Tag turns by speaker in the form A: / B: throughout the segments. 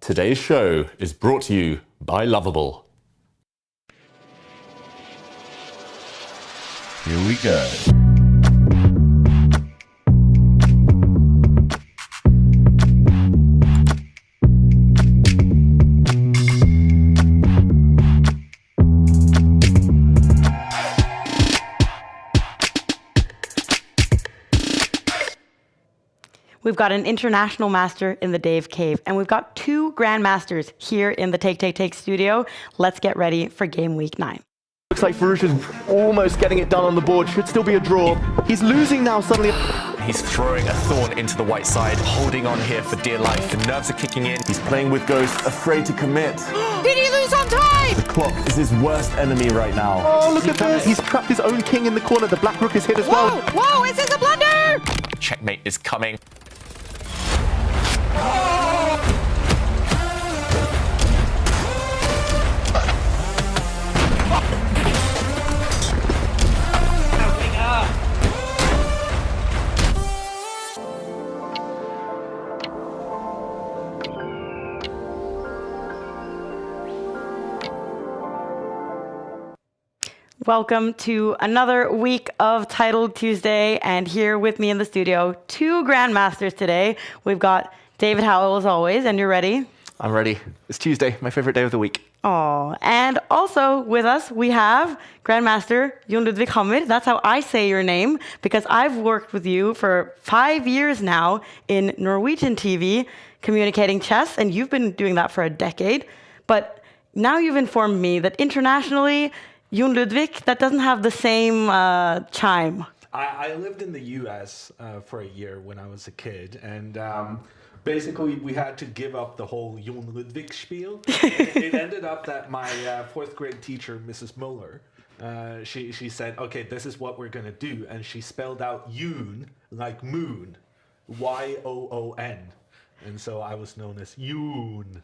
A: Today's show is brought to you by Lovable. Here we go.
B: We've got an international master in the Dave Cave, and we've got two grandmasters here in the Take studio. Let's get ready for Game Week 9.
C: Looks like Farouche is almost getting it done on the board. Should still be a draw. He's losing now suddenly.
D: He's throwing a thorn into the white side, holding on here for dear life. The nerves are kicking in.
A: He's playing with Ghost, afraid to commit.
E: Did he lose on time?
A: The clock is his worst enemy right now.
C: Oh, look at this. He's trapped his own king in the corner. The black rook is hit as well.
E: Whoa, is this a blunder?
D: Checkmate is coming.
B: Welcome to another week of Title Tuesday, and here with me in the studio, two grandmasters today. We've got David Howell as always, and you're ready?
C: I'm ready. It's Tuesday, my favorite day of the week.
B: Oh, and also with us we have Grandmaster Jon Ludvig Hammer. That's how I say your name, because I've worked with you for 5 years now in Norwegian TV, communicating chess, and you've been doing that for a decade. But now you've informed me that internationally, Jon Ludvig, that doesn't have the same chime.
F: I lived in the U.S. For a year when I was a kid, and basically we had to give up the whole Jon Ludvig spiel. It ended up that my fourth grade teacher, Mrs. Muller, she said, "Okay, this is what we're gonna do," and she spelled out Yoon like moon, Y-O-O-N. And so I was known as Yoon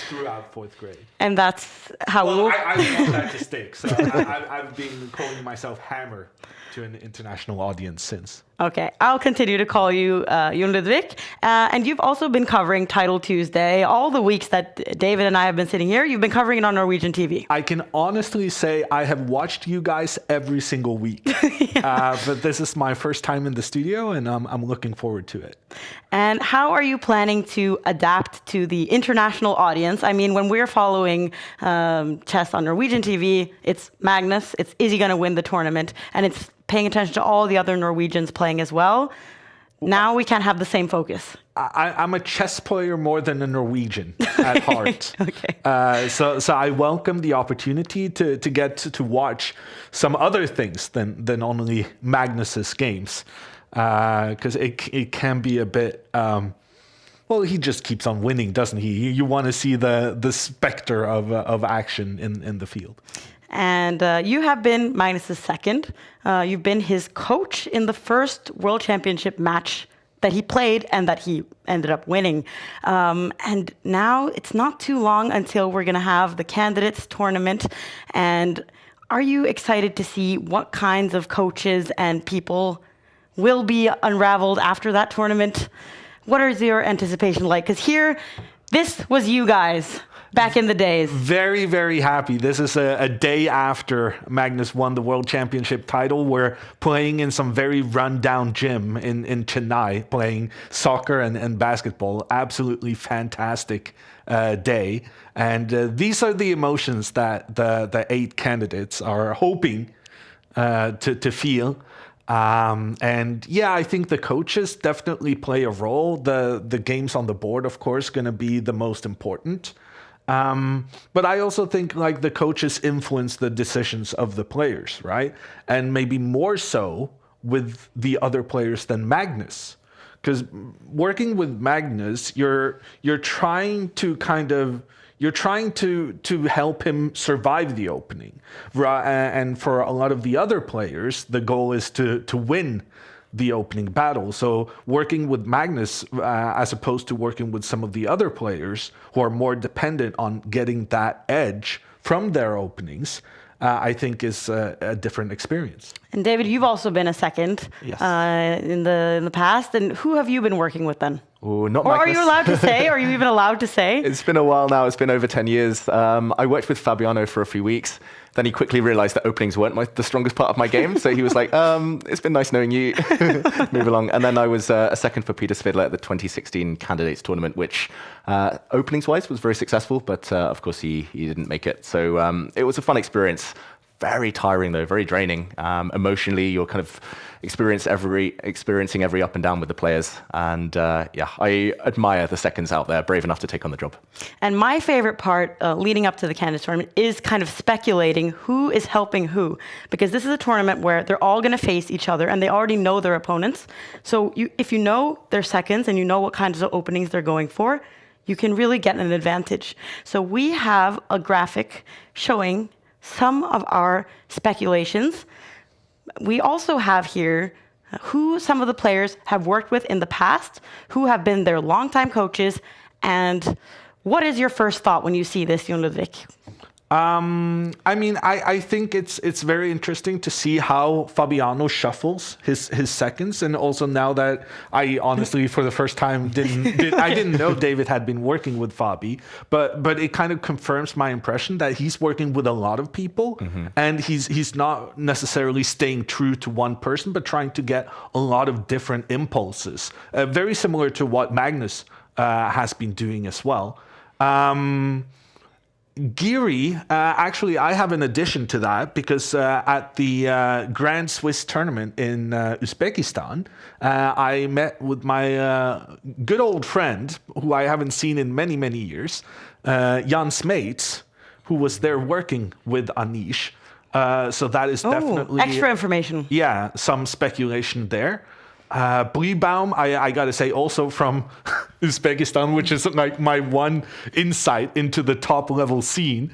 F: throughout fourth grade.
B: And that's how
F: I want that to stick. So I've been calling myself Hammer to an international audience since.
B: Okay, I'll continue to call you Jon Ludvig. And you've also been covering Title Tuesday. All the weeks that David and I have been sitting here, you've been covering it on Norwegian TV.
F: I can honestly say I have watched you guys every single week. But this is my first time in the studio, and I'm looking forward to it.
B: And how are you planning to adapt to the international audience? I mean, when we're following chess on Norwegian TV, it's Magnus, it's is he going to win the tournament, and it's paying attention to all the other Norwegians playing as well. Now we can't have the same focus.
F: I'm a chess player more than a Norwegian at heart.
B: Okay.
F: So I welcome the opportunity to get to watch some other things than only Magnus's games. Because it can be a bit... well, he just keeps on winning, doesn't he? You want to see the specter of action in the field.
B: And you have been Magnus's second. You've been his coach in the first World Championship match that he played and that he ended up winning. And now it's not too long until we're going to have the candidates tournament. And are you excited to see what kinds of coaches and people will be unraveled after that tournament? What is your anticipation like? Because here, this was you guys back in the days.
F: Very, very happy. This is a day after Magnus won the World Championship title. We're playing in some very run-down gym in Chennai, playing soccer and basketball. Absolutely fantastic day. And these are the emotions that the 8 candidates are hoping to feel. And yeah, I think the coaches definitely play a role. The games on the board, of course, going to be the most important. But I also think like the coaches influence the decisions of the players, right? And maybe more so with the other players than Magnus. Because working with Magnus, you're trying to help him survive the opening. And for a lot of the other players, the goal is to win the opening battle. So working with Magnus, as opposed to working with some of the other players who are more dependent on getting that edge from their openings, I think is a different experience.
B: And David, you've also been a second.
C: Yes.
B: In the past. And who have you been working with then?
C: Oh, not
B: Or are
C: Magnus.
B: you allowed to say? Are you even allowed to say?
C: It's been a while now. It's been over 10 years. I worked with Fabiano for a few weeks. Then he quickly realized that openings weren't the strongest part of my game. So he was like, it's been nice knowing you. Move along. And then I was a second for Peter Svidler at the 2016 Candidates Tournament, which openings-wise was very successful. But of course, he didn't make it. So it was a fun experience. Very tiring, though, very draining. Emotionally, you're kind of experiencing every up and down with the players. And I admire the seconds out there, brave enough to take on the job.
B: And my favorite part leading up to the Candidates Tournament is kind of speculating who is helping who. Because this is a tournament where they're all going to face each other and they already know their opponents. So if you know their seconds and you know what kinds of openings they're going for, you can really get an advantage. So we have a graphic showing some of our speculations. We also have here who some of the players have worked with in the past, who have been their longtime coaches, and what is your first thought when you see this, Jon Ludvig?
F: I think it's very interesting to see how Fabiano shuffles his seconds, and also now that I honestly for the first time didn't know David had been working with Fabi, but it kind of confirms my impression that he's working with a lot of people, and he's not necessarily staying true to one person, but trying to get a lot of different impulses, very similar to what Magnus has been doing as well. Giri, actually, I have an addition to that because at the Grand Swiss Tournament in Uzbekistan, I met with my good old friend, who I haven't seen in many, many years, Jan Smeets, who was there working with Anish. So that is definitely...
B: extra information.
F: Yeah, some speculation there. Bleebaum, I gotta say, also from Uzbekistan, which is like my one insight into the top level scene.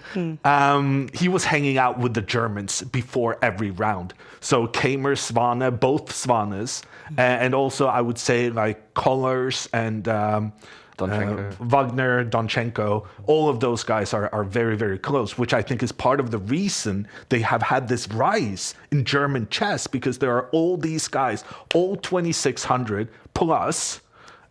F: He was hanging out with the Germans before every round. So Kamer, Svane, both Svanes, and also I would say like Kollers and Wagner, Donchenko, all of those guys are very, very close, which I think is part of the reason they have had this rise in German chess, because there are all these guys, all 2,600 plus,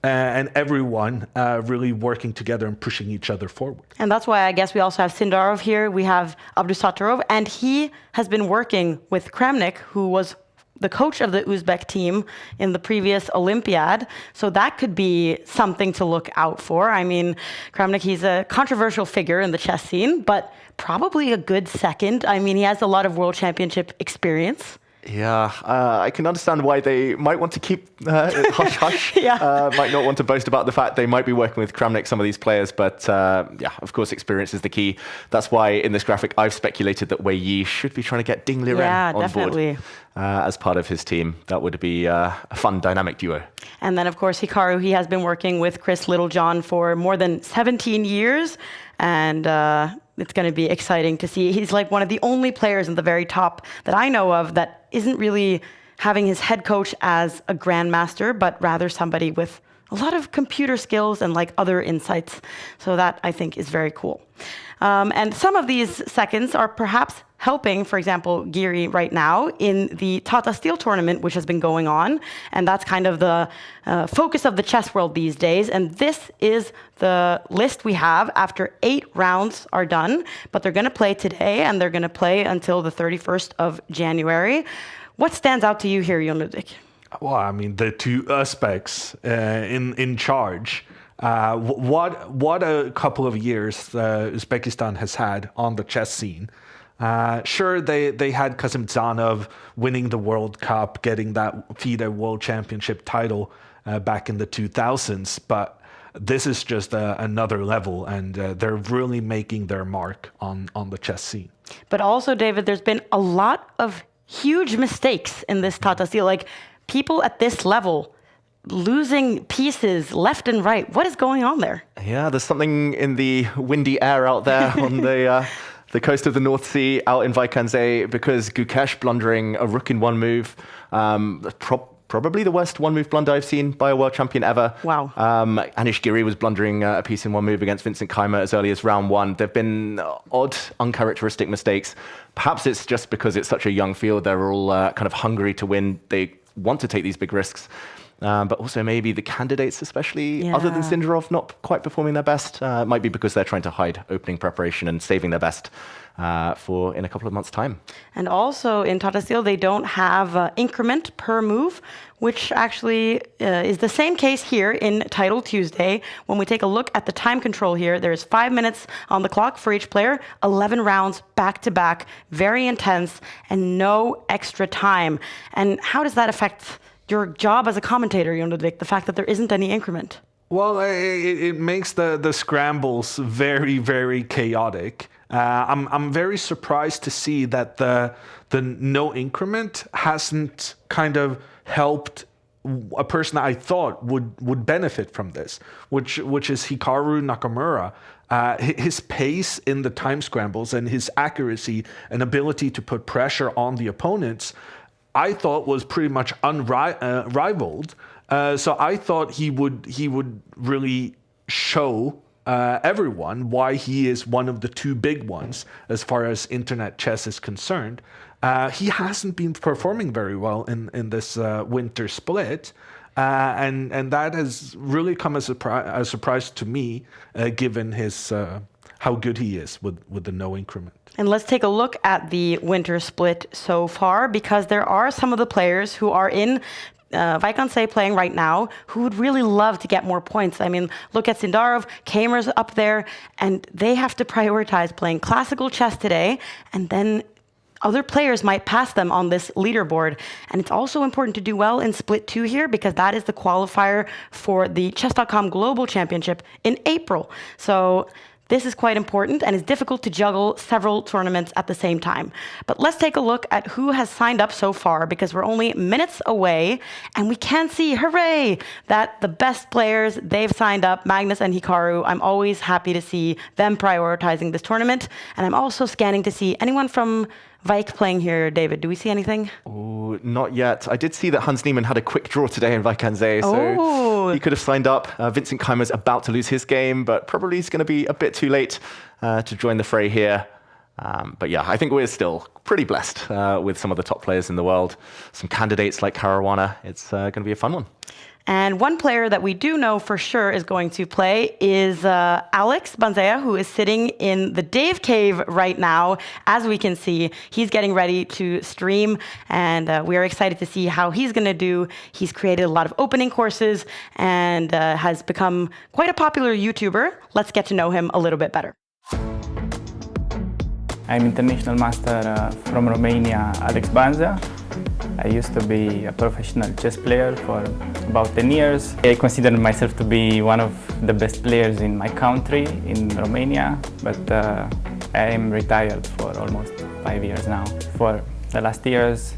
F: and everyone really working together and pushing each other forward.
B: And that's why I guess we also have Sindarov here. We have Abdusattorov, and he has been working with Kramnik, who was the coach of the Uzbek team in the previous Olympiad. So that could be something to look out for. I mean, Kramnik, he's a controversial figure in the chess scene, but probably a good second. I mean, he has a lot of world championship experience.
C: Yeah, I can understand why they might want to keep it hush-hush. Might not want to boast about the fact they might be working with Kramnik, some of these players. But of course, experience is the key. That's why in this graphic, I've speculated that Wei Yi should be trying to get Ding Liren on board as part of his team. That would be a fun, dynamic duo. And
B: then, of course, Hikaru, he has been working with Chris Littlejohn for more than 17 years. And it's going to be exciting to see. He's like one of the only players in the very top that I know of that isn't really having his head coach as a grandmaster, but rather somebody with a lot of computer skills and like other insights. So that I think is very cool. And some of these seconds are perhaps helping, for example, Giri right now in the Tata Steel tournament, which has been going on. And that's kind of the focus of the chess world these days. And this is the list we have after 8 rounds are done. But they're going to play today, and they're going to play until the 31st of January. What stands out to you here, Jon Ludvig?
F: Well, I mean, the two Uzbeks in charge. What a couple of years Uzbekistan has had on the chess scene. Sure, they had Kazimdzhanov winning the World Cup, getting that FIDE World Championship title back in the 2000s, but this is just another level, and they're really making their mark on the chess scene.
B: But also, David, there's been a lot of huge mistakes in this Tata Steel. Like, people at this level losing pieces left and right. What is going on there?
C: Yeah, there's something in the windy air out there on the coast of the North Sea, out in Vaikanze, because Gukesh blundering a rook in one move, probably the worst one-move blunder I've seen by a world champion ever.
B: Wow.
C: Anish Giri was blundering a piece in one move against Vincent Keimer as early as round 1. There have been odd, uncharacteristic mistakes. Perhaps it's just because it's such a young field. They're all kind of hungry to win. They want to take these big risks. but also maybe the candidates, especially other than Sindarov, not quite performing their best. It might be because they're trying to hide opening preparation and saving their best for in a couple of months' time.
B: And also in Tata Steel, they don't have increment per move, which actually is the same case here in Title Tuesday. When we take a look at the time control here, there's 5 minutes on the clock for each player, 11 rounds back to back, very intense, and no extra time. And how does that affect your job as a commentator, Jon Ludvig, the fact that there isn't any increment?
F: Well, it makes the scrambles very, very chaotic. I'm very surprised to see that the no increment hasn't kind of helped a person I thought would benefit from this, which is Hikaru Nakamura. His pace in the time scrambles and his accuracy and ability to put pressure on the opponents, I thought was pretty much unrivaled. So I thought he would really show everyone why he is one of the two big ones as far as internet chess is concerned. He hasn't been performing very well in this winter split, and that has really come as a surprise to me, given his how good he is with the no increment.
B: And let's take a look at the winter split so far, because there are some of the players who are in Vaikonse playing right now who would really love to get more points. I mean, look at Sindarov, Kamer's up there, and they have to prioritize playing classical chess today, and then other players might pass them on this leaderboard. And it's also important to do well in Split 2 here, because that is the qualifier for the Chess.com Global Championship in April. So this is quite important, and it's difficult to juggle several tournaments at the same time. But let's take a look at who has signed up so far, because we're only minutes away, and we can see, hooray, that the best players, they've signed up, Magnus and Hikaru. I'm always happy to see them prioritizing this tournament. And I'm also scanning to see anyone from Vike playing here. David, do we see anything?
C: Oh, not yet. I did see that Hans Niemann had a quick draw today in Vaikonse, so he could have signed up. Vincent Keimer's about to lose his game, but probably he's going to be a bit too late to join the fray here. But yeah, I think we're still pretty blessed with some of the top players in the world. Some candidates like Caruana. It's going to be a fun one.
B: And one player that we do know for sure is going to play is Alex Banzea, who is sitting in the Dave Cave right now. As we can see, he's getting ready to stream, and we are excited to see how he's going to do. He's created a lot of opening courses and has become quite a popular YouTuber. Let's get to know him a little bit better.
G: I'm international master from Romania, Alex Banzea. I used to be a professional chess player for about 10 years. I consider myself to be one of the best players in my country, in Romania, but I am retired for almost 5 years now. For the last years,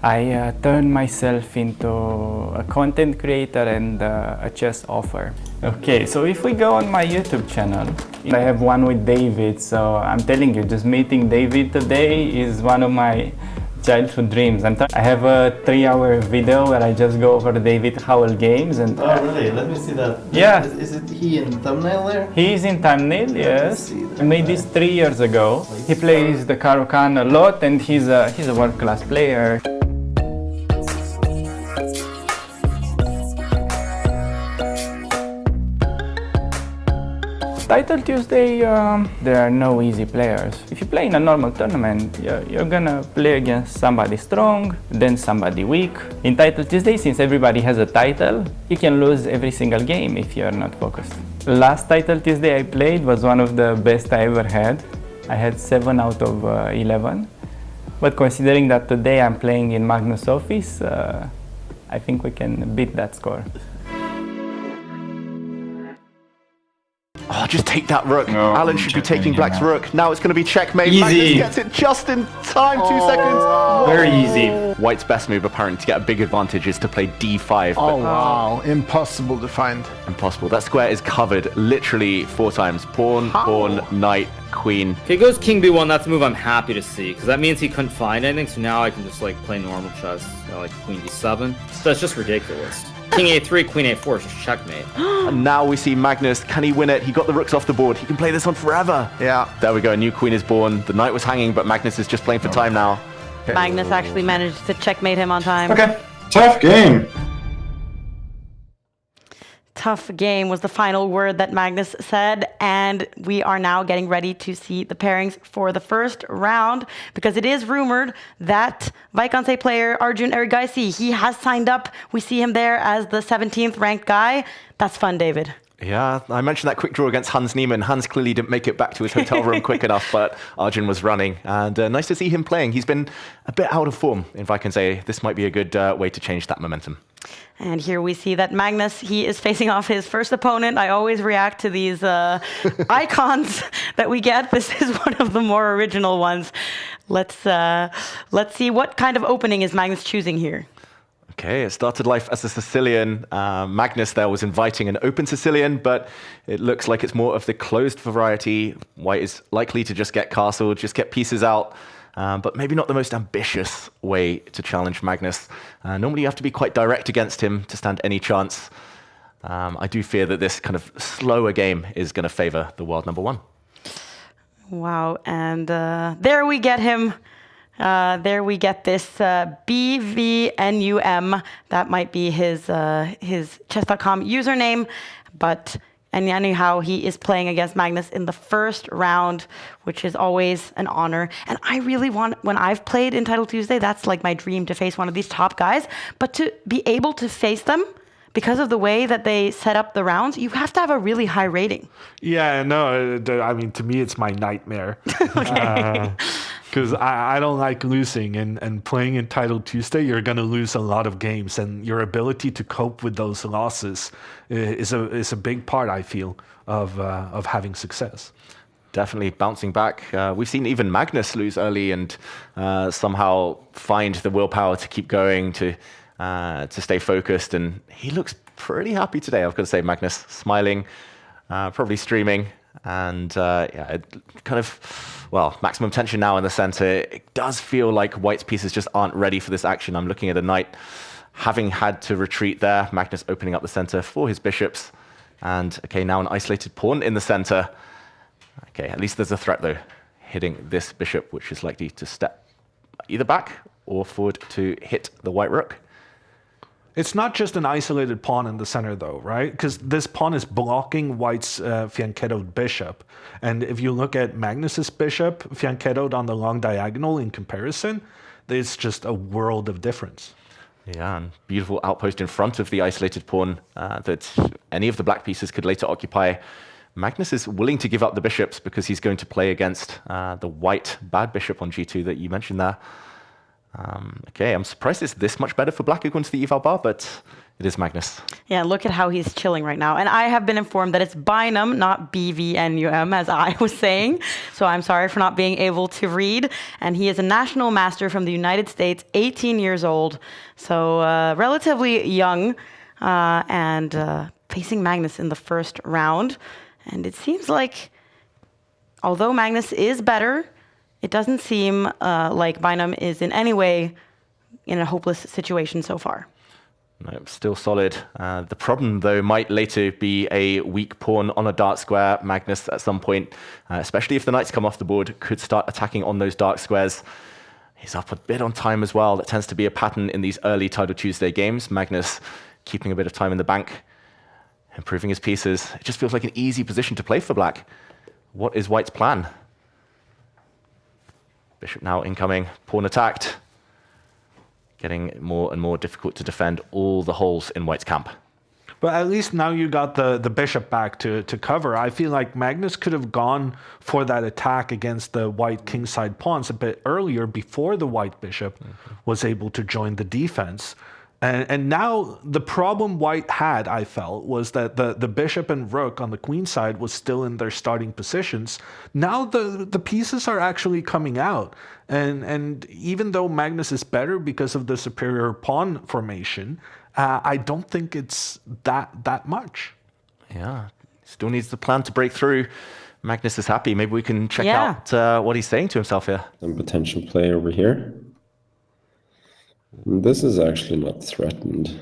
G: I turned myself into a content creator and a chess author. Okay, so if we go on my YouTube channel, I have one with David, so I'm telling you, just meeting David today is one of my childhood dreams. I have a 3-hour video where I just go over David Howell games. And
H: oh really? Let me see that.
G: Yeah.
H: Is it he in thumbnail there?
G: He is in thumbnail, yes. I made this 3 years ago. He plays the Caro-Kann a lot, and he's a world-class player. Title Tuesday, there are no easy players. If you play in a normal tournament, you're gonna play against somebody strong, then somebody weak. In Title Tuesday, since everybody has a title, you can lose every single game if you're not focused. Last Title Tuesday I played was one of the best I ever had. I had 7 out of 11. But considering that today I'm playing in Magnus' office, I think we can beat that score.
C: Oh, just take that rook.
I: No,
C: Alan should be taking black's rook. Now it's going to be checkmate.
G: Easy.
C: Magnus gets it just in time, 2 seconds.
G: Very easy.
C: White's best move, apparently, to get a big advantage is to play d5.
I: Oh, wow. Impossible to find.
C: Impossible. That square is covered literally 4 times. Pawn, pawn, knight, queen.
J: If he goes king b1, that's a move I'm happy to see, because that means he couldn't find anything, so now I can just like play normal chess, like queen d7. So it's just ridiculous. King a3, queen a4 is just checkmate.
C: And now we see Magnus. Can he win it? He got the rooks off the board. He can play this on forever.
I: Yeah.
C: There we go. A new queen is born. The knight was hanging, but Magnus is just playing for time now.
B: Magnus actually managed to checkmate him on time.
I: Okay. Tough game.
B: tough game was the final word that Magnus said, and we are now getting ready to see the pairings for the first round, because it is rumored that Vaikanse player Arjun Erigaisi, he has signed up. We see him there as the 17th ranked guy. That's fun, David.
C: Yeah, I mentioned that quick draw against Hans Niemann. Hans clearly didn't make it back to his hotel room quick enough, but Arjun was running. And nice to see him playing. He's been a bit out of form in Vaikanse. This might be a good way to change that momentum.
B: And here we see that Magnus, he is facing off his first opponent. I always react to these icons that we get. This is one of the more original ones. Let's see, what kind of opening is Magnus choosing here?
C: Okay, it started life as a Sicilian. Magnus there was inviting an open Sicilian, but it looks like it's more of the closed variety. White is likely to just get castled, just get pieces out, but maybe not the most ambitious way to challenge Magnus. Normally you have to be quite direct against him to stand any chance. I do fear that this kind of slower game is going to favor the world number one.
B: Wow, and there we get him. There we get this BVNUM. That might be his chess.com username. But anyhow, he is playing against Magnus in the first round, which is always an honor. And I really want, when I've played in Title Tuesday, that's like my dream, to face one of these top guys. But to be able to face them, because of the way that they set up the rounds, you have to have a really high rating.
F: Yeah, no, I mean, to me, it's my nightmare. Because I don't like losing, and playing in Title Tuesday, you're going to lose a lot of games, and your ability to cope with those losses is a big part, I feel, of having success.
C: Definitely bouncing back. We've seen even Magnus lose early and somehow find the willpower to keep going, to stay focused, and he looks pretty happy today. I've got to say, Magnus, smiling, probably streaming, and yeah, kind of, well, maximum tension now in the center. It does feel like White's pieces just aren't ready for this action. I'm looking at a knight having had to retreat there. Magnus opening up the center for his bishops, and okay, now an isolated pawn in the center. Okay, at least there's a threat though, hitting this bishop, which is likely to step either back or forward to hit the white rook.
F: It's not just an isolated pawn in the center, though, right? Because this pawn is blocking White's fianchettoed bishop. And if you look at Magnus's bishop, fianchettoed on the long diagonal in comparison, it's just a world of difference.
C: Yeah, and beautiful outpost in front of the isolated pawn that any of the black pieces could later occupy. Magnus is willing to give up the bishops because he's going to play against the white bad bishop on g2 that you mentioned there. Okay, I'm surprised it's this much better for black according to the eval bar, but it is Magnus.
B: Yeah, look at how he's chilling right now. And I have been informed that it's Bynum, not BVNUM, as I was saying. So I'm sorry for not being able to read. And he is a national master from the United States, 18 years old. So relatively young, and facing Magnus in the first round. And it seems like, although Magnus is better, it doesn't seem like Bynum is in any way in a hopeless situation so far.
C: No, still solid. The problem, though, might later be a weak pawn on a dark square. Magnus, at some point, especially if the knights come off the board, could start attacking on those dark squares. He's up a bit on time as well. That tends to be a pattern in these early Title Tuesday games. Magnus keeping a bit of time in the bank, improving his pieces. It just feels like an easy position to play for black. What is White's plan? Bishop now incoming, pawn attacked. Getting more and more difficult to defend all the holes in White's camp.
F: But at least now you got the bishop back to cover. I feel like Magnus could have gone for that attack against the white kingside pawns a bit earlier, before the white bishop was able to join the defense. And now the problem White had, I felt, was that the bishop and rook on the queen side was still in their starting positions. Now the pieces are actually coming out. And even though Magnus is better because of the superior pawn formation, I don't think it's that much.
C: Yeah, still needs the plan to break through. Magnus is happy. Maybe we can check out what he's saying to himself here.
K: Some potential play over here. This is actually not threatened.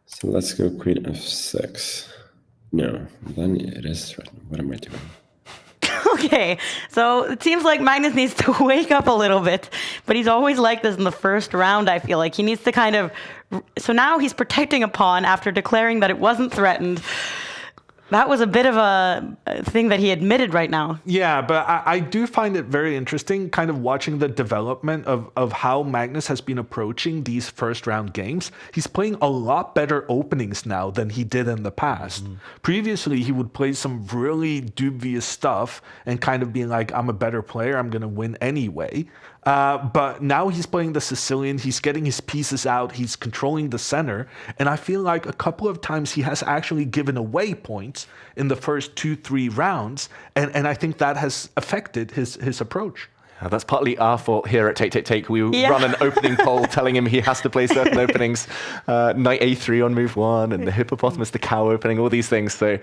K: So let's go queen f6. No, then it is threatened. What am I doing?
B: Okay, so it seems like Magnus needs to wake up a little bit, but he's always like this in the first round, I feel like. He needs to kind of... So now he's protecting a pawn after declaring that it wasn't threatened. That was a bit of a thing that he admitted right now.
F: Yeah, but I do find it very interesting kind of watching the development of how Magnus has been approaching these first round games. He's playing a lot better openings now than he did in the past. Previously, he would play some really dubious stuff and kind of being like, I'm a better player, I'm going to win anyway. But now he's playing the Sicilian, he's getting his pieces out, he's controlling the center, and I feel like a couple of times he has actually given away points in the first 2-3 rounds, and I think that has affected his approach.
C: That's partly our fault here at Take. We run an opening poll telling him he has to play certain openings. Knight A3 on move 1 and the hippopotamus, the cow opening, all these things. So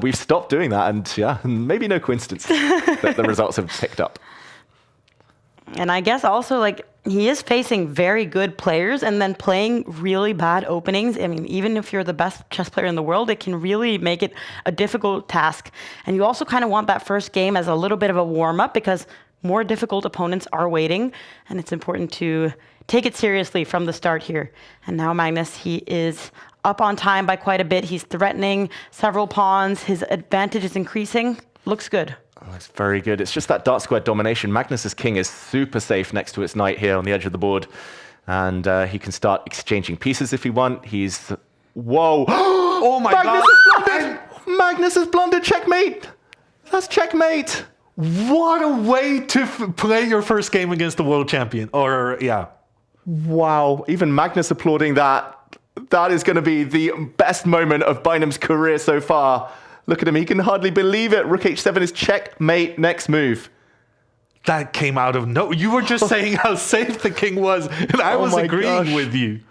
C: we've stopped doing that, and maybe no coincidence that the results have picked up.
B: And I guess also, like, he is facing very good players and then playing really bad openings. I mean, even if you're the best chess player in the world, it can really make it a difficult task. And you also kind of want that first game as a little bit of a warm-up because more difficult opponents are waiting, and it's important to take it seriously from the start here. And now Magnus, he is up on time by quite a bit. He's threatening several pawns. His advantage is increasing. Looks good.
C: Oh, it's very good. It's just that dark square domination. Magnus's king is super safe next to its knight here on the edge of the board. And he can start exchanging pieces if he wants. He's... Whoa!
F: Oh my God!
C: Has blundered! Magnus has blundered! Checkmate! That's checkmate!
F: What a way to play your first game against the world champion. Or, yeah.
C: Wow. Even Magnus applauding that. That is going to be the best moment of Bynum's career so far. Look at him, he can hardly believe it. Rook h7 is checkmate, next move.
F: That came out of no... You were just saying how safe the king was, and I was agreeing with you.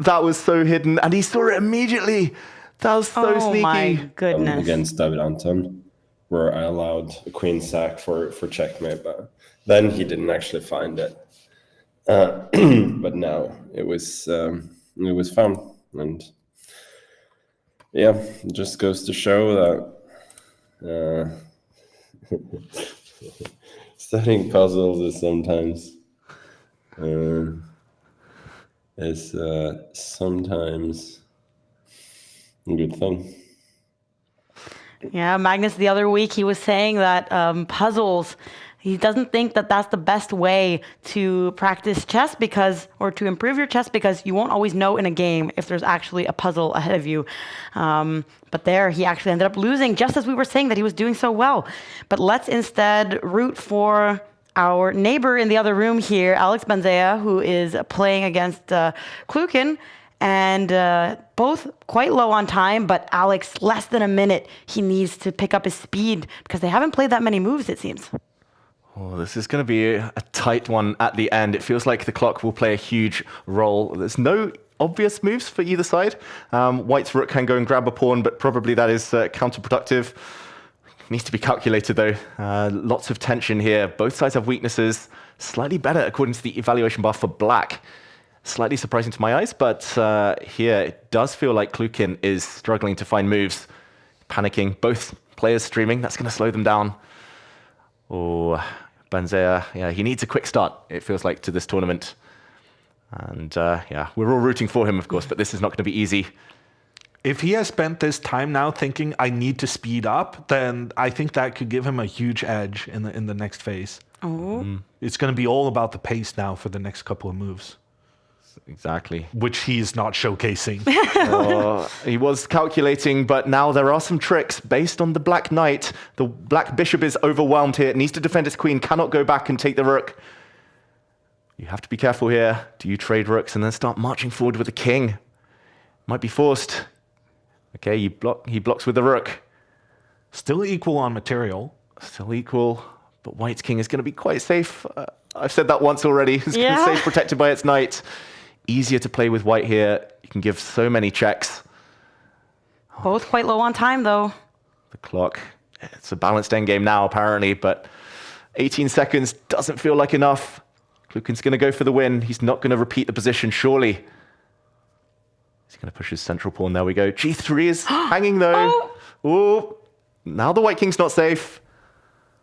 C: That was so hidden, and he saw it immediately. That was so sneaky.
B: Oh my goodness.
K: Against David Anton, where I allowed a queen sack for checkmate, but then he didn't actually find it. But now it was found, and... Yeah, it just goes to show that studying puzzles is sometimes a good thing.
B: Yeah, Magnus, the other week, he was saying that puzzles, he doesn't think that that's the best way to practice chess or to improve your chess because you won't always know in a game if there's actually a puzzle ahead of you. But there, he actually ended up losing, just as we were saying that he was doing so well. But let's instead root for our neighbor in the other room here, Alex Banzea, who is playing against Klukin. And both quite low on time, but Alex, less than a minute. He needs to pick up his speed because they haven't played that many moves, it seems.
C: Oh, this is going to be a tight one at the end. It feels like the clock will play a huge role. There's no obvious moves for either side. White's rook can go and grab a pawn, but probably that is counterproductive. Needs to be calculated, though. Lots of tension here. Both sides have weaknesses. Slightly better, according to the evaluation bar for black. Slightly surprising to my eyes, but here it does feel like Klukin is struggling to find moves. Panicking. Both players streaming. That's going to slow them down. Oh, Banzea, yeah, he needs a quick start, it feels like, to this tournament. And yeah, we're all rooting for him, of course, but this is not going to be easy.
F: If he has spent this time now thinking, I need to speed up, then I think that could give him a huge edge in the next phase.
B: Oh.
F: It's going to be all about the pace now for the next couple of moves.
C: Exactly.
F: Which he's not showcasing.
C: He was calculating, but now there are some tricks based on the black knight. The black bishop is overwhelmed here. It needs to defend its queen, cannot go back and take the rook. You have to be careful here. Do you trade rooks and then start marching forward with the king? Might be forced. Okay, he blocks with the rook.
F: Still equal on material.
C: Still equal, but White's king is going to be quite safe. I've said that once already. It's going to stay protected by its knight. Easier to play with White here. You can give so many checks.
B: Both quite low on time, though.
C: The clock. It's a balanced endgame now, apparently, but 18 seconds doesn't feel like enough. Klukin's going to go for the win. He's not going to repeat the position, surely. He's going to push his central pawn. There we go. G3 is hanging, though. Oh, now the White king's not safe.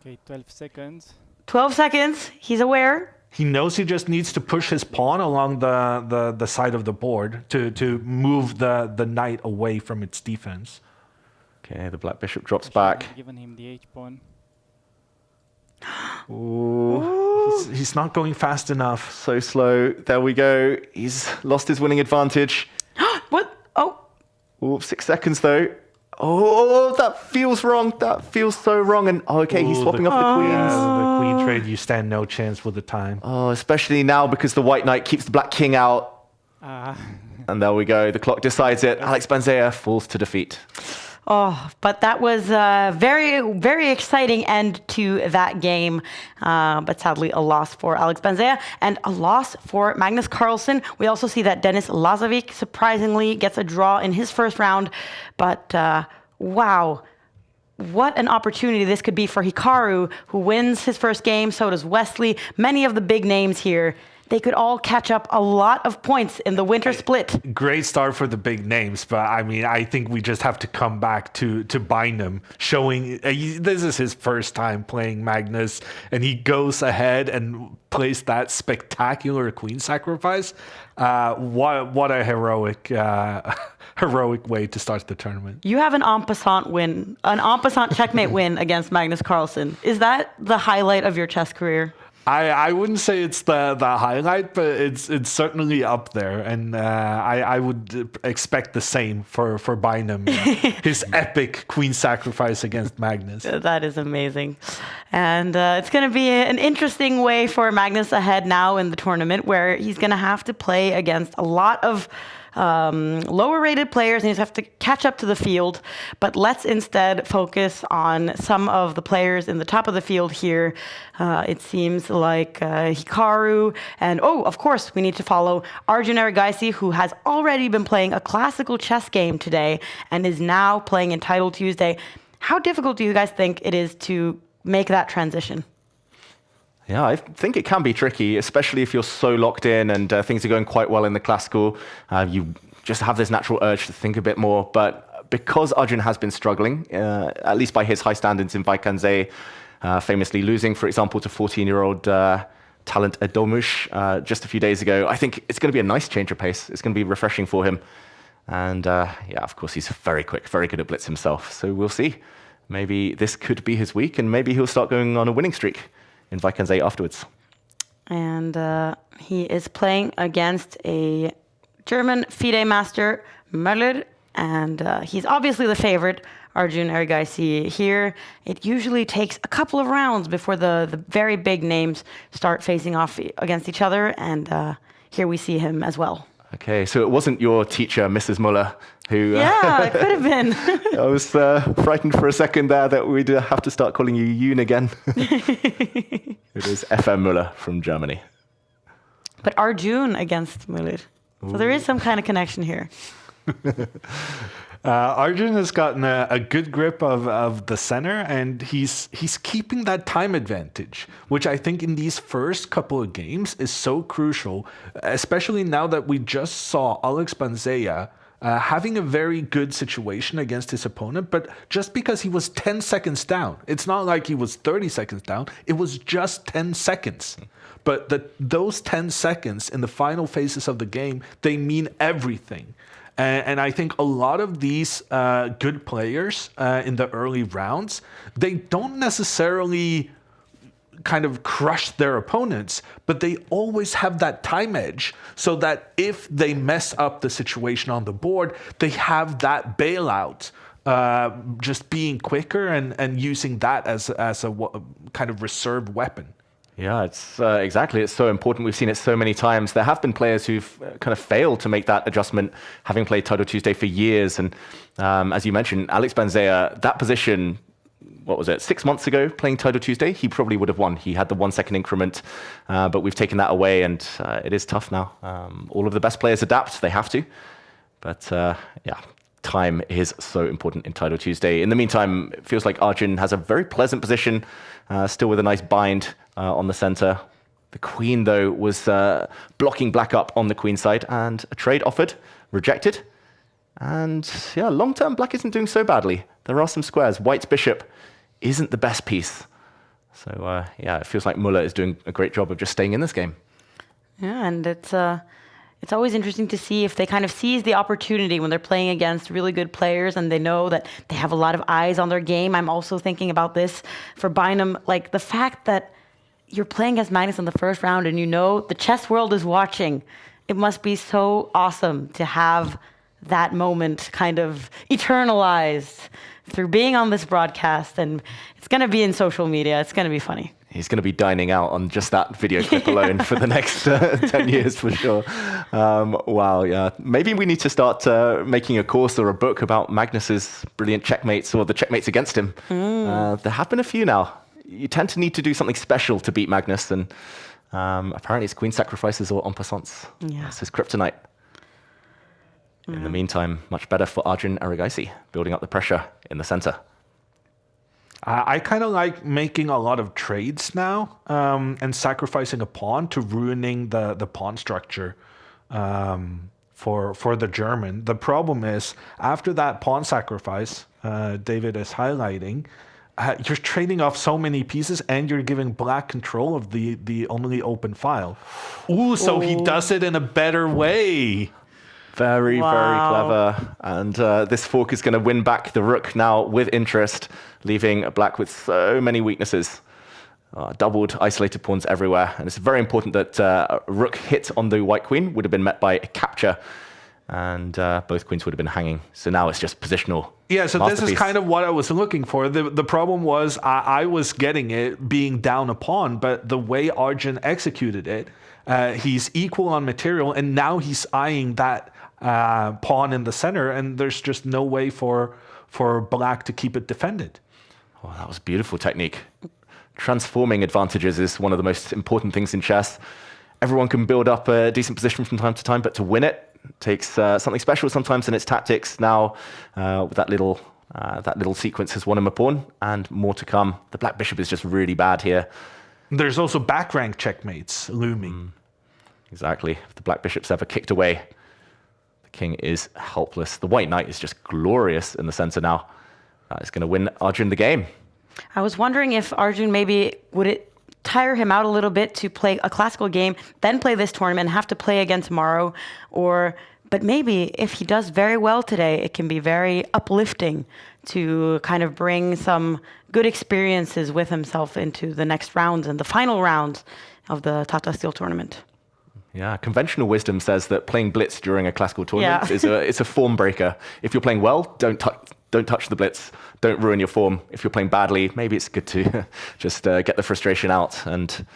G: Okay, 12 seconds.
B: 12 seconds. He's aware.
F: He knows he just needs to push his pawn along the side of the board to move the knight away from its defense.
C: Okay, the black bishop drops back.
G: Given him the h-pawn.
C: Ooh.
F: He's not going fast enough.
C: So slow. There we go. He's lost his winning advantage.
B: What? Oh.
C: Ooh, 6 seconds though. Oh, that feels wrong. That feels so wrong. And okay, he's swapping off the queens.
F: The queen trade, you stand no chance with the time.
C: Oh, especially now because the white knight keeps the black king out. And there we go. The clock decides it. Alex Banzea falls to defeat.
B: Oh, but that was a very, very exciting end to that game. But sadly, a loss for Alex Banzea and a loss for Magnus Carlsen. We also see that Denis Lazovic surprisingly gets a draw in his first round. But wow, what an opportunity this could be for Hikaru, who wins his first game. So does Wesley. Many of the big names here. They could all catch up a lot of points in the winter split.
F: Great start for the big names, but I mean, I think we just have to come back to Bynum, showing this is his first time playing Magnus, and he goes ahead and plays that spectacular queen sacrifice. What a heroic way to start the tournament.
B: You have an en passant checkmate win against Magnus Carlsen. Is that the highlight of your chess career?
F: I wouldn't say it's the highlight, but it's certainly up there, and I would expect the same for Bynum, his epic queen sacrifice against Magnus.
B: That is amazing, and it's going to be an interesting way for Magnus ahead now in the tournament, where he's going to have to play against a lot of lower rated players, and you have to catch up to the field. But let's instead focus on some of the players in the top of the field here. It seems like Hikaru, and of course, we need to follow Arjun Erigaisi, who has already been playing a classical chess game today and is now playing in Title Tuesday. How difficult do you guys think it is to make that transition?
C: Yeah, I think it can be tricky, especially if you're so locked in and things are going quite well in the classical. You just have this natural urge to think a bit more. But because Arjun has been struggling, at least by his high standards in Vaikanze, famously losing, for example, to 14-year-old Talent Adomush just a few days ago, I think it's going to be a nice change of pace. It's going to be refreshing for him. And yeah, of course, he's very quick, very good at blitz himself. So we'll see. Maybe this could be his week, and maybe he'll start going on a winning streak in Vaikanze afterwards.
B: And he is playing against a German FIDE master, Möller, and he's obviously the favorite, Arjun Erigaisi here. It usually takes a couple of rounds before the very big names start facing off against each other, and here we see him as well.
C: Okay, so it wasn't your teacher, Mrs. Möller, who...
B: Yeah, it could have been.
C: I was frightened for a second there that we'd have to start calling you Yoon again. It is FM Möller from Germany.
B: But Arjun against Möller. So there is some kind of connection here.
F: Arjun has gotten a good grip of the center, and he's keeping that time advantage, which I think in these first couple of games is so crucial, especially now that we just saw Alex Banzea having a very good situation against his opponent, but just because he was 10 seconds down. It's not like he was 30 seconds down. It was just 10 seconds. But those 10 seconds in the final phases of the game, they mean everything. And I think a lot of these good players in the early rounds, they don't necessarily kind of crush their opponents, but they always have that time edge so that if they mess up the situation on the board, they have that bailout, just being quicker and using that as a kind of reserve weapon.
C: Yeah, it's exactly. It's so important. We've seen it so many times. There have been players who've kind of failed to make that adjustment, having played Title Tuesday for years. And as you mentioned, Alex Banzea, that position, what was it, 6 months ago, playing Title Tuesday, he probably would have won. He had the 1 second increment, but we've taken that away, and it is tough now. All of the best players adapt. They have to. But yeah, time is so important in Title Tuesday. In the meantime, it feels like Arjun has a very pleasant position, still with a nice bind on the center. The queen, though, was blocking black up on the queen side, and a trade offered, rejected. And yeah, long term, black isn't doing so badly. There are some squares. White's bishop isn't the best piece So yeah, it feels like Muller is doing a great job of just staying in this game.
B: Yeah, and it's always interesting to see if they kind of seize the opportunity when they're playing against really good players and they know that they have a lot of eyes on their game. I'm also thinking about this for Bynum, like the fact that you're playing against Magnus in the first round and you know the chess world is watching. It must be so awesome to have that moment kind of eternalized through being on this broadcast, and it's going to be in social media. It's going to be funny.
C: He's going to be dining out on just that video clip alone for the next 10 years for sure. Wow, yeah. Maybe we need to start making a course or a book about Magnus's brilliant checkmates or the checkmates against him. There have been a few now. You tend to need to do something special to beat Magnus, and apparently it's queen sacrifices or en passants.
B: Yeah.
C: That's his kryptonite. In the meantime, much better for Arjun Arigaisi, building up the pressure in the center.
F: I kind of like making a lot of trades now and sacrificing a pawn to ruining the pawn structure for the German. The problem is, after that pawn sacrifice, David is highlighting, you're trading off so many pieces and you're giving black control of the only open file. Ooh, so he does it in a better way.
C: Very, very clever. And this fork is going to win back the rook now with interest, leaving black with so many weaknesses. Doubled, isolated pawns everywhere. And it's very important that a rook hit on the white queen would have been met by a capture, and both queens would have been hanging. So now it's just positional.
F: Yeah, so this is kind of what I was looking for. The problem was I was getting it being down a pawn, but the way Arjun executed it, he's equal on material, and now he's eyeing that pawn in the center, and there's just no way for black to keep it defended.
C: Oh, that was beautiful technique. Transforming advantages is one of the most important things in chess. Everyone can build up a decent position from time to time, but to win it takes something special sometimes in its tactics. Now, with that little sequence has won him a pawn, and more to come. The black bishop is just really bad here.
F: There's also back rank checkmates looming.
C: Exactly. If the black bishop's ever kicked away, the king is helpless. The white knight is just glorious in the center now. That is going to win Arjun the game.
B: I was wondering if Arjun would it tire him out a little bit to play a classical game, then play this tournament and have to play again tomorrow, but maybe if he does very well today, it can be very uplifting to kind of bring some good experiences with himself into the next rounds and the final rounds of the Tata Steel tournament.
C: Yeah, conventional wisdom says that playing blitz during a classical tournament is a form breaker. If you're playing well, don't touch the blitz. Don't ruin your form. If you're playing badly, maybe it's good to just get the frustration out. And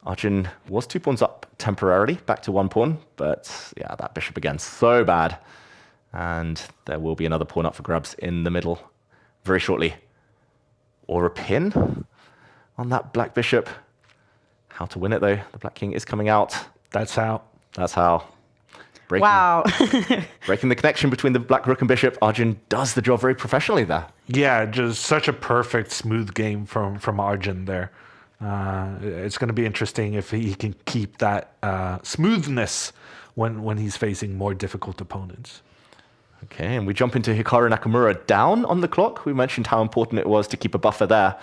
C: Arjun was 2 pawns up temporarily, back to 1 pawn. But yeah, that bishop again, so bad. And there will be another pawn up for grabs in the middle very shortly. Or a pin on that black bishop. How to win it, though. The black king is coming out.
F: That's how.
C: That's how. Breaking the connection between the black rook and bishop. Arjun does the job very professionally there.
F: Yeah, just such a perfect, smooth game from Arjun there. It's going to be interesting if he can keep that smoothness when he's facing more difficult opponents.
C: Okay, and we jump into Hikaru Nakamura down on the clock. We mentioned how important it was to keep a buffer there.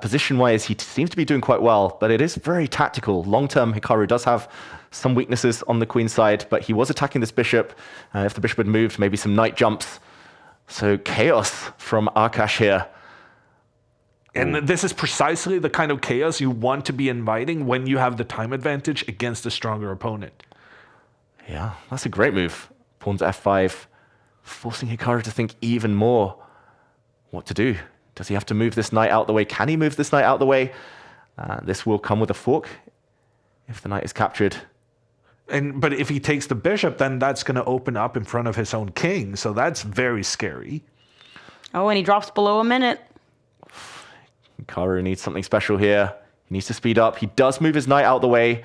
C: Position-wise, he seems to be doing quite well, but it is very tactical. Long-term, Hikaru does have some weaknesses on the queen side, but he was attacking this bishop. If the bishop had moved, maybe some knight jumps. So chaos from Akash here.
F: And this is precisely the kind of chaos you want to be inviting when you have the time advantage against a stronger opponent.
C: Yeah, that's a great move. Pawn to f5, forcing Hikaru to think even more what to do. Does he have to move this knight out the way? Can he move this knight out the way? This will come with a fork if the knight is captured.
F: But if he takes the bishop, then that's going to open up in front of his own king. So that's very scary.
B: Oh, and he drops below a minute.
C: Hikaru needs something special here. He needs to speed up. He does move his knight out the way.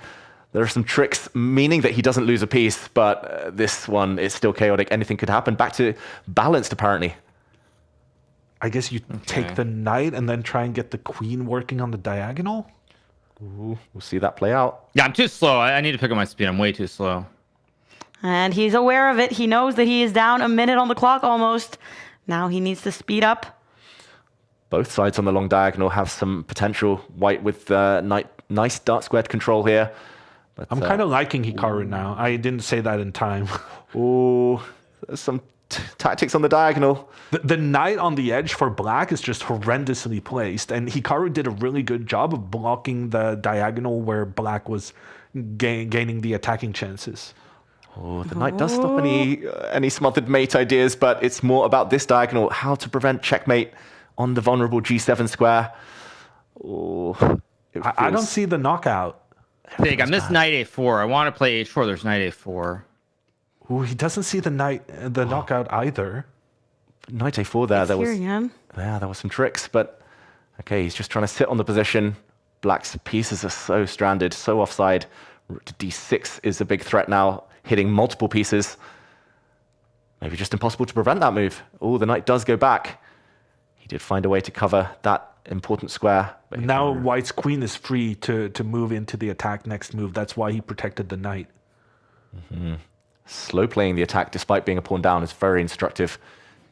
C: There are some tricks, meaning that he doesn't lose a piece, but this one is still chaotic. Anything could happen. Back to balanced, apparently.
F: I guess you take the knight and then try and get the queen working on the diagonal.
C: Ooh, we'll see that play out.
J: Yeah, I'm too slow. I need to pick up my speed. I'm way too slow.
B: And he's aware of it. He knows that he is down a minute on the clock almost. Now he needs to speed up.
C: Both sides on the long diagonal have some potential. White with nice dark squared control here. But,
F: I'm kind of liking Hikaru now. I didn't say that in time.
C: Ooh, there's some tactics on the diagonal.
F: The knight on the edge for black is just horrendously placed, and Hikaru did a really good job of blocking the diagonal where black was gaining the attacking chances.
C: Oh, the knight does stop any smothered mate ideas, but it's more about this diagonal, how to prevent checkmate on the vulnerable G7 square. Oh,
F: I don't see the knockout.
J: Big, I missed knight a4. I want to play h4. There's knight a4.
F: Ooh, he doesn't see the knockout either.
C: Knight a4 there. There were some tricks, but okay, he's just trying to sit on the position. Black's pieces are so stranded, so offside. Rook to d6 is a big threat now, hitting multiple pieces. Maybe just impossible to prevent that move. Oh, the knight does go back. He did find a way to cover that important square.
F: Now White's queen is free to move into the attack next move. That's why he protected the knight.
C: Slow playing the attack despite being a pawn down is very instructive.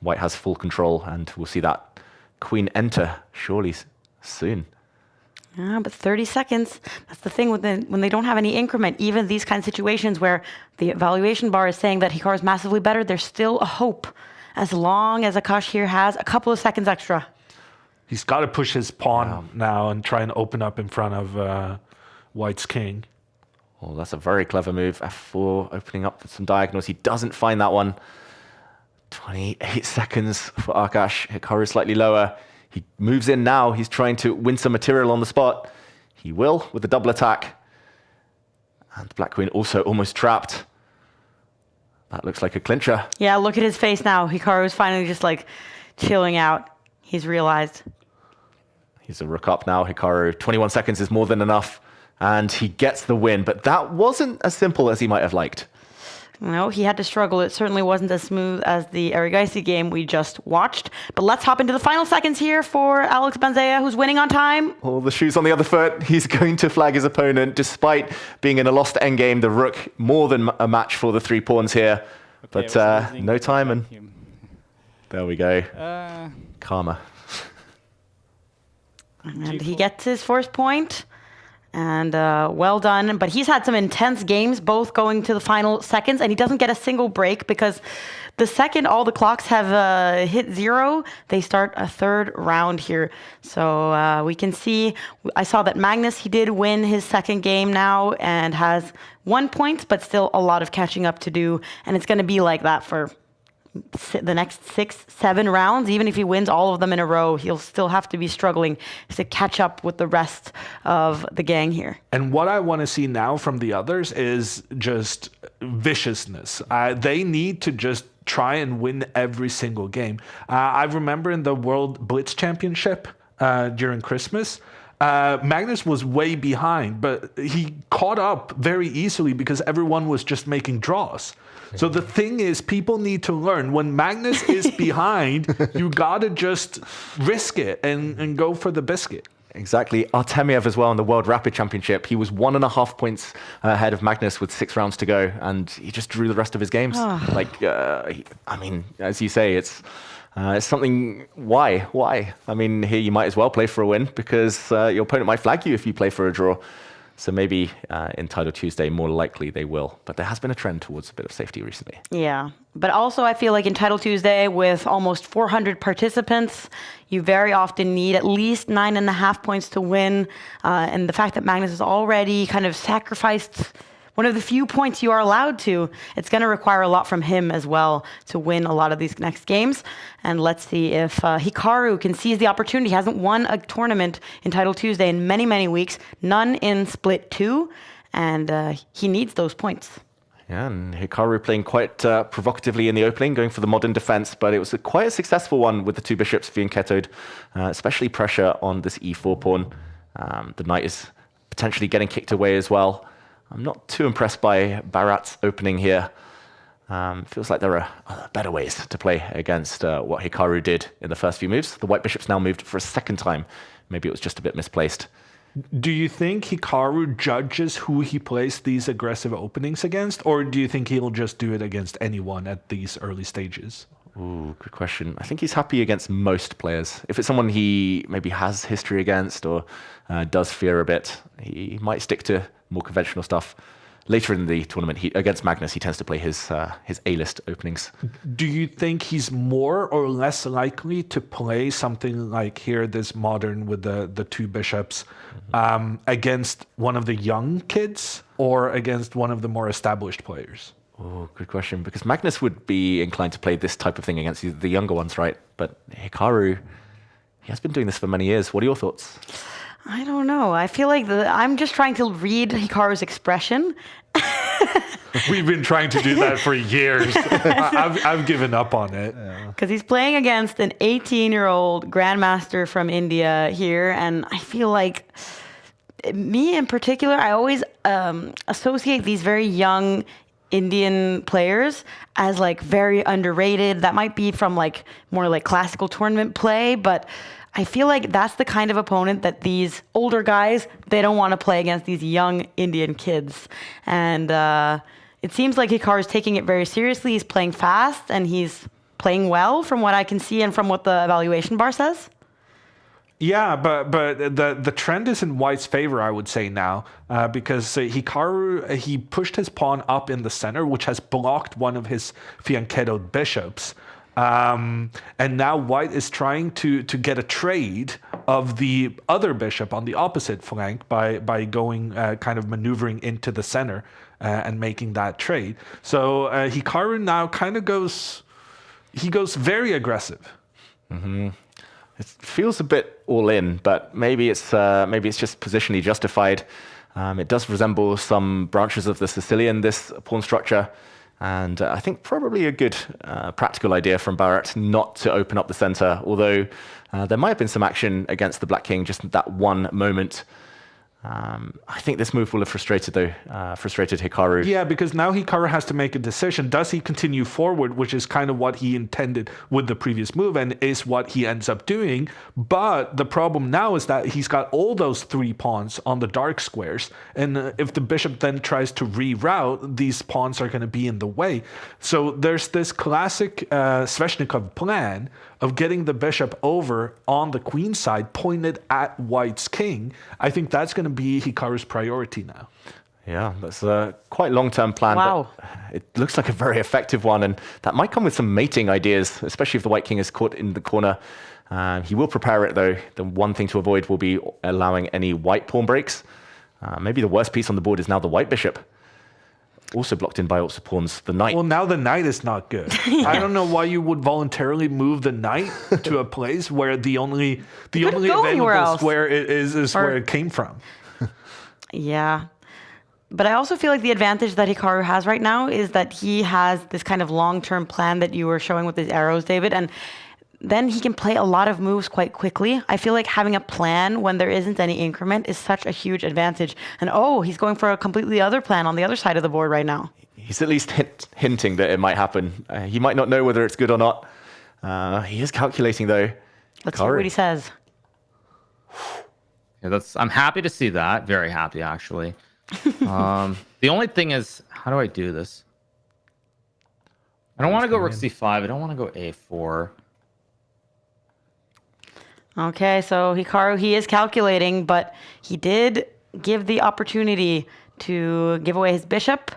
C: White has full control, and we'll see that queen enter surely soon.
B: Yeah, but 30 seconds, that's the thing when they don't have any increment. Even these kind of situations where the evaluation bar is saying that Hikaru is massively better, there's still a hope. As long as Akash here has a couple of seconds extra.
F: He's got to push his pawn now and try and open up in front of White's king.
C: Well, that's a very clever move. F4, opening up some diagonals. He doesn't find that one. 28 seconds for Akash. Hikaru slightly lower. He moves in now. He's trying to win some material on the spot. He will with the double attack. And the black queen also almost trapped. That looks like a clincher.
B: Yeah, look at his face now. Hikaru is finally just like chilling out. He's realized.
C: He's a rook up now, Hikaru. 21 seconds is more than enough. And he gets the win. But that wasn't as simple as he might have liked.
B: No, he had to struggle. It certainly wasn't as smooth as the Erigaisi game we just watched. But let's hop into the final seconds here for Alex Banzea, who's winning on time.
C: Oh, the shoe's on the other foot. He's going to flag his opponent. Despite being in a lost endgame, the rook more than a match for the 3 pawns here. Okay, but no time, and there we go. Karma.
B: And he gets his first point. And well done. But he's had some intense games, both going to the final seconds, and he doesn't get a single break because the second all the clocks have hit 0, they start a third round here. So we can see, I saw that Magnus, he did win his second game now and has 1 point, but still a lot of catching up to do. And it's going to be like that for the next 6, 7 rounds. Even if he wins all of them in a row, he'll still have to be struggling to catch up with the rest of the gang here.
F: And what I want to see now from the others is just viciousness. They need to just try and win every single game. I remember in the World Blitz Championship during Christmas, Magnus was way behind, but he caught up very easily because everyone was just making draws. So the thing is, people need to learn when Magnus is behind, you gotta just risk it and go for the biscuit.
C: Exactly. Artemiev as well in the World Rapid Championship. He was 1.5 points ahead of Magnus with 6 rounds to go, and he just drew the rest of his games. I mean, as you say, it's something. Why? I mean, here you might as well play for a win because your opponent might flag you if you play for a draw. So maybe in Title Tuesday, more likely they will. But there has been a trend towards a bit of safety recently.
B: Yeah. But also I feel like in Title Tuesday, with almost 400 participants, you very often need at least 9.5 points to win. And the fact that Magnus has already kind of sacrificed one of the few points you are allowed to, it's going to require a lot from him as well to win a lot of these next games. And let's see if Hikaru can seize the opportunity. He hasn't won a tournament in Title Tuesday in many, many weeks, none in Split 2, and he needs those points.
C: Yeah, and Hikaru playing quite provocatively in the opening, going for the modern defense, but it was quite a successful one with the 2 bishops being ketoed, especially pressure on this e4 pawn. The knight is potentially getting kicked away as well. I'm not too impressed by Bharat's opening here. Feels like there are better ways to play against what Hikaru did in the first few moves. The white bishop's now moved for a second time. Maybe it was just a bit misplaced.
F: Do you think Hikaru judges who he plays these aggressive openings against, or do you think he'll just do it against anyone at these early stages?
C: Ooh, good question. I think he's happy against most players. If it's someone he maybe has history against or does fear a bit, he might stick to more conventional stuff. Later in the tournament, against Magnus, he tends to play his A-list openings.
F: Do you think he's more or less likely to play something like here, this modern with the two bishops, against one of the young kids or against one of the more established players?
C: Oh, good question. Because Magnus would be inclined to play this type of thing against the younger ones, right? But Hikaru, he has been doing this for many years. What are your thoughts?
B: I don't know. I feel like I'm just trying to read Hikaru's expression.
F: We've been trying to do that for years. I've given up on it.
B: Because he's playing against an 18-year-old grandmaster from India here, and I feel like me in particular, I always associate these very young Indian players as like very underrated. That might be from like more like classical tournament play, but I feel like that's the kind of opponent that these older guys, they don't want to play against these young Indian kids. And it seems like Hikaru's taking it very seriously. He's playing fast and he's playing well from what I can see and from what the evaluation bar says.
F: Yeah, but the trend is in White's favor, I would say now, because Hikaru, he pushed his pawn up in the center, which has blocked one of his fianchettoed bishops. And now White is trying to get a trade of the other bishop on the opposite flank by going kind of maneuvering into the center and making that trade. So Hikaru now kind of goes very aggressive.
C: Mm-hmm. It feels a bit all in, but maybe it's just positionally justified. It does resemble some branches of the Sicilian, this pawn structure. And I think probably a good practical idea from Barrett not to open up the center, although there might have been some action against the Black King just that one moment. I think this move will have frustrated Hikaru.
F: Yeah, because now Hikaru has to make a decision. Does he continue forward, which is kind of what he intended with the previous move and is what he ends up doing. But the problem now is that he's got all those three pawns on the dark squares. And if the bishop then tries to reroute, these pawns are going to be in the way. So there's this classic Sveshnikov plan of getting the bishop over on the queen side, pointed at White's king. I think that's going to be Hikaru's priority now.
C: Yeah, that's a quite long-term plan.
B: Wow.
C: But it looks like a very effective one, and that might come with some mating ideas, especially if the White king is caught in the corner. He will prepare it, though. The one thing to avoid will be allowing any white pawn breaks. Maybe the worst piece on the board is now the white bishop. Also blocked in by lots of pawns, the knight.
F: Well, now the knight is not good. I don't know why you would voluntarily move the knight to a place where the only available square is where it came from.
B: Yeah. But I also feel like the advantage that Hikaru has right now is that he has this kind of long-term plan that you were showing with his arrows, David, and then he can play a lot of moves quite quickly. I feel like having a plan when there isn't any increment is such a huge advantage. And he's going for a completely other plan on the other side of the board right now.
C: He's at least hinting that it might happen. He might not know whether it's good or not. He is calculating, though.
B: Let's hear what he says.
J: Yeah, I'm happy to see that. Very happy, actually. The only thing is, how do I do this? I don't want to go rook c5. I don't want to go a4.
B: Okay, so Hikaru, he is calculating, but he did give the opportunity to give away his bishop,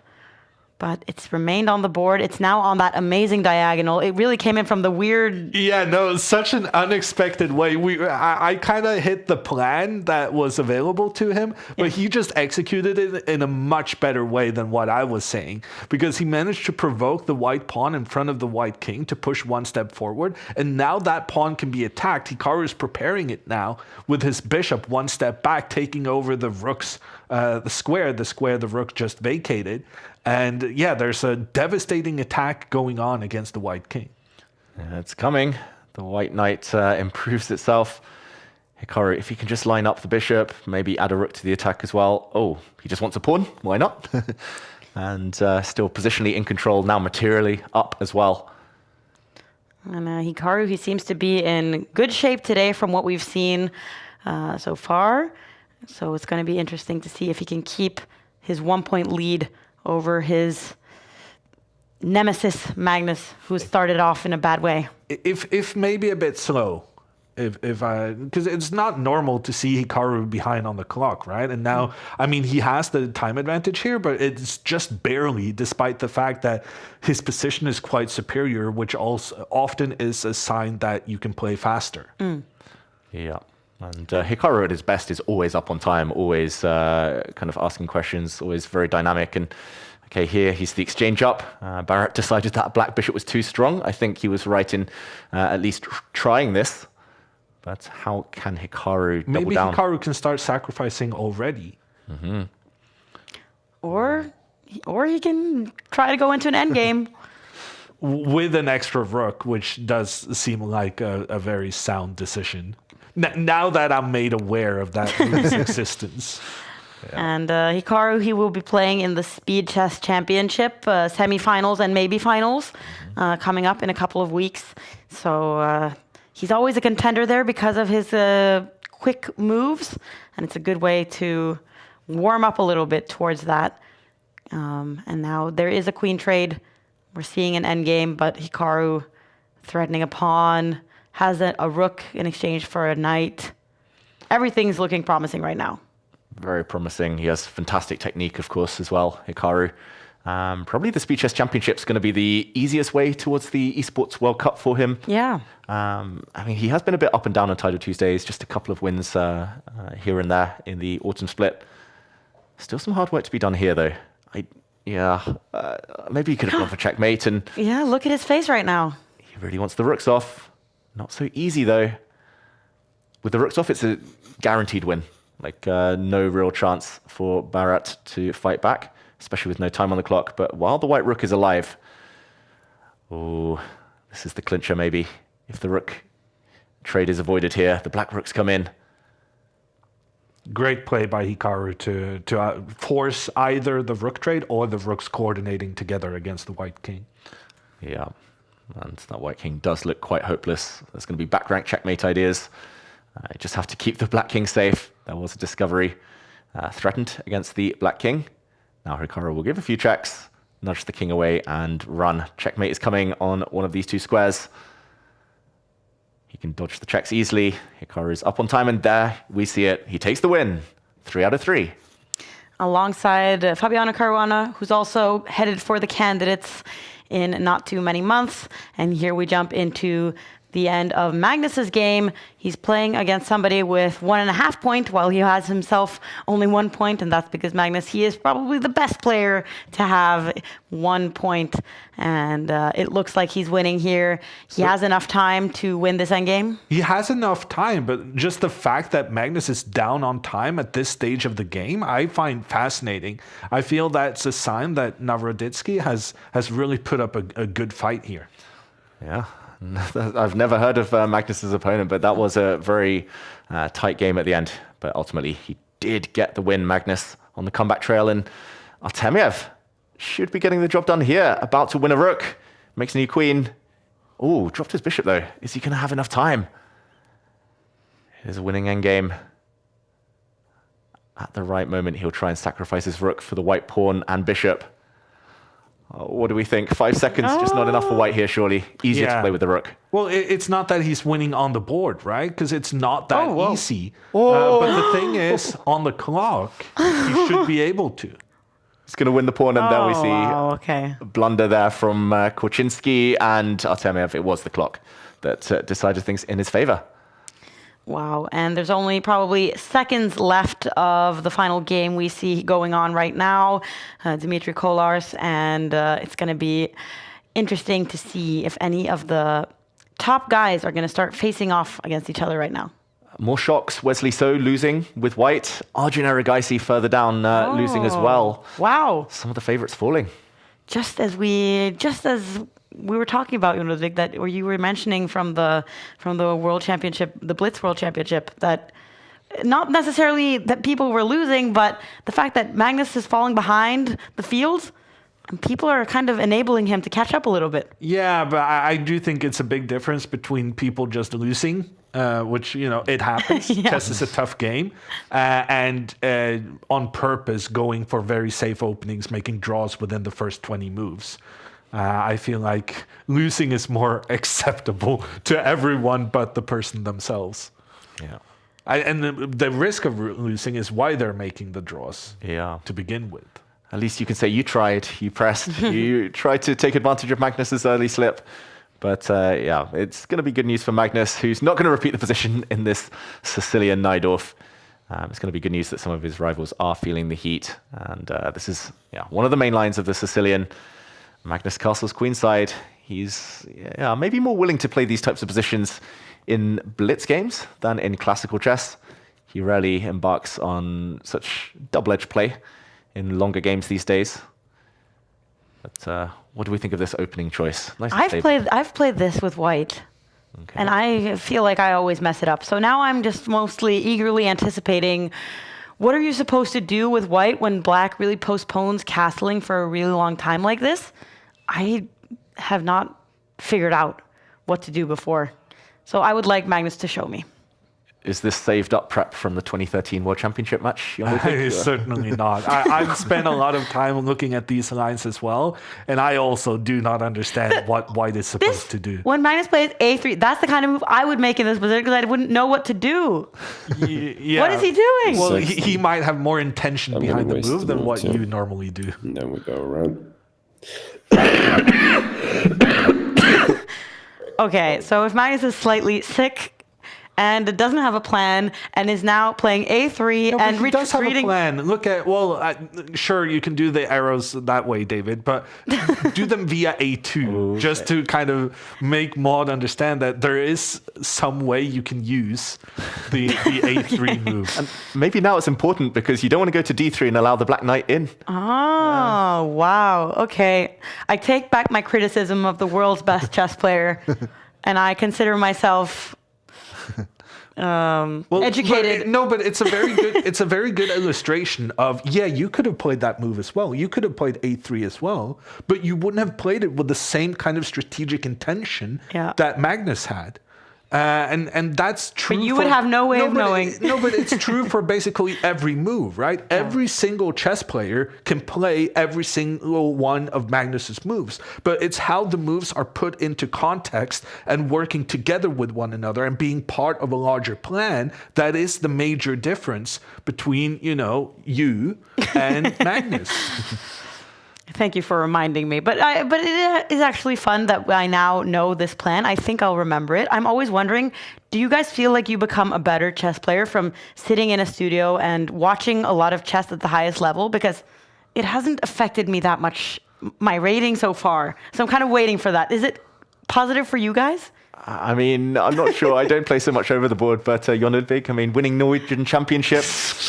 B: but it's remained on the board. It's now on that amazing diagonal. It really came in from the weird...
F: Yeah, no, such an unexpected way. I kind of hit the plan that was available to him, but he just executed it in a much better way than what I was saying, because he managed to provoke the white pawn in front of the white king to push one step forward, and now that pawn can be attacked. Hikaru is preparing it now with his bishop one step back, taking over the rook's the square the rook just vacated. And yeah, there's a devastating attack going on against the white king.
C: Yeah, it's coming. The white knight improves itself. Hikaru, if he can just line up the bishop, maybe add a rook to the attack as well. Oh, he just wants a pawn. Why not? And still positionally in control, now materially up as well.
B: And Hikaru, he seems to be in good shape today from what we've seen so far. So it's going to be interesting to see if he can keep his 1-point lead over his nemesis Magnus, who started off in a bad way.
F: If maybe a bit slow. Because it's not normal to see Hikaru behind on the clock, right? And now, I mean, he has the time advantage here, but it's just barely, despite the fact that his position is quite superior, which also often is a sign that you can play faster.
C: Yeah. And Hikaru at his best is always up on time, always kind of asking questions, always very dynamic. And okay, here he's the exchange up. Barrett decided that Black Bishop was too strong. I think he was right in at least trying this. But how can Hikaru double
F: Maybe
C: down?
F: Hikaru can start sacrificing already.
B: Or he can try to go into an endgame.
F: With an extra rook, which does seem like a very sound decision. Now that I'm made aware of that rook's existence.
B: And Hikaru, he will be playing in the Speed Chess Championship semifinals and maybe finals coming up in a couple of weeks. So he's always a contender there because of his quick moves, and it's a good way to warm up a little bit towards that. And now there is a queen trade. We're seeing an endgame, but Hikaru threatening a pawn, has a rook in exchange for a knight. Everything's looking promising right now.
C: Very promising. He has fantastic technique, of course, as well, Hikaru. Probably the Speed Chess Championship is going to be the easiest way towards the Esports World Cup for him.
B: Yeah.
C: I mean, he has been a bit up and down on Title Tuesdays, just a couple of wins here and there in the autumn split. Still some hard work to be done here, though. Maybe he could have gone for checkmate. And
B: yeah, look at his face right now.
C: he really wants the rooks off. Not so easy, though. With the rooks off, it's a guaranteed win. Like, no real chance for Barrett to fight back, especially with no time on the clock. But while the white rook is alive, oh, this is the clincher maybe. If the rook trade is avoided here, the black rooks come in.
F: Great play by Hikaru to force either the rook trade or the rooks coordinating together against the white king.
C: Yeah, and that white king does look quite hopeless. There's going to be back rank checkmate ideas. I just have to keep the black king safe. There was a discovery threatened against the black king. Now Hikaru will give a few checks, nudge the king away, and run. Checkmate is coming on one of these two squares. He can dodge the checks easily. Hikaru is up on time, and there we see it. He takes the win. 3 out of 3.
B: Alongside Fabiano Caruana, who's also headed for the candidates in not too many months. And here we jump into the end of Magnus's game. He's playing against somebody with 1.5 points, while he has himself only 1 point, and that's because Magnus, he is probably the best player to have 1 point, and it looks like he's winning here. He has enough time to win this endgame.
F: He has enough time, but just the fact that Magnus is down on time at this stage of the game, I find fascinating. I feel that's a sign that Naroditsky has really put up a good fight here.
C: Yeah. I've never heard of Magnus's opponent, but that was a very tight game at the end. But ultimately, he did get the win, Magnus, on the comeback trail. And Artemiev should be getting the job done here. About to win a rook. Makes a new queen. Oh, dropped his bishop, though. Is he going to have enough time? Here's a winning endgame. At the right moment, he'll try and sacrifice his rook for the white pawn and bishop. What do we think? 5 seconds, just not enough for white here, surely. Easier to play with the rook.
F: Well, it's not that he's winning on the board, right? Because it's not that easy. But the thing is, on the clock, he should be able to.
C: He's going to win the pawn, and then we see a blunder there from Korchinski and Artemiev. It was the clock that decided things in his favor.
B: Wow, and there's only probably seconds left of the final game we see going on right now, Dmitry Kolars, and it's going to be interesting to see if any of the top guys are going to start facing off against each other right now.
C: More shocks. Wesley So losing with white. Arjun Erigaisi further down losing as well.
B: Wow.
C: Some of the favorites falling.
B: Just as we were talking about, Ludwig, that or you were mentioning from the World Championship, the Blitz World Championship, that not necessarily that people were losing, but the fact that Magnus is falling behind the field, and people are kind of enabling him to catch up a little bit.
F: Yeah, but I do think it's a big difference between people just losing, which, it happens. Chess is a tough game, and on purpose going for very safe openings, making draws within the first 20 moves. I feel like losing is more acceptable to everyone but the person themselves.
C: Yeah.
F: And the risk of losing is why they're making the draws to begin with.
C: At least you can say you tried, you pressed, you tried to take advantage of Magnus's early slip. But yeah, it's going to be good news for Magnus, who's not going to repeat the position in this Sicilian Najdorf. It's going to be good news that some of his rivals are feeling the heat. And this is one of the main lines of the Sicilian. Magnus Castle's queenside. He's maybe more willing to play these types of positions in blitz games than in classical chess. He rarely embarks on such double-edged play in longer games these days. But what do we think of this opening choice? Nice
B: I've played this with white.
C: Okay.
B: And I feel like I always mess it up. So now I'm just mostly eagerly anticipating, what are you supposed to do with white when black really postpones castling for a really long time like this? I have not figured out what to do before. So I would like Magnus to show me.
C: Is this saved up prep from the 2013 World Championship match?
F: Certainly not. I've spent a lot of time looking at these lines as well, and I also do not understand what white is supposed to do.
B: When Magnus plays a3, that's the kind of move I would make in this position because I wouldn't know what to do.
F: Yeah.
B: What is he doing?
F: Well, he might have more intention behind the move than what you normally do.
K: And then we go around.
B: Okay, so if Magnus is slightly sick and doesn't have a plan and is now playing a3 and
F: he does have a
B: retreating.
F: plan. Look at, sure, you can do the arrows that way, David, but do them via a2 just to kind of make Maud understand that there is some way you can use the a3 move.
C: And maybe now it's important because you don't want to go to d3 and allow the black knight in.
B: Oh, wow. Okay. I take back my criticism of the world's best chess player, and I consider myself educated.
F: But it's a very good illustration of, you could have played that move as well. You could have played a3 as well, but you wouldn't have played it with the same kind of strategic intention that Magnus had. And that's true.
B: But you would have no way of knowing.
F: But it's true for basically every move, right? Yeah. Every single chess player can play every single one of Magnus's moves, but it's how the moves are put into context and working together with one another and being part of a larger plan that is the major difference between, you and Magnus.
B: Thank you for reminding me. But it is actually fun that I now know this plan. I think I'll remember it. I'm always wondering, do you guys feel like you become a better chess player from sitting in a studio and watching a lot of chess at the highest level? Because it hasn't affected me that much, my rating so far. So I'm kind of waiting for that. Is it positive for you guys?
C: I mean, I'm not sure. I don't play so much over the board, but Jon Ludvig, winning Norwegian Championship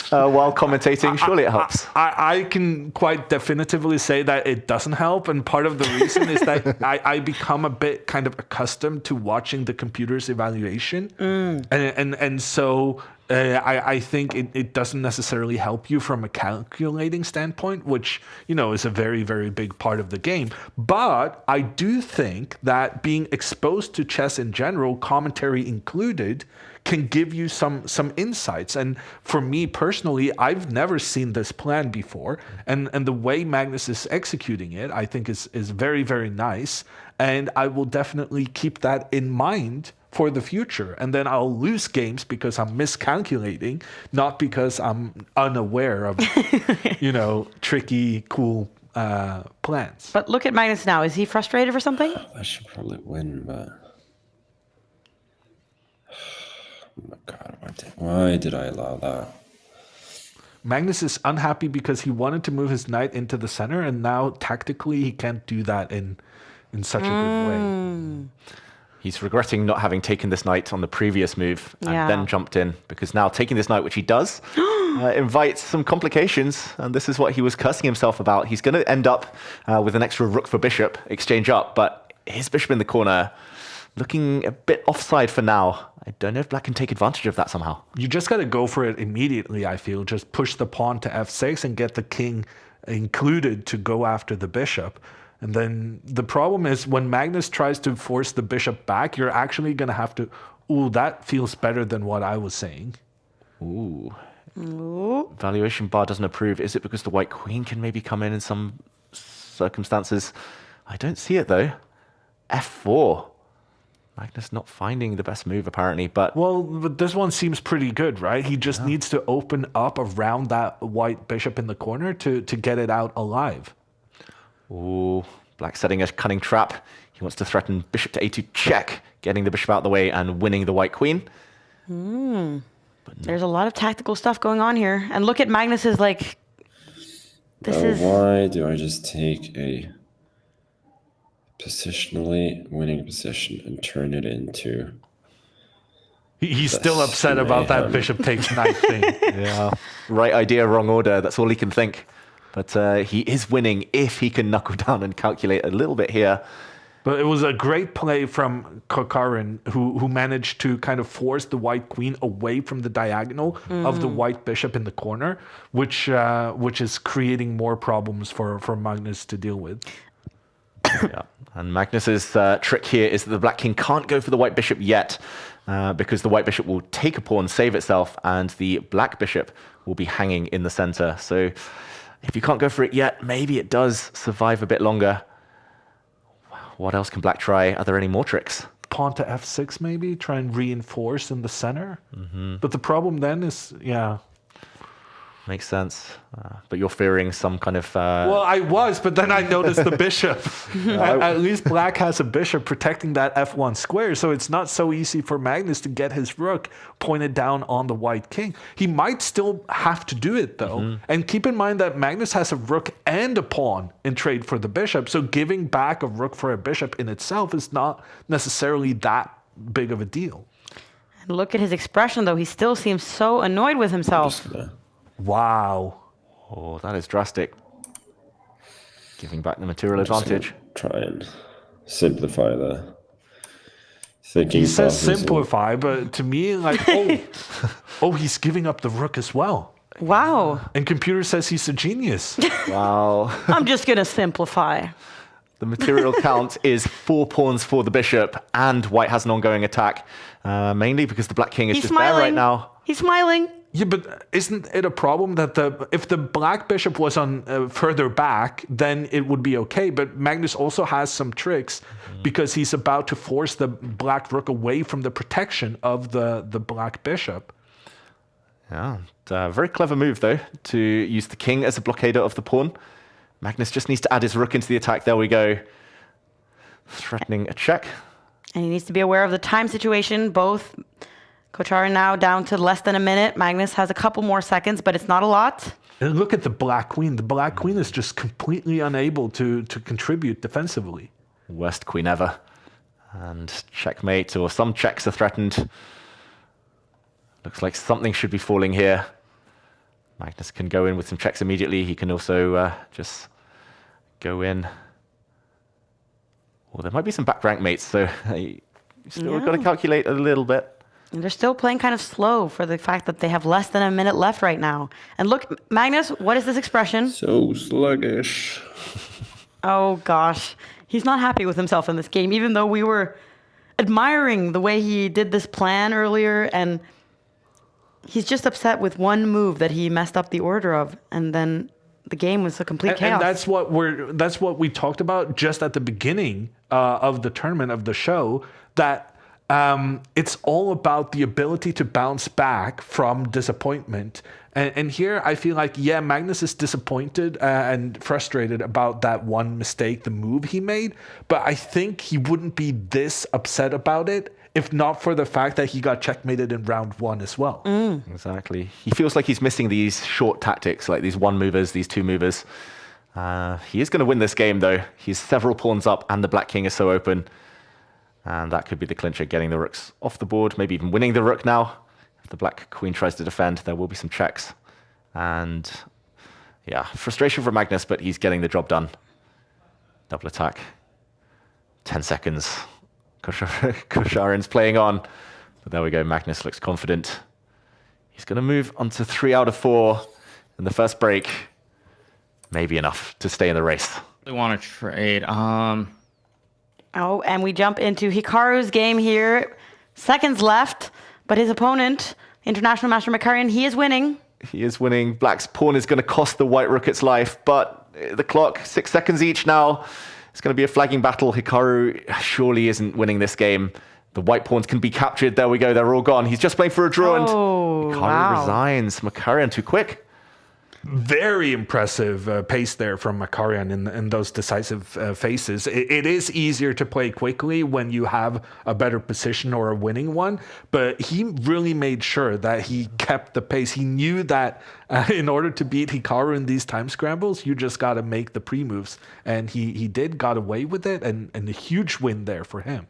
C: while commentating, surely it helps.
F: I can quite definitively say that it doesn't help, and part of the reason is that I become a bit kind of accustomed to watching the computer's evaluation, and so I think it doesn't necessarily help you from a calculating standpoint, which, is a very, very big part of the game. But I do think that being exposed to chess in general, commentary included, can give you some insights. And for me personally, I've never seen this plan before. And the way Magnus is executing it, I think is very, very nice. And I will definitely keep that in mind for the future. And then I'll lose games because I'm miscalculating, not because I'm unaware of, tricky, cool plans.
B: But look at Magnus now. Is he frustrated or something?
K: I should probably win, but... Oh my God, why did I allow that?
F: Magnus is unhappy because he wanted to move his knight into the center, and now tactically he can't do that in such a good way.
C: He's regretting not having taken this knight on the previous move and then jumped in, because now taking this knight, which he does, invites some complications, and this is what he was cursing himself about. He's going to end up with an extra rook for bishop, exchange up, but his bishop in the corner, looking a bit offside for now. I don't know if black can take advantage of that somehow.
F: You just got to go for it immediately, I feel. Just push the pawn to f6 and get the king included to go after the bishop. And then the problem is when Magnus tries to force the bishop back, you're actually going to have to... Ooh, that feels better than what I was saying.
C: Ooh. Valuation bar doesn't approve. Is it because the white queen can maybe come in some circumstances? I don't see it, though. F4. Magnus not finding the best move, apparently, but...
F: Well, but this one seems pretty good, right? He just needs to open up around that white bishop in the corner to get it out alive.
C: Ooh, black setting a cunning trap. He wants to threaten bishop to a2 check, getting the bishop out of the way and winning the white queen.
B: There's a lot of tactical stuff going on here. And look at Magnus's, like...
K: Why do I just take a positionally winning position and turn it into...
F: He's still upset about that bishop takes knight thing.
C: Yeah, right idea, wrong order. That's all he can think. But he is winning if he can knuckle down and calculate a little bit here.
F: But it was a great play from Carlsen, who managed to kind of force the white queen away from the diagonal of the white bishop in the corner, which is creating more problems for Magnus to deal with.
C: Yeah. And Magnus's trick here is that the black king can't go for the white bishop yet, because the white bishop will take a pawn, save itself, and the black bishop will be hanging in the center. So if you can't go for it yet, maybe it does survive a bit longer. What else can black try? Are there any more tricks?
F: Pawn to f6 maybe, try and reinforce in the center. But the problem then is,
C: Makes sense. But you're fearing some kind of...
F: Well, I was, but then I noticed the bishop. At least black has a bishop protecting that f1 square, so it's not so easy for Magnus to get his rook pointed down on the white king. He might still have to do it, though. And keep in mind that Magnus has a rook and a pawn in trade for the bishop, so giving back a rook for a bishop in itself is not necessarily that big of a deal.
B: And look at his expression, though. He still seems so annoyed with himself.
F: Wow.
C: Oh, that is drastic. Giving back the material advantage.
K: Try and simplify the thinking.
F: He says simplify, but to me, like, he's giving up the rook as well.
B: Wow.
F: And computer says he's a genius.
C: Wow.
B: I'm just going to simplify.
C: The material count is 4 pawns for the bishop, and white has an ongoing attack, mainly because the black king is just there right now.
B: He's smiling.
F: Yeah, but isn't it a problem that if the black bishop was on further back, then it would be okay. But Magnus also has some tricks because he's about to force the black rook away from the protection of the black bishop.
C: Yeah, very clever move, though, to use the king as a blockader of the pawn. Magnus just needs to add his rook into the attack. There we go. Threatening a check.
B: And he needs to be aware of the time situation. Both Kocharin now down to less than a minute. Magnus has a couple more seconds, but it's not a lot.
F: And look at the black queen. The black queen is just completely unable to contribute defensively.
C: Worst queen ever. And checkmate, or some checks are threatened. Looks like something should be falling here. Magnus can go in with some checks immediately. He can also just go in. Well, there might be some back rank mates, so you still got to calculate a little bit.
B: And they're still playing kind of slow for the fact that they have less than a minute left right now. And look, Magnus, what is this expression?
K: So sluggish.
B: Oh, gosh. He's not happy with himself in this game, even though we were admiring the way he did this plan earlier. And he's just upset with one move that he messed up the order of. And then the game was a complete chaos.
F: And that's what we talked about just at the beginning of the tournament, of the show, that it's all about the ability to bounce back from disappointment. And here I feel like, Magnus is disappointed and frustrated about that one mistake, the move he made. But I think he wouldn't be this upset about it if not for the fact that he got checkmated in round 1 as well.
C: Exactly. He feels like he's missing these short tactics, like these one movers, these two movers. He is going to win this game, though. He's several pawns up, and the black king is so open. And that could be the clincher, getting the rooks off the board, maybe even winning the rook now. If the black queen tries to defend, there will be some checks. And frustration for Magnus, but he's getting the job done. Double attack. 10 seconds. Kocharin's playing on. But there we go, Magnus looks confident. He's going to move on to 3 out of 4 in the first break. Maybe enough to stay in the race.
J: I want to trade.
B: Oh, and we jump into Hikaru's game here. Seconds left, but his opponent, International Master Makarin, he is winning.
C: He is winning. Black's pawn is going to cost the white rook its life, but the clock, 6 seconds each now. It's going to be a flagging battle. Hikaru surely isn't winning this game. The white pawns can be captured. There we go. They're all gone. He's just playing for a draw, and Hikaru resigns. Makarian too quick.
F: Very impressive pace there from Makarian in those decisive phases. It is easier to play quickly when you have a better position or a winning one, but he really made sure that he kept the pace. He knew that in order to beat Hikaru in these time scrambles, you just got to make the pre-moves, and he got away with it, and a huge win there for him.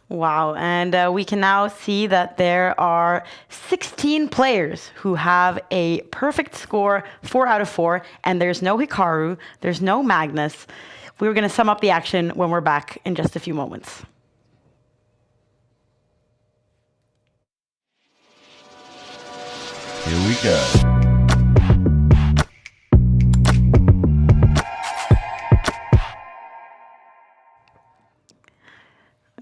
B: Wow, and we can now see that there are 16 players who have a perfect score, 4 out of 4, and there's no Hikaru, there's no Magnus. We're going to sum up the action when we're back in just a few moments.
A: Here we go.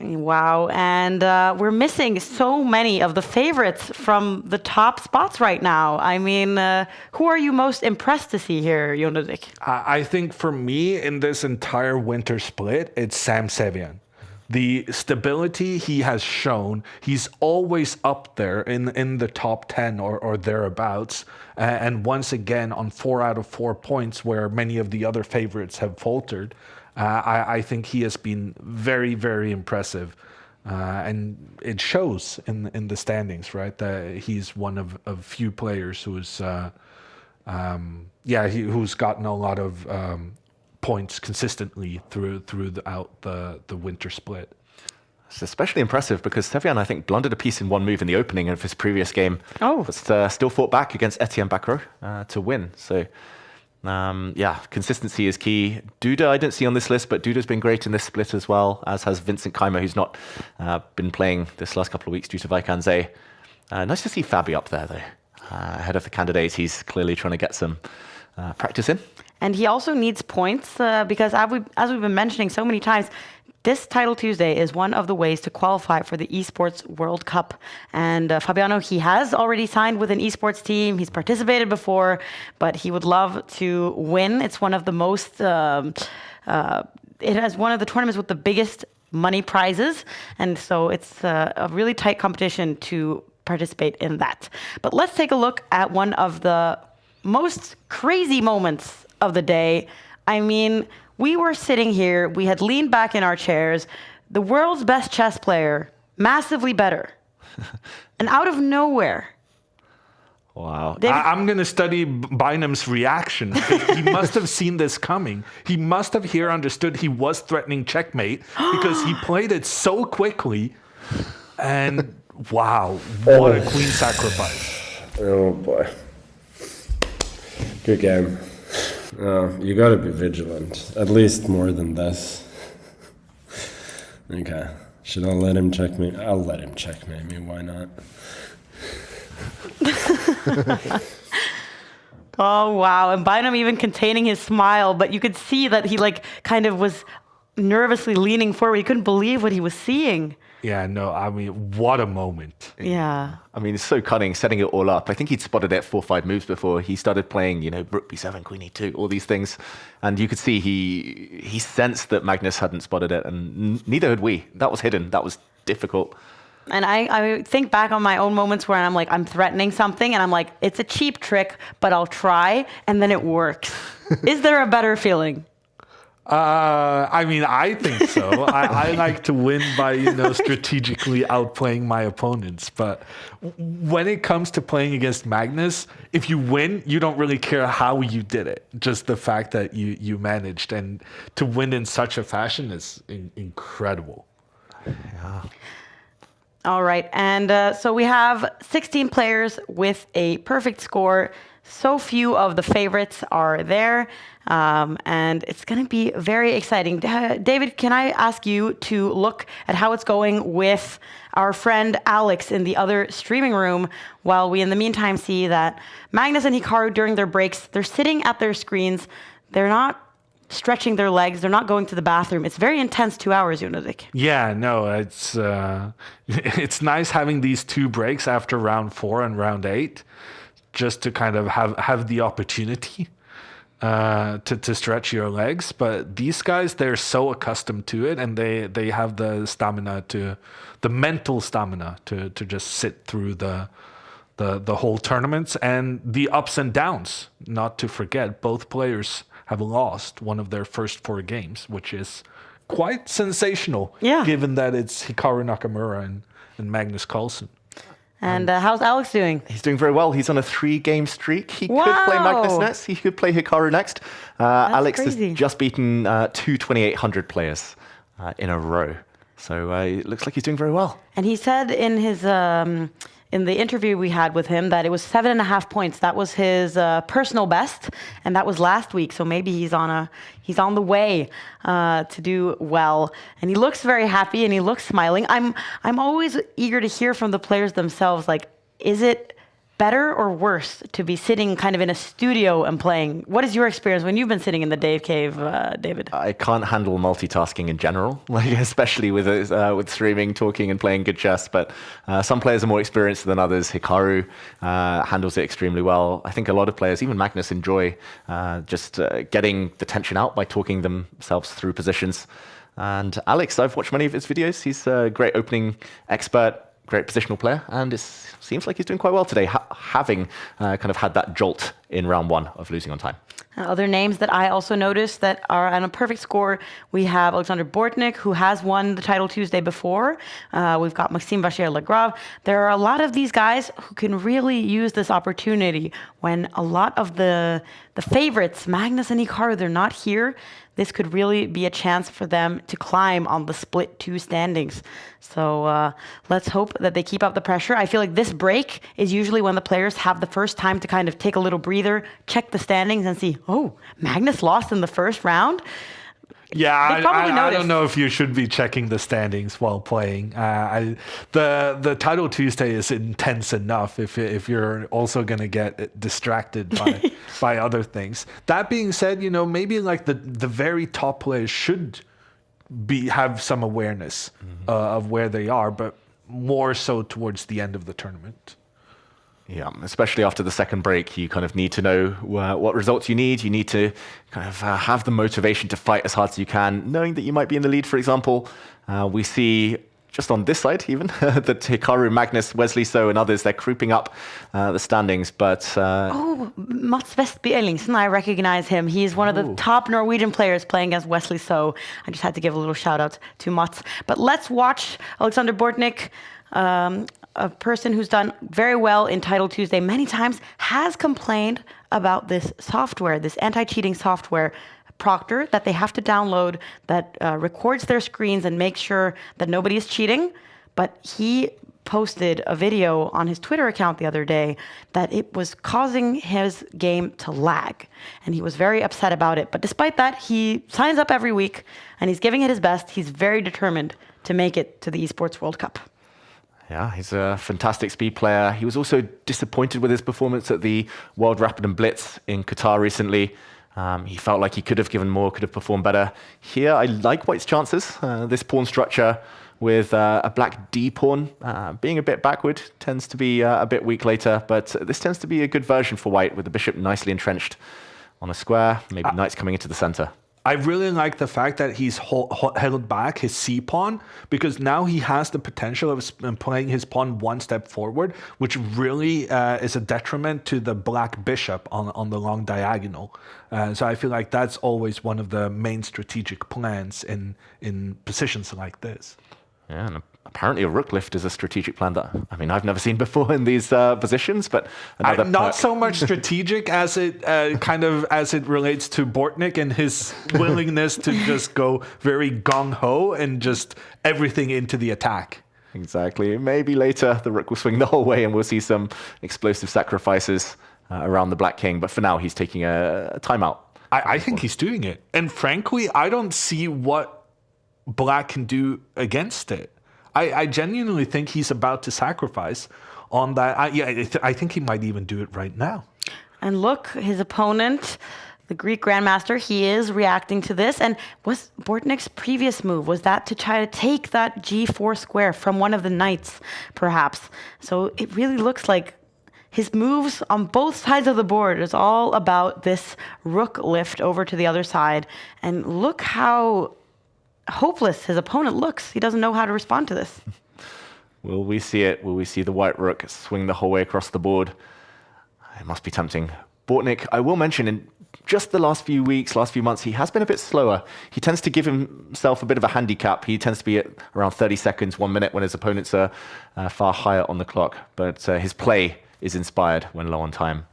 B: Wow, and we're missing so many of the favorites from the top spots right now. I mean, who are you most impressed to see here, Jonadik?
F: I think for me, in this entire winter split, it's Sam Sevian. The stability he has shown, he's always up there in the top 10 or thereabouts. And once again, on 4 out of 4 points, where many of the other favorites have faltered, I think he has been very, very impressive. And it shows in the standings, right? That he's one of few players who's gotten a lot of points consistently throughout the winter split.
C: It's especially impressive because Sevian, I think, blundered a piece in one move in the opening of his previous game.
B: Oh.
C: But still fought back against Etienne Bacro to win. So, consistency is key. Duda, I didn't see on this list, but Duda's been great in this split as well, as has Vincent Keimer, who's not been playing this last couple of weeks due to Vaikanze. Nice to see Fabi up there, though. Ahead of the candidates, he's clearly trying to get some practice in.
B: And he also needs points because as we've been mentioning so many times, this Title Tuesday is one of the ways to qualify for the Esports World Cup. And Fabiano, he has already signed with an esports team. He's participated before, but he would love to win. It's one of the most, it has one of the tournaments with the biggest money prizes. And so it's a really tight competition to participate in that. But let's take a look at one of the most crazy moments of the day. I mean, we were sitting here, we had leaned back in our chairs, the world's best chess player, massively better. And out of nowhere.
C: Wow.
F: I'm going to study Bynum's reaction. He must have seen this coming. He must have here understood he was threatening checkmate because he played it so quickly. And wow, what a queen sacrifice.
K: Oh boy. Good game. You gotta be vigilant. At least more than this. Okay. Should I let him checkmate? I'll let him checkmate me. Why not?
B: Oh, wow. And Bynum even containing his smile, but you could see that he kind of was nervously leaning forward. He couldn't believe what he was seeing.
F: Yeah, no, I mean, what a moment.
B: Yeah.
C: I mean, it's so cunning, setting it all up. I think he'd spotted it 4 or 5 moves before he started playing, Rook B7, Queen E2, all these things. And you could see he sensed that Magnus hadn't spotted it, and neither had we. That was hidden. That was difficult.
B: And I think back on my own moments where I'm like, I'm threatening something, and I'm like, it's a cheap trick, but I'll try, and then it works. Is there a better feeling?
F: I mean, I think so. I like to win by, strategically outplaying my opponents. But when it comes to playing against Magnus, if you win, you don't really care how you did it. Just the fact that you managed. And to win in such a fashion is incredible.
C: Yeah.
B: All right. And so we have 16 players with a perfect score. So few of the favorites are there. And it's going to be very exciting. David, can I ask you to look at how it's going with our friend Alex in the other streaming room, while we in the meantime see that Magnus and Hikaru during their breaks, they're sitting at their screens. They're not stretching their legs. They're not going to the bathroom. It's very intense 2 hours, Jonadik.
F: Yeah, no, it's nice having these 2 breaks after round 4 and round 8, just to kind of have the opportunity. to stretch your legs. But these guys, they're so accustomed to it, and they have the stamina the mental stamina to just sit through the whole tournaments and the ups and downs. Not to forget, both players have lost one of their first 4 games, which is quite sensational, given that it's Hikaru Nakamura and Magnus Carlsen.
B: And how's Alex doing?
C: He's doing very well. He's on a 3-game streak. He could play Magnus next. He could play Hikaru next. Alex has just beaten 2 2800 players in a row. So it looks like he's doing very well.
B: And he said in his in the interview we had with him that it was 7.5 points. That was his personal best, and that was last week. So maybe he's on the way to do well. And he looks very happy and he looks smiling. I'm always eager to hear from the players themselves. Like, is it better or worse to be sitting kind of in a studio and playing? What is your experience when you've been sitting in the Dave Cave, David?
C: I can't handle multitasking in general, like especially with streaming, talking, and playing good chess. But some players are more experienced than others. Hikaru handles it extremely well. I think a lot of players, even Magnus, enjoy just getting the tension out by talking themselves through positions. And Alex, I've watched many of his videos. He's a great opening expert, great positional player, and it seems like he's doing quite well today, having kind of had that jolt in round 1 of losing on time.
B: Other names that I also noticed that are on a perfect score, we have Alexander Bortnik, who has won the title Tuesday before. We've got Maxime Vachier-Lagrave. There are a lot of these guys who can really use this opportunity when a lot of the favorites, Magnus and Hikaru, they're not here. This could really be a chance for them to climb on the split 2 standings. So let's hope that they keep up the pressure. I feel like this break is usually when the players have the first time to kind of take a little breather, check the standings and see, oh, Magnus lost in the first round.
F: Yeah, I don't know if you should be checking the standings while playing. The title Tuesday is intense enough if you're also going to get distracted by other things. That being said, maybe like the very top players should have some awareness of where they are, but more so towards the end of the tournament.
C: Yeah, especially after the second break, you kind of need to know what results you need. You need to kind of have the motivation to fight as hard as you can, knowing that you might be in the lead, for example. We see just on this side even, that Hikaru, Magnus, Wesley So and others, they're creeping up the standings. But
B: Mats Vestby Ellingsen, I recognize him. He's one of the top Norwegian players playing against Wesley So. I just had to give a little shout out to Mats. But let's watch Alexander Bortnik, a person who's done very well in Title Tuesday many times, has complained about this software, this anti-cheating software, Proctor, that they have to download, that records their screens and makes sure that nobody is cheating. But he posted a video on his Twitter account the other day that it was causing his game to lag. And he was very upset about it. But despite that, he signs up every week and he's giving it his best. He's very determined to make it to the Esports World Cup.
C: Yeah, he's a fantastic speed player. He was also disappointed with his performance at the World Rapid and Blitz in Qatar recently. He felt like he could have given more, could have performed better. Here, I like White's chances. This pawn structure with a black D pawn being a bit backward tends to be a bit weak later, but this tends to be a good version for White with the bishop nicely entrenched on a square, maybe knights coming into the center.
F: I really like the fact that he's held back his C pawn, because now he has the potential of playing his pawn one step forward, which really is a detriment to the black bishop on the long diagonal. So I feel like that's always one of the main strategic plans in positions like this.
C: Yeah, and apparently a rook lift is a strategic plan that, I mean, I've never seen before in these positions, but
F: not so much strategic as it as it relates to Bortnik and his willingness to just go very gung-ho and just everything into the attack.
C: Exactly. Maybe later the rook will swing the whole way and we'll see some explosive sacrifices around the black king, but for now he's taking a timeout.
F: I think he's doing it. And frankly, I don't see what black can do against it. I genuinely think he's about to sacrifice on that. I think he might even do it right now.
B: And look, his opponent, the Greek Grandmaster, he is reacting to this. And was Bortnik's previous move, was that to try to take that G4 square from one of the knights, perhaps? So it really looks like his moves on both sides of the board is all about this rook lift over to the other side. And look how hopeless his opponent looks. He doesn't know how to respond to this.
C: Will we see it? Will we see the white rook swing the whole way across the board? It must be tempting. Bortnik, I will mention, in just the last few weeks, last few months, he has been a bit slower. He tends to give himself a bit of a handicap. He tends to be at around 30 seconds, 1 minute, when his opponents are far higher on the clock. But his play is inspired when low on time.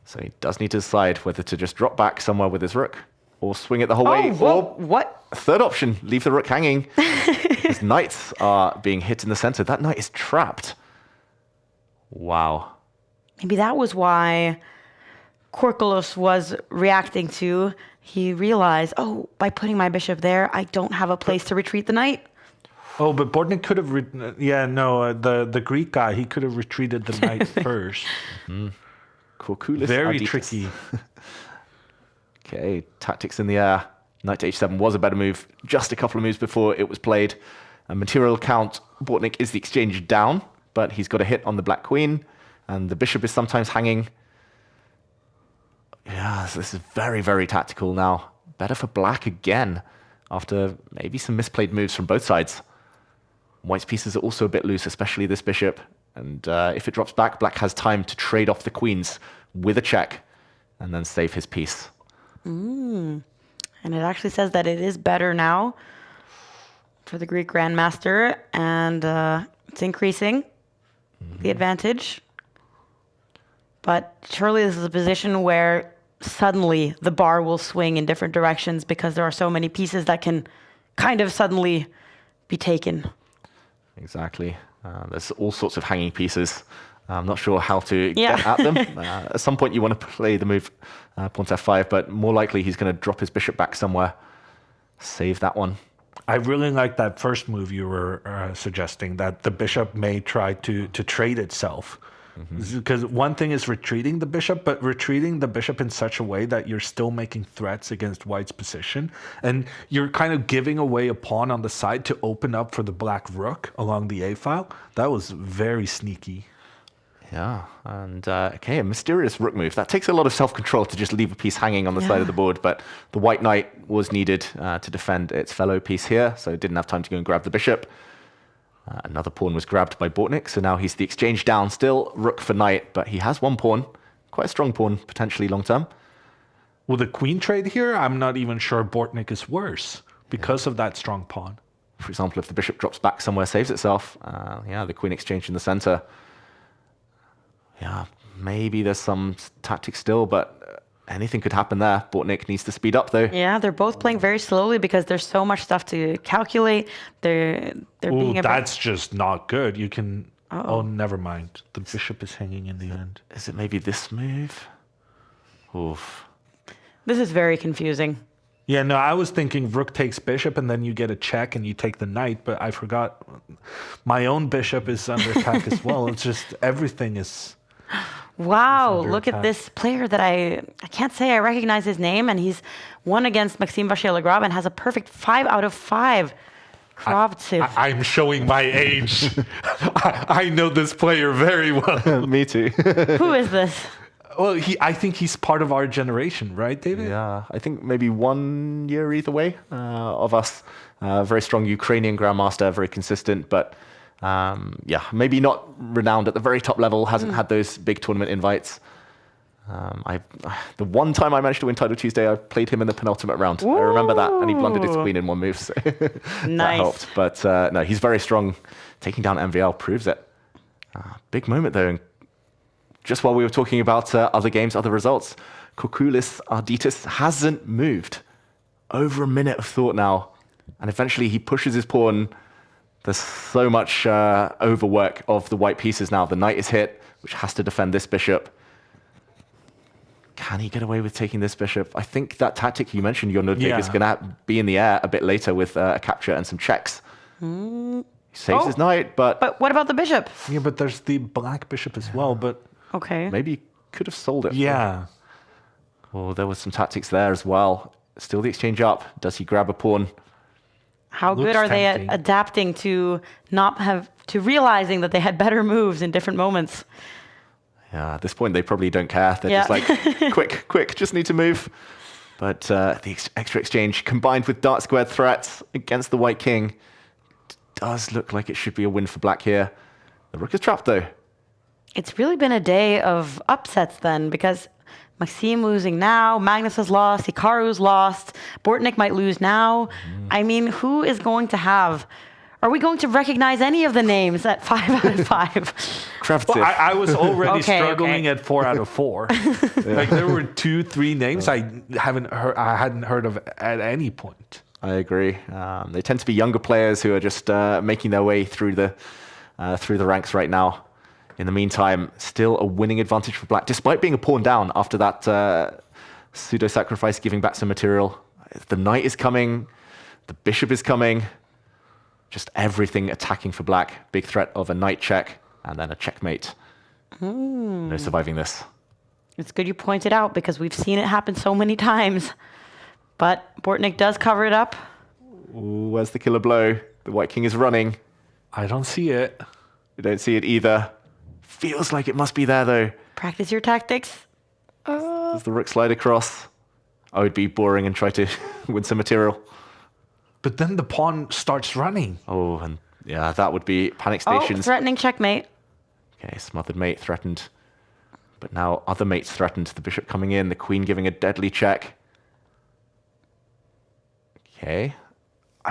C: So he does need to decide whether to just drop back somewhere with his rook or swing it the whole way.
B: Or what?
C: Third option, leave the rook hanging. His knights are being hit in the center. That knight is trapped. Wow.
B: Maybe that was why Korkulos was reacting to. He realized, by putting my bishop there, I don't have a place to retreat the knight.
F: Oh, but Bortnik could have... the Greek guy, he could have retreated the knight first.
C: Korkulis
F: Very
C: Adidas.
F: tricky.
C: Okay, tactics in the air. Knight to h7 was a better move. Just a couple of moves before it was played. A material count, Bortnik is the exchange down, but he's got a hit on the black queen, and the bishop is sometimes hanging. Yeah, so this is very, very tactical now. Better for black again, after maybe some misplayed moves from both sides. White's pieces are also a bit loose, especially this bishop. And if it drops back, black has time to trade off the queens with a check and then save his piece.
B: And it actually says that it is better now for the Greek Grandmaster, and it's increasing the advantage. But surely this is a position where suddenly the bar will swing in different directions because there are so many pieces that can kind of suddenly be taken.
C: Exactly. There's all sorts of hanging pieces. I'm not sure how to get at them. At some point you want to play the move pawn to f5, but more likely he's going to drop his bishop back somewhere. Save that one.
F: I really like that first move you were suggesting, that the bishop may try to trade itself. Because one thing is retreating the bishop, but retreating the bishop in such a way that you're still making threats against white's position. And you're kind of giving away a pawn on the side to open up for the black rook along the A file. That was very sneaky.
C: Yeah, and okay, a mysterious rook move. That takes a lot of self-control to just leave a piece hanging on the side of the board, but the white knight was needed to defend its fellow piece here, so it didn't have time to go and grab the bishop. Another pawn was grabbed by Bortnik, so now he's the exchange down. Still rook for knight, but he has one pawn. Quite a strong pawn, potentially long-term.
F: With a queen trade here, I'm not even sure Bortnik is worse because of that strong pawn.
C: For example, if the bishop drops back somewhere, saves itself. The queen exchange in the center. Yeah, maybe there's some tactics still, but anything could happen there. Bortnik needs to speed up, though.
B: Yeah, they're both playing very slowly because there's so much stuff to calculate. They're being
F: that's just not good. You can... Oh, never mind. The bishop is hanging in the end.
C: Is it maybe this move? Oof.
B: This is very confusing.
F: Yeah, no, I was thinking rook takes bishop and then you get a check and you take the knight, but I forgot my own bishop is under attack as well. It's just everything is...
B: Wow, look at this player that I can't say I recognize his name, and he's won against Maxime Vachier-Lagrave and has a perfect 5 out of 5. Kravtsev.
F: I'm showing my age. I know this player very well.
C: Me too.
B: Who is this?
F: Well, I think he's part of our generation, right, David?
C: Yeah, I think maybe 1 year either way of us. Very strong Ukrainian grandmaster, very consistent, but maybe not renowned at the very top level, hasn't had those big tournament invites. The one time I managed to win Title Tuesday, I played him in the penultimate round.
B: Ooh.
C: I remember that, and he blundered his queen in one move, so that helped. But no, he's very strong. Taking down MVL proves it. Big moment, though. Just while we were talking about other games, other results, Korkulis Adidas hasn't moved. Over a minute of thought now, and eventually he pushes his pawn. There's so much overwork of the white pieces now. The knight is hit, which has to defend this bishop. Can he get away with taking this bishop? I think that tactic you mentioned, Jon Ludwig, is going to be in the air a bit later with a capture and some checks. He saves his knight, but...
B: But what about the bishop?
F: Yeah, but there's the black bishop as well, but...
B: Okay.
C: Maybe he could have sold it.
F: Yeah.
C: Oh, there was some tactics there as well. Still the exchange up. Does he grab a pawn?
B: How good are they at adapting to realizing that they had better moves in different moments?
C: Yeah, at this point, they probably don't care. They're just like, quick, just need to move. But the extra exchange combined with dark squared threats against the White King does look like it should be a win for black here. The rook is trapped, though.
B: It's really been a day of upsets then, because Maxime losing now, Magnus has lost, Hikaru's lost, Bortnik might lose now. I mean, who is going to have... Are we going to recognize any of the names at 5 out of 5?
F: Well, I was already struggling at 4 out of 4. Like there were 2-3 names I hadn't heard of at any point.
C: I agree. They tend to be younger players who are just making their way through the ranks right now. In the meantime, still a winning advantage for black, despite being a pawn down after that pseudo-sacrifice, giving back some material. The knight is coming. The bishop is coming. Just everything attacking for black. Big threat of a knight check and then a checkmate. No surviving this.
B: It's good you pointed out because we've seen it happen so many times. But Bortnik does cover it up.
C: Ooh, where's the killer blow? The White King is running.
F: I don't see it.
C: We don't see it either. Feels like it must be there, though.
B: Practice your tactics.
C: Does the rook slide across? I would be boring and try to win some material.
F: But then the pawn starts running.
C: Oh, and yeah, that would be panic stations.
B: Oh, threatening checkmate.
C: Okay, smothered mate threatened. But now other mates threatened. The bishop coming in, the queen giving a deadly check. Okay.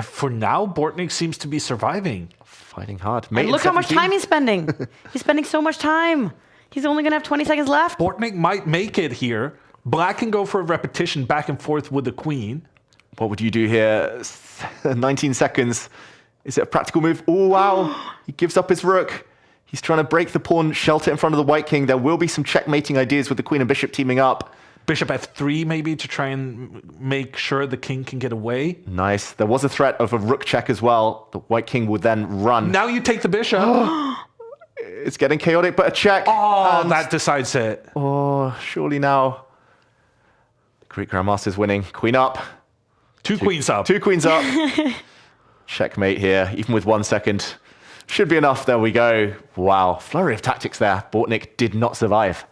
F: For now, Bortnik seems to be surviving.
C: Fighting hard.
B: And look how much time he's spending. He's spending so much time. He's only going to have 20 seconds left.
F: Bortnik might make it here. Black can go for a repetition back and forth with the queen.
C: What would you do here? 19 seconds. Is it a practical move? Oh, wow. He gives up his rook. He's trying to break the pawn, shelter in front of the White King. There will be some checkmating ideas with the queen and bishop teaming up.
F: Bishop f3 maybe to try and make sure the king can get away.
C: Nice. There was a threat of a rook check as well. The White King would then run.
F: Now you take the bishop.
C: It's getting chaotic, but a check.
F: Oh, that decides it.
C: Oh, surely now. The Greek Grandmaster's winning. Queen up.
F: Two queens up.
C: Two queens up. Checkmate here, even with 1 second. Should be enough. There we go. Wow. Flurry of tactics there. Bortnik did not survive.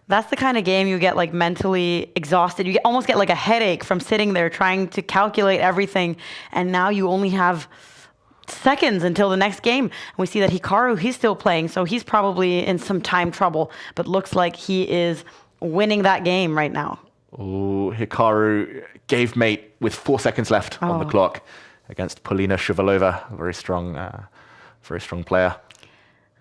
B: That's the kind of game you get like mentally exhausted. You almost get like a headache from sitting there trying to calculate everything. And now you only have seconds until the next game. And we see that Hikaru, he's still playing. So he's probably in some time trouble. But looks like he is winning that game right now.
C: Oh, Hikaru gave mate with 4 seconds left on the clock against Polina Shuvalova. Very strong player.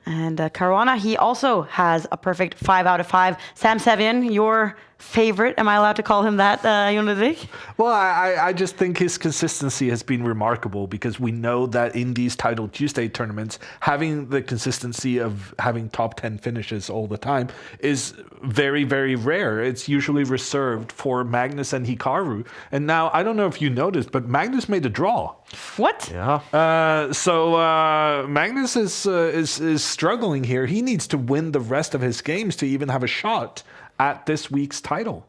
B: And Caruana, he also has a perfect 5 out of 5. Sam Sevian, your favorite. Am I allowed to call him that, Jonathan?
F: Well, I just think his consistency has been remarkable because we know that in these Title Tuesday tournaments, having the consistency of having top 10 finishes all the time is very, very rare. It's usually reserved for Magnus and Hikaru. And now, I don't know if you noticed, but Magnus made a draw.
B: What?
C: Yeah.
F: So Magnus is struggling here. He needs to win the rest of his games to even have a shot at this week's title.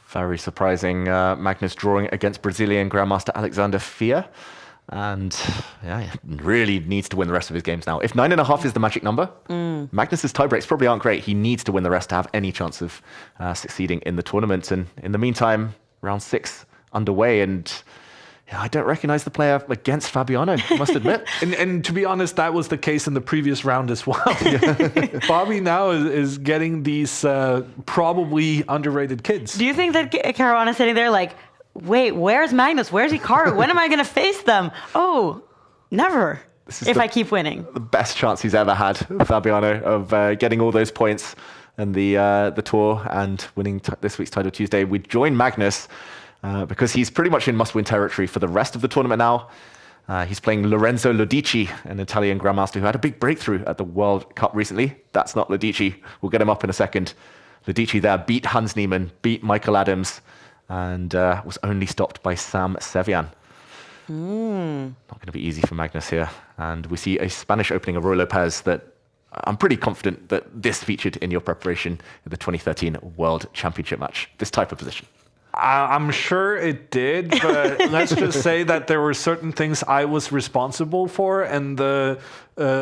C: Very surprising. Magnus drawing against Brazilian Grandmaster Alexander Fia. And yeah, he really needs to win the rest of his games now. If 9.5 is the magic number, Magnus's tiebreaks probably aren't great. He needs to win the rest to have any chance of succeeding in the tournament. And in the meantime, round 6 underway, and yeah, I don't recognize the player against Fabiano, I must admit.
F: and to be honest, that was the case in the previous round as well. Bobby now is getting these probably underrated kids.
B: Do you think that Caruana's sitting there like, wait, where's Magnus? Where's Hikaru? When am I going to face them? Oh, never. If I keep winning.
C: The best chance he's ever had, Fabiano, of getting all those points in the tour and winning this week's Title Tuesday. We join Magnus because he's pretty much in must-win territory for the rest of the tournament now. He's playing Lorenzo Lodici, an Italian Grandmaster who had a big breakthrough at the World Cup recently. That's not Lodici. We'll get him up in a second. Lodici there beat Hans Niemann, beat Michael Adams, and was only stopped by Sam Sevian. Not going to be easy for Magnus here. And we see a Spanish opening of Roy Lopez that I'm pretty confident that this featured in your preparation in the 2013 World Championship match, this type of position.
F: I'm sure it did, but let's just say that there were certain things I was responsible for, and the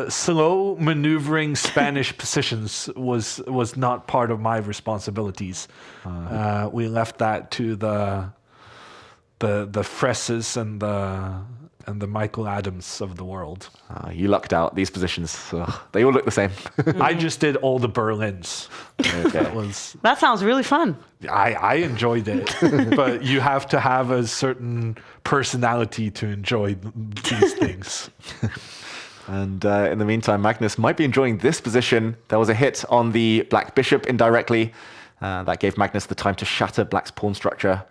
F: slow maneuvering Spanish positions was not part of my responsibilities. We left that to the Fresses and the Michael Adams of the world.
C: You lucked out. These positions, they all look the same.
F: I just did all the Berlins.
C: Okay.
B: That sounds really fun.
F: I enjoyed it, but you have to have a certain personality to enjoy these things.
C: And in the meantime, Magnus might be enjoying this position. There was a hit on the black bishop indirectly. That gave Magnus the time to shatter black's pawn structure.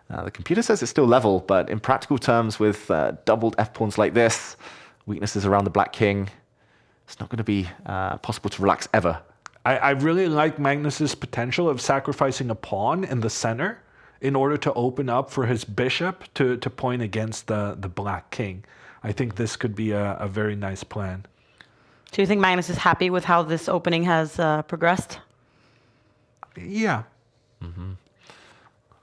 C: The computer says it's still level, but in practical terms, with doubled f-pawns like this, weaknesses around the black king, it's not going to be possible to relax ever.
F: I really like Magnus's potential of sacrificing a pawn in the center in order to open up for his bishop to point against the black king. I think this could be a very nice plan.
B: Do you think Magnus is happy with how this opening has progressed?
F: Yeah.
C: Mm-hmm.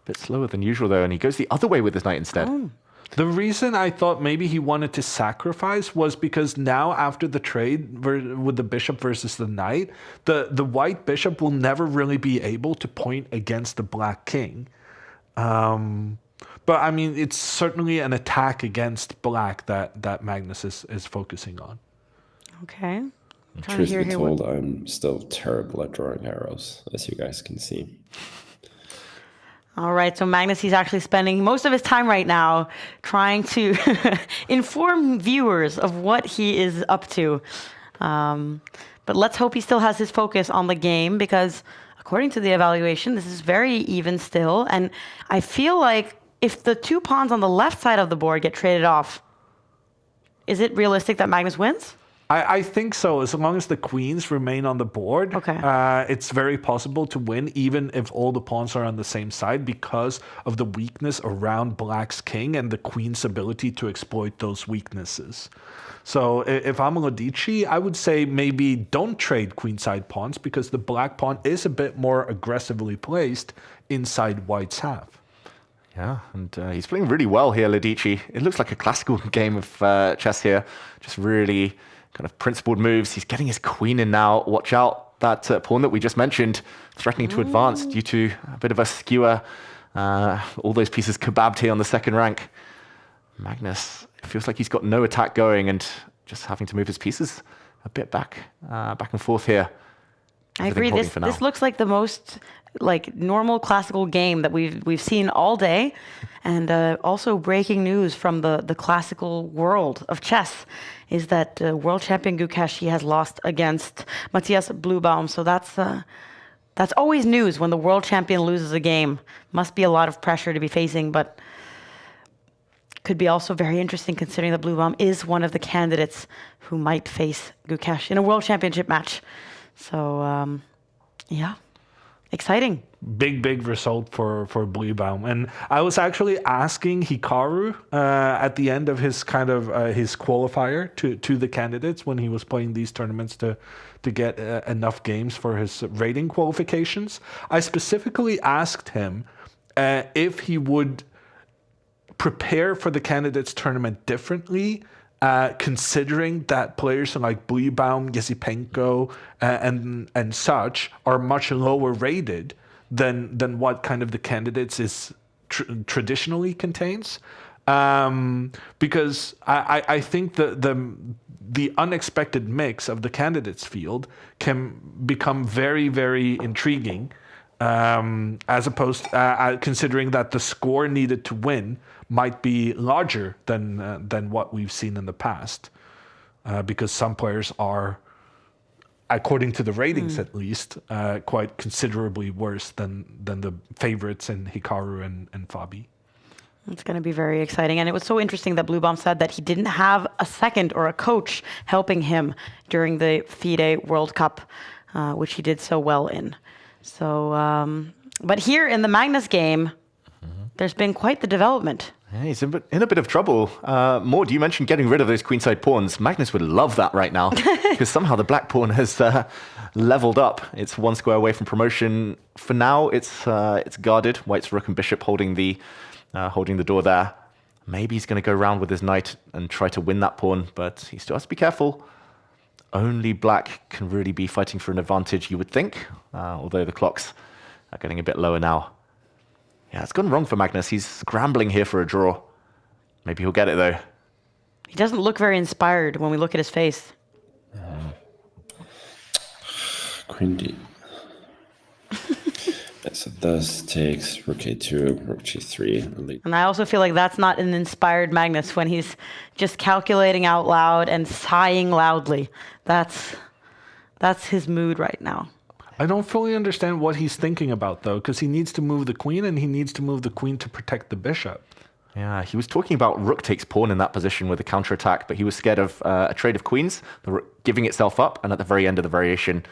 C: Bit slower than usual, though, and he goes the other way with his knight instead.
B: Oh.
F: The reason I thought maybe he wanted to sacrifice was because now, after the trade with the bishop versus the knight, the white bishop will never really be able to point against the black king. But, I mean, it's certainly an attack against black that Magnus is focusing on.
B: Okay.
K: Truth be told, I'm still terrible at drawing arrows, as you guys can see.
B: All right, so Magnus, he's actually spending most of his time right now trying to inform viewers of what he is up to. But let's hope he still has his focus on the game, because according to the evaluation, this is very even still. And I feel like if the two pawns on the left side of the board get traded off, is it realistic that Magnus wins?
F: I think so. As long as the queens remain on the board, it's very possible to win, even if all the pawns are on the same side, because of the weakness around black's king and the queen's ability to exploit those weaknesses. So if I'm Lodici, I would say maybe don't trade queenside pawns, because the black pawn is a bit more aggressively placed inside white's half.
C: Yeah, and he's playing really well here, Lodici. It looks like a classical game of chess here. Just really kind of principled moves. He's getting his queen in now. Watch out, that pawn that we just mentioned, threatening to advance due to a bit of a skewer. All those pieces kebabbed here on the second rank. Magnus, it feels like he's got no attack going and just having to move his pieces a bit back and forth here.
B: I agree. This looks like the most normal classical game that we've seen all day, and also breaking news from the classical world of chess is that world champion Gukesh, he has lost against Matthias Bluebaum. So that's always news when the world champion loses a game. Must be a lot of pressure to be facing, but could be also very interesting considering that Bluebaum is one of the candidates who might face Gukesh in a world championship match. So yeah. Exciting.
F: Big result for Bluebaum. And I was actually asking Hikaru at the end of his his qualifier to the candidates when he was playing these tournaments to get enough games for his rating qualifications. I specifically asked him if he would prepare for the candidates tournament differently, considering that players like Bluebaum, Yesipenko, and such are much lower rated than what kind of the candidates is traditionally contains, because I think the unexpected mix of the candidates field can become very intriguing, as opposed considering that the score needed to win might be larger than what we've seen in the past, because some players are, according to the ratings at least, quite considerably worse than the favorites in Hikaru and Fabi.
B: It's going to be very exciting. And it was so interesting that Bluebaum said that he didn't have a second or a coach helping him during the FIDE World Cup, which he did so well in. So, but here in the Magnus game, there's been quite the development.
C: Yeah, he's in a bit of trouble. Maud, you mentioned getting rid of those queenside pawns. Magnus would love that right now because somehow the black pawn has leveled up. It's one square away from promotion. For now, it's guarded. White's rook and bishop holding the door there. Maybe he's going to go around with his knight and try to win that pawn, but he still has to be careful. Only black can really be fighting for an advantage, you would think, although the clocks are getting a bit lower now. Yeah, it's gone wrong for Magnus. He's scrambling here for a draw. Maybe he'll get it, though.
B: He doesn't look very inspired when we look at his face.
K: Queen D. So this takes rook a2, rook g3.
B: And I also feel like that's not an inspired Magnus when he's just calculating out loud and sighing loudly. That's his mood right now.
F: I don't fully understand what he's thinking about, though, because he needs to move the queen, and he needs to move the queen to protect the bishop.
C: Yeah, he was talking about rook takes pawn in that position with a counterattack, but he was scared of a trade of queens, the rook giving itself up, and at the very end of the variation,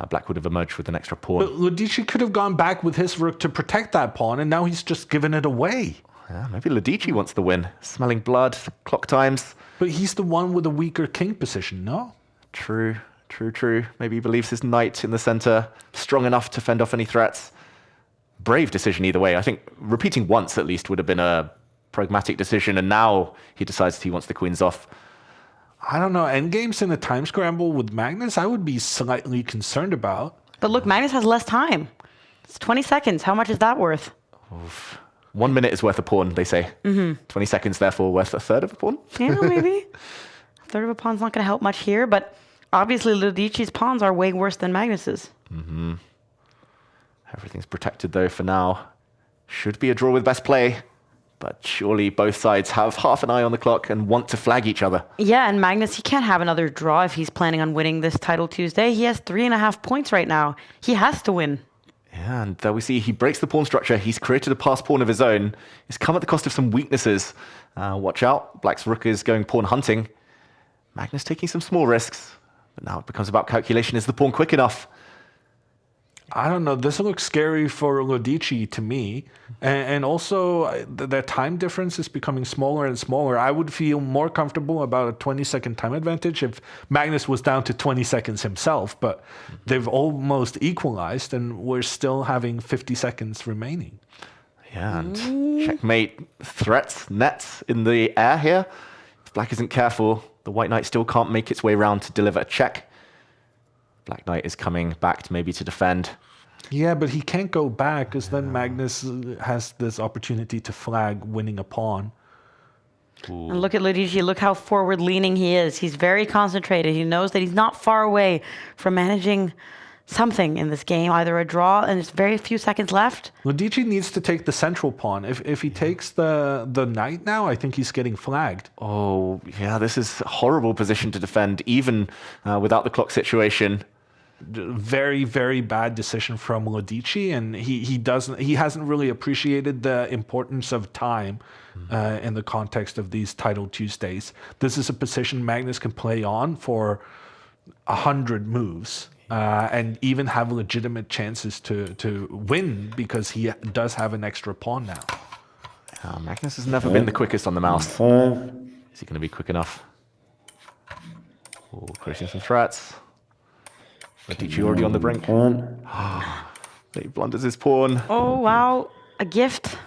C: black would have emerged with an extra pawn.
F: But Lodici could have gone back with his rook to protect that pawn, and now he's just given it away.
C: Yeah, maybe Lodici wants the win. Smelling blood, clock times.
F: But he's the one with a weaker king position, no?
C: True. Maybe he believes his knight in the center, strong enough to fend off any threats. Brave decision either way. I think repeating once at least would have been a pragmatic decision, and now he decides he wants the queens off.
F: I don't know. Endgames in a time scramble with Magnus, I would be slightly concerned about.
B: But look, Magnus has less time. It's 20 seconds. How much is that worth?
C: Oof. 1 minute is worth a pawn, they say. 20 seconds, therefore, worth a third of a pawn?
B: Yeah, maybe. A third of a pawn's not going to help much here, but obviously Lodici's pawns are way worse than Magnus's.
C: Everything's protected, though, for now. Should be a draw with best play. But surely both sides have half an eye on the clock and want to flag each other.
B: Yeah, and Magnus, he can't have another draw if he's planning on winning this title Tuesday. He has 3.5 points right now. He has to win.
C: Yeah, and there we see he breaks the pawn structure. He's created a pass pawn of his own. It's come at the cost of some weaknesses. Watch out. Black's rook is going pawn hunting. Magnus taking some small risks. But now it becomes about calculation. Is the pawn quick enough?
F: I don't know. This looks scary for Lodici to me. And also, the time difference is becoming smaller and smaller. I would feel more comfortable about a 20-second time advantage if Magnus was down to 20 seconds himself. But they've almost equalized, and we're still having 50 seconds remaining.
C: Yeah, and checkmate threats, nets in the air here. If Black isn't careful, the White Knight still can't make its way around to deliver a check. Black Knight is coming back to maybe to defend.
F: Yeah, but he can't go back because then Magnus has this opportunity to flag winning a pawn.
B: And look at Lodici. Look how forward-leaning he is. He's very concentrated. He knows that he's not far away from managing something in this game, either a draw, and there's very few seconds left.
F: Lodici needs to take the central pawn. If he takes the knight now, I think he's getting flagged.
C: Oh, yeah, this is a horrible position to defend, even without the clock situation.
F: Very, very bad decision from Lodici, and he hasn't really appreciated the importance of time in the context of these Title Tuesdays. This is a position Magnus can play on for 100 moves. And even have legitimate chances to win because he does have an extra pawn now.
C: Magnus has never been the quickest on the mouse. Is he going to be quick enough? Oh, creating some threats. Lodici already on the brink. He blunders his pawn.
B: Oh, wow. A gift.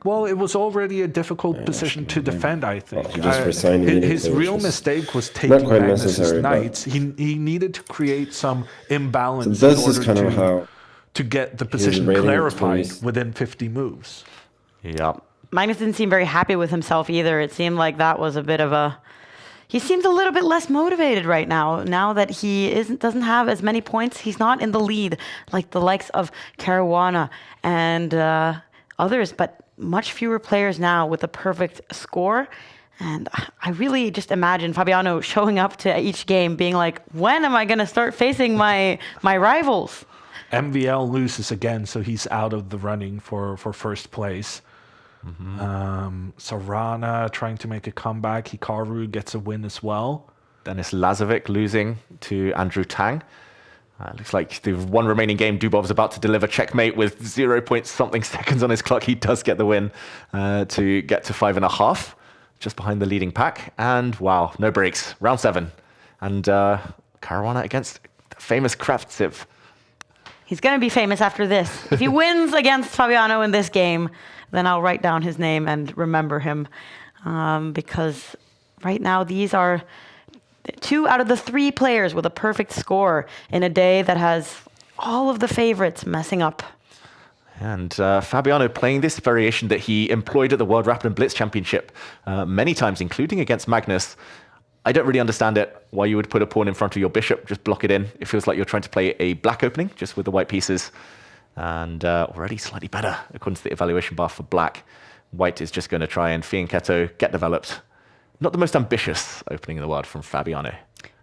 F: Well, it was already a difficult position to defend, I think.
K: His
F: real mistake was taking Magnus's knights. He needed to create some imbalance
K: so this in order
F: to get the position clarified within 50 moves.
C: Yeah.
B: Magnus didn't seem very happy with himself either. It seemed like that was a bit of a... He seems a little bit less motivated right now. Now that he doesn't have as many points, he's not in the lead like the likes of Caruana and others, but much fewer players now with a perfect score. And I really just imagine Fabiano showing up to each game being like, when am I going to start facing my rivals?
F: MVL loses again, so he's out of the running for first place. Sarana trying to make a comeback. Hikaru gets a win as well.
C: Denis Lazovic losing to Andrew Tang. Looks like the one remaining game, Dubov's about to deliver checkmate with 0 point something seconds on his clock. He does get the win to get to 5.5, just behind the leading pack. And wow, no breaks. Round 7. And Caruana against the famous Kravtsev.
B: He's going to be famous after this. If he wins against Fabiano in this game, then I'll write down his name and remember him. Because right now, these are 2 out of the 3 players with a perfect score in a day that has all of the favorites messing up.
C: And Fabiano playing this variation that he employed at the World Rapid and Blitz Championship many times, including against Magnus. I don't really understand it, why you would put a pawn in front of your bishop, just block it in. It feels like you're trying to play a black opening, just with the white pieces. And already slightly better, according to the evaluation bar for black. White is just going to try and fianchetto, get developed. Not the most ambitious opening in the world from Fabiano.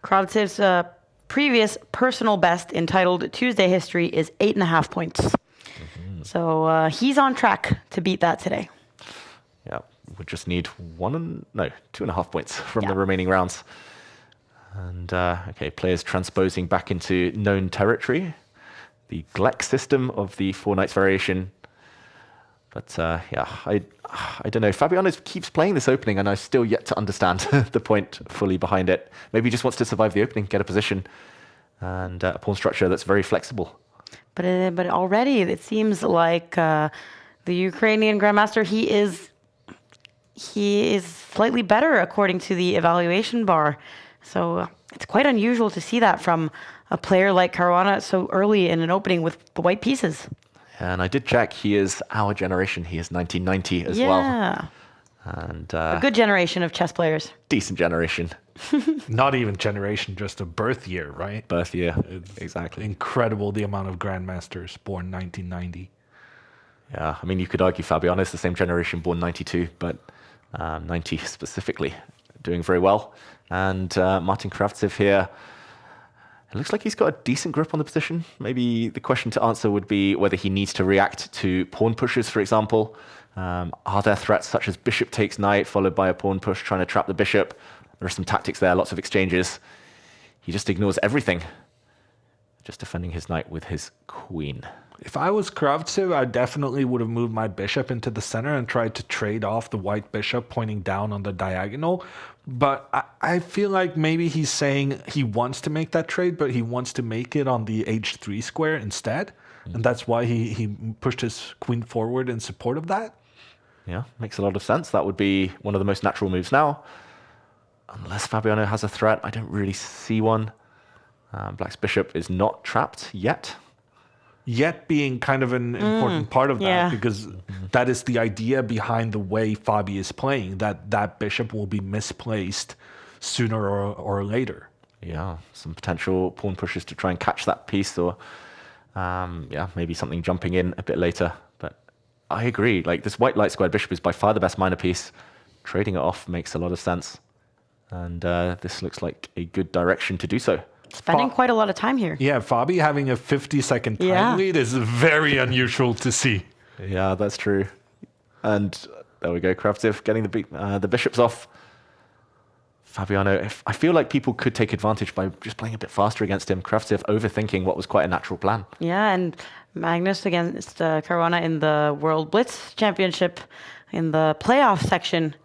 B: Kravtsev's previous personal best in titled Tuesday history is 8.5 points. Mm-hmm. So he's on track to beat that today.
C: Yeah, we just need 2.5 points from the remaining rounds. And okay, players transposing back into known territory. The Gleck system of the 4 knights variation. But yeah, I don't know. Fabiano keeps playing this opening, and I've still yet to understand the point fully behind it. Maybe he just wants to survive the opening, get a position, and a pawn structure that's very flexible.
B: But already it seems like the Ukrainian Grandmaster, he is slightly better according to the evaluation bar. So it's quite unusual to see that from a player like Caruana so early in an opening with the white pieces.
C: And I did check, he is our generation. He is 1990 as well.
B: Yeah.
C: And
B: a good generation of chess players.
C: Decent generation.
F: Not even generation, just a birth year, right?
C: Birth year, exactly.
F: Incredible the amount of grandmasters born 1990.
C: Yeah, I mean, you could argue Fabiano is the same generation, born 92, but 90 specifically, doing very well. And Martin Kravtsev here, it looks like he's got a decent grip on the position. Maybe the question to answer would be whether he needs to react to pawn pushes, for example. Are there threats such as bishop takes knight, followed by a pawn push trying to trap the bishop? There are some tactics there, lots of exchanges. He just ignores everything, just defending his knight with his queen.
F: If I was Kravtsev, I definitely would have moved my bishop into the center and tried to trade off the white bishop pointing down on the diagonal. But I feel like maybe he's saying he wants to make that trade, but he wants to make it on the h3 square instead. And that's why he pushed his queen forward in support of that.
C: Yeah, makes a lot of sense. That would be one of the most natural moves now. Unless Fabiano has a threat, I don't really see one. Black's bishop is not trapped yet.
F: Yet being kind of an important part of that, because that is the idea behind the way Fabi is playing, that bishop will be misplaced sooner or later.
C: Yeah, some potential pawn pushes to try and catch that piece, or yeah, maybe something jumping in a bit later. But I agree, like this white light squared bishop is by far the best minor piece. Trading it off makes a lot of sense. And this looks like a good direction to do so.
B: Spending quite a lot of time here.
F: Yeah, Fabi having a 50-second time lead is very unusual to see.
C: Yeah, that's true. And there we go, Kravtsev getting the bishops off. Fabiano, I feel like people could take advantage by just playing a bit faster against him. Kravtsev overthinking what was quite a natural plan.
B: Yeah, and Magnus against Caruana in the World Blitz Championship in the playoff section.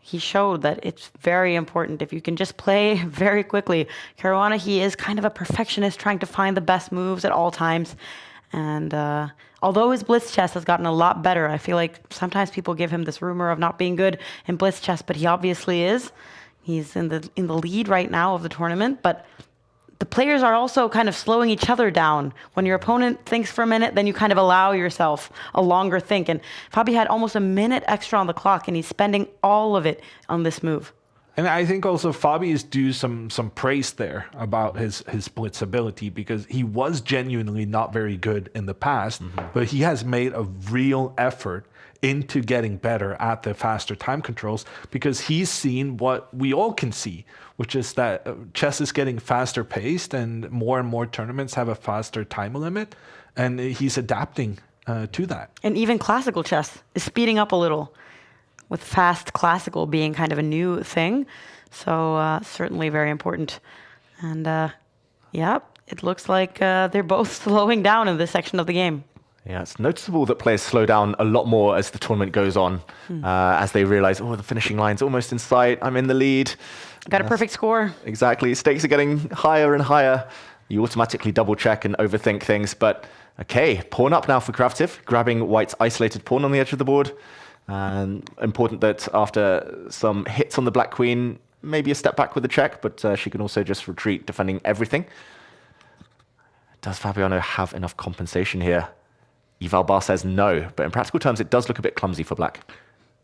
B: He showed that it's very important if you can just play very quickly. Caruana, he is kind of a perfectionist, trying to find the best moves at all times. And although his blitz chess has gotten a lot better, I feel like sometimes people give him this rumor of not being good in blitz chess, but he obviously is. He's in the lead right now of the tournament, but the players are also kind of slowing each other down. When your opponent thinks for a minute, then you kind of allow yourself a longer think. And Fabi had almost a minute extra on the clock, and he's spending all of it on this move.
F: And I think also Fabi is due some praise there about his blitz ability, because he was genuinely not very good in the past, but he has made a real effort into getting better at the faster time controls, because he's seen what we all can see, which is that chess is getting faster paced and more tournaments have a faster time limit, and he's adapting to that.
B: And even classical chess is speeding up a little, with fast classical being kind of a new thing. So certainly very important. And yeah, it looks like they're both slowing down in this section of the game.
C: Yeah, it's noticeable that players slow down a lot more as the tournament goes on, as they realize, oh, the finishing line's almost in sight. I'm in the lead.
B: Got a perfect score.
C: Exactly. Stakes are getting higher and higher. You automatically double check and overthink things. But okay, pawn up now for Kravtsev, grabbing white's isolated pawn on the edge of the board. And important that after some hits on the black queen, maybe a step back with a check, but she can also just retreat, defending everything. Does Fabiano have enough compensation here? Eval Bar says no, but in practical terms, it does look a bit clumsy for black.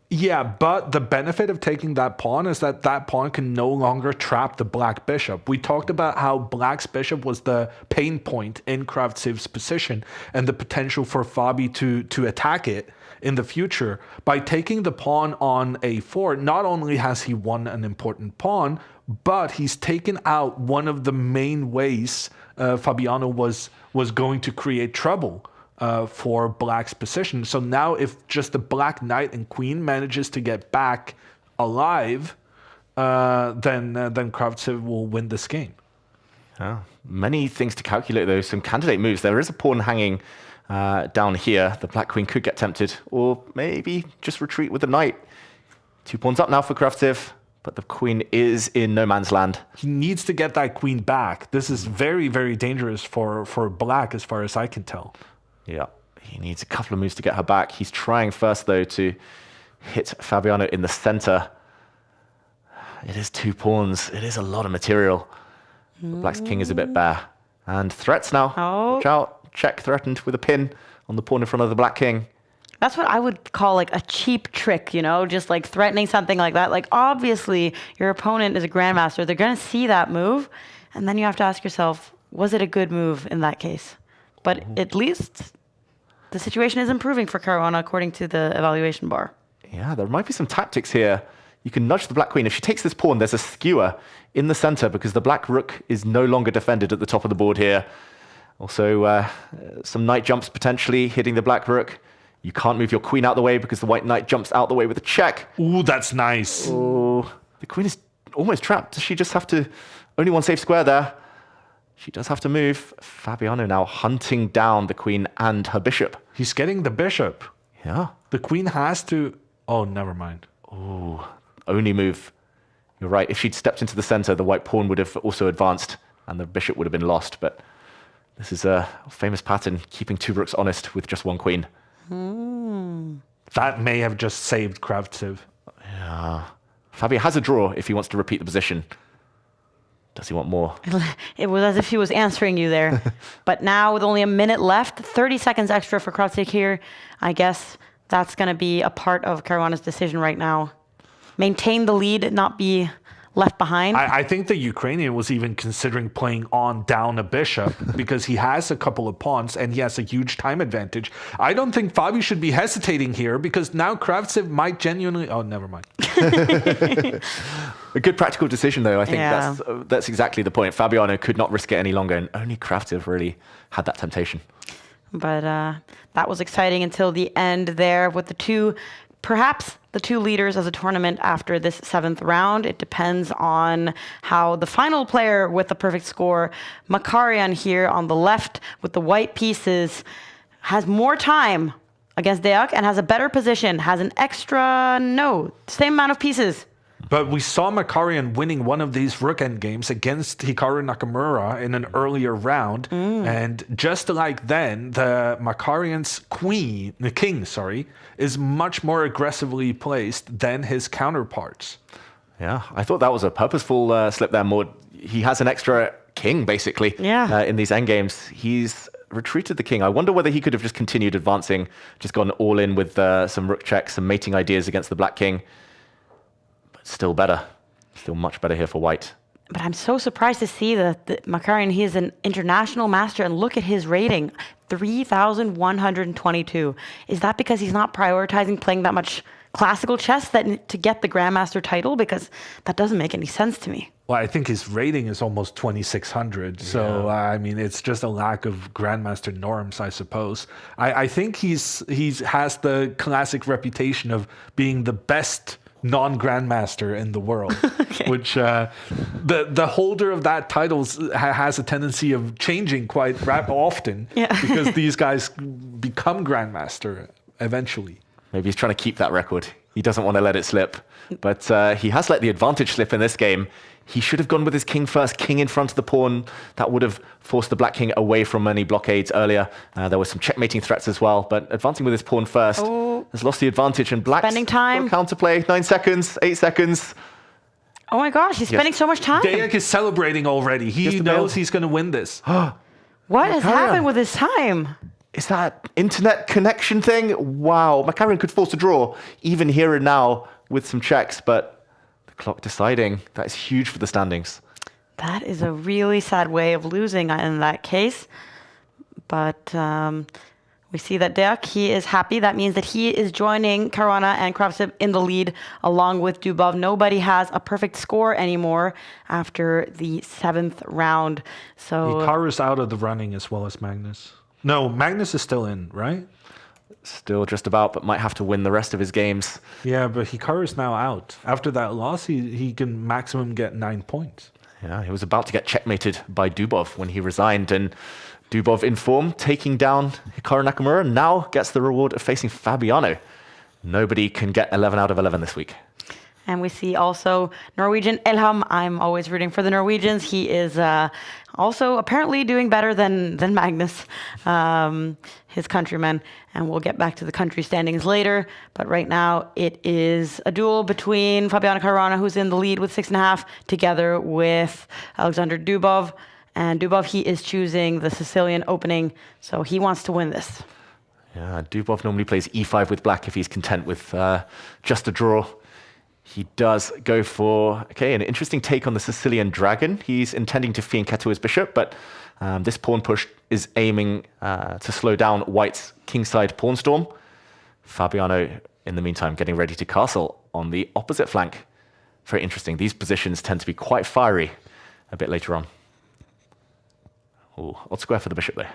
F: Yeah, but the benefit of taking that pawn is that that pawn can no longer trap the black bishop. We talked about how black's bishop was the pain point in Kravtsev's position and the potential for Fabi to attack it in the future. By taking the pawn on a4, not only has he won an important pawn, but he's taken out one of the main ways Fabiano was going to create trouble for black's position. So now if just the black knight and queen manages to get back alive, then Kravtsev will win this game.
C: Oh, many things to calculate, though. Some candidate moves. There is a pawn hanging down here. The black queen could get tempted, or maybe just retreat with the knight. 2 pawns up now for Kravtsev, but the queen is in no man's land.
F: He needs to get that queen back. This is very, very dangerous for black, as far as I can tell.
C: Yeah, he needs a couple of moves to get her back. He's trying first, though, to hit Fabiano in the center. It is 2 pawns. It is a lot of material. Black's king is a bit bare. And threats now.
B: Oh.
C: Watch out. Check threatened with a pin on the pawn in front of the black king.
B: That's what I would call like a cheap trick, you know, just like threatening something like that. Like obviously your opponent is a grandmaster. They're going to see that move. And then you have to ask yourself, was it a good move in that case? But at least the situation is improving for Caruana according to the evaluation bar.
C: Yeah, there might be some tactics here. You can nudge the black queen. If she takes this pawn, there's a skewer in the center because the black rook is no longer defended at the top of the board here. Also, some knight jumps potentially hitting the black rook. You can't move your queen out the way because the white knight jumps out the way with a check.
F: Ooh, that's nice.
C: Oh, the queen is almost trapped. Does she just have to... Only one safe square there. She does have to move. Fabiano now hunting down the queen and her bishop.
F: He's getting the bishop.
C: Yeah.
F: The queen has to... Oh, never mind.
C: Oh, only move. You're right. If she'd stepped into the center, the white pawn would have also advanced and the bishop would have been lost. But this is a famous pattern, keeping 2 rooks honest with just 1 queen.
F: That may have just saved Kravtsev.
C: Yeah. Fabio has a draw if he wants to repeat the position. Does he want more?
B: It was as if he was answering you there. But now with only a minute left, 30 seconds extra for Kravtsev here. I guess that's going to be a part of Caruana's decision right now. Maintain the lead, not be left behind.
F: I think the Ukrainian was even considering playing on down a bishop because he has a couple of pawns and he has a huge time advantage. I don't think Fabi should be hesitating here because now Kravtsev might genuinely... Oh, never mind.
C: A good practical decision, though. I think that's exactly the point. Fabiano could not risk it any longer, and only Kravtsev really had that temptation.
B: But that was exciting until the end there with perhaps the 2 leaders of the tournament after this 7th round. It depends on how the final player with the perfect score, Makarian here on the left with the white pieces, has more time against Deak and has a better position, has an same amount of pieces.
F: But we saw Makarian winning one of these rook endgames against Hikaru Nakamura in an earlier round. And just like then, the Makarian's king, is much more aggressively placed than his counterparts.
C: Yeah, I thought that was a purposeful slip there, Maud. He has an extra king, basically, in these endgames. He's retreated the king. I wonder whether he could have just continued advancing, just gone all in with some rook checks, some mating ideas against the black king. Still better. Still much better here for white.
B: But I'm so surprised to see that Makarian, he is an international master, and look at his rating, 3,122. Is that because he's not prioritizing playing that much classical chess to get the grandmaster title? Because that doesn't make any sense to me.
F: Well, I think his rating is almost 2,600. So, I mean, it's just a lack of grandmaster norms, I suppose. I think he has the classic reputation of being the best non-grandmaster in the world, which the holder of that title has a tendency of changing quite often because these guys become grandmaster eventually.
C: Maybe he's trying to keep that record. He doesn't want to let it slip. But he has let the advantage slip in this game. He should have gone with his king first, king in front of the pawn. That would have forced the black king away from any blockades earlier. There were some checkmating threats as well, but advancing with his pawn first has lost the advantage. And black's
B: spending time.
C: Counterplay, 9 seconds, 8 seconds.
B: Oh my gosh, he's spending so much time.
F: Dayak is celebrating already. He knows he's going to win this.
B: What has happened with his time?
C: Is that internet connection thing? Wow, Macarian could force a draw, even here and now, with some checks, but the clock deciding. That is huge for the standings.
B: That is a really sad way of losing in that case. But we see that Dayak, he is happy. That means that he is joining Caruana and Kravtsov in the lead, along with Dubov. Nobody has a perfect score anymore after the 7th round. So
F: Hikaru's out of the running as well as Magnus. No, Magnus is still in, right?
C: Still just about, but might have to win the rest of his games.
F: Yeah, but Hikaru's now out. After that loss, he can maximum get 9 points.
C: Yeah, he was about to get checkmated by Dubov when he resigned, and Dubov in form, taking down Hikaru Nakamura, now gets the reward of facing Fabiano. Nobody can get 11 out of 11 this week.
B: And we see also Norwegian Elham. I'm always rooting for the Norwegians. He is also apparently doing better than Magnus, his countryman. And we'll get back to the country standings later. But right now it is a duel between Fabiano Caruana, who's in the lead with 6.5, together with Alexander Dubov. And Dubov, he is choosing the Sicilian opening, so he wants to win this.
C: Yeah, Dubov normally plays e5 with black if he's content with just a draw. He does go for, an interesting take on the Sicilian dragon. He's intending to fianchetto his bishop, but this pawn push is aiming to slow down White's kingside pawn storm. Fabiano, in the meantime, getting ready to castle on the opposite flank. Very interesting. These positions tend to be quite fiery a bit later on. Odd square for the bishop there.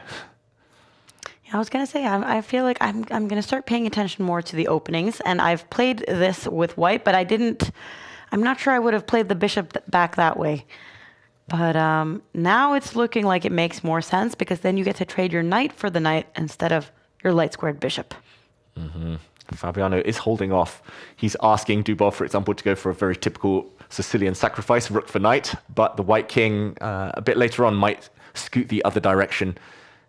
B: I was going to say, I feel like I'm going to start paying attention more to the openings. And I've played this with white, but I'm not sure I would have played the bishop back that way. But now it's looking like it makes more sense, because then you get to trade your knight for the knight instead of your light squared bishop.
C: Mm-hmm. Fabiano is holding off. He's asking Dubov, for example, to go for a very typical Sicilian sacrifice, rook for knight. But the white king, a bit later on, might scoot the other direction.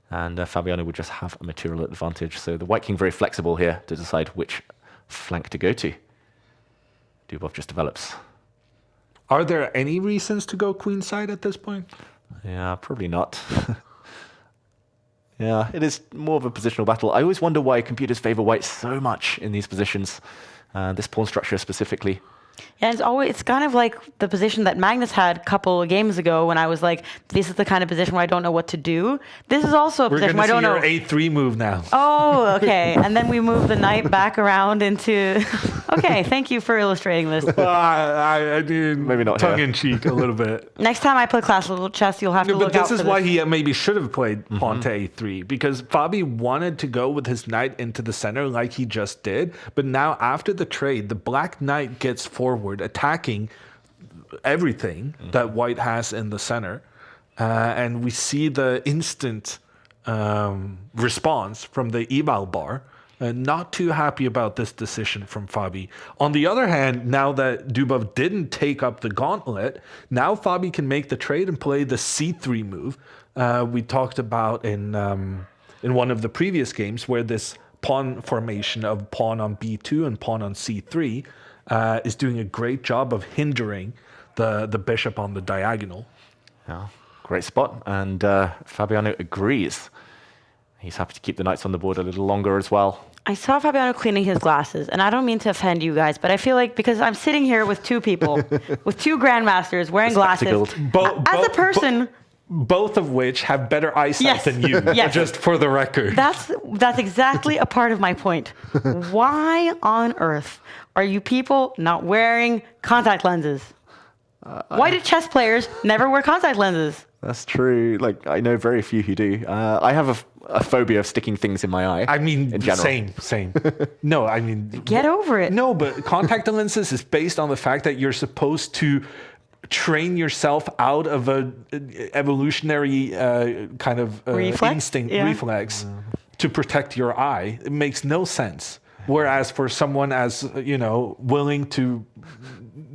C: And Fabiano would just have a material advantage. So the white king very flexible here to decide which flank to go to. Dubov just develops.
F: Are there any reasons to go queenside at this point?
C: Yeah, probably not. Yeah, it is more of a positional battle. I always wonder why computers favor white so much in these positions, this pawn structure specifically.
B: Yeah, it's kind of like the position that Magnus had a couple of games ago when I was like, this is the kind of position where I don't know what to do. This is also a position where I don't know.
F: We're going to see your A3 move now.
B: Oh, okay. And then we move the knight back around into... Okay, thank you for illustrating this.
F: I did
C: maybe not
F: tongue-in-cheek a little bit.
B: Next time I play classical chess, you'll have to look out for this.
F: But this is why he maybe should have played pawn to A3, because Fabi wanted to go with his knight into the center like he just did. But now after the trade, the black knight gets forward, attacking everything that white has in the center. And we see the instant response from the eval bar. Not too happy about this decision from Fabi. On the other hand, now that Dubov didn't take up the gauntlet, now Fabi can make the trade and play the C3 move. We talked about in one of the previous games, where this pawn formation of pawn on B2 and pawn on C3 is doing a great job of hindering the bishop on the diagonal.
C: Yeah, great spot. And Fabiano agrees. He's happy to keep the knights on the board a little longer as well.
B: I saw Fabiano cleaning his glasses, and I don't mean to offend you guys, but I feel like because I'm sitting here with two people, with two grandmasters wearing glasses, as a person...
F: Both of which have better eyesight than you, just for the record.
B: That's exactly a part of my point. Why on earth are you people not wearing contact lenses? Why do chess players never wear contact lenses?
C: That's true. Like, I know very few who do. I have a phobia of sticking things in my eye.
F: I mean,
C: in general.
F: same. No, I mean...
B: Get over it.
F: No, but contact lenses is based on the fact that you're supposed to train yourself out of a evolutionary kind of reflex to protect your eye. It makes no sense. Whereas for someone as, willing to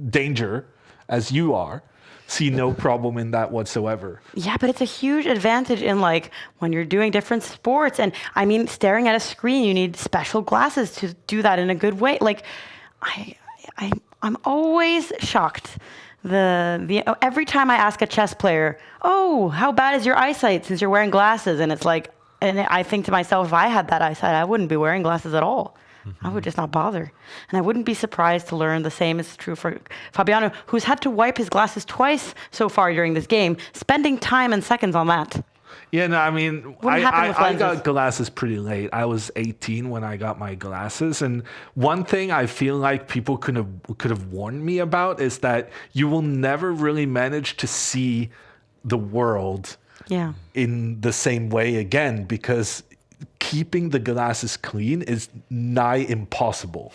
F: danger as you are, see no problem in that whatsoever.
B: Yeah, but it's a huge advantage in like when you're doing different sports. And I mean, staring at a screen, you need special glasses to do that in a good way. Like, I'm always shocked. Every time I ask a chess player, "Oh, how bad is your eyesight since you're wearing glasses?" And it's like, and I think to myself, if I had that eyesight, I wouldn't be wearing glasses at all. I would just not bother. And I wouldn't be surprised to learn the same is true for Fabiano, who's had to wipe his glasses twice so far during this game, spending time and seconds on that.
F: Yeah, no, I mean, I got glasses pretty late. I was 18 when I got my glasses. And one thing I feel like people could have warned me about is that you will never really manage to see the world in the same way again, because keeping the glasses clean is nigh impossible.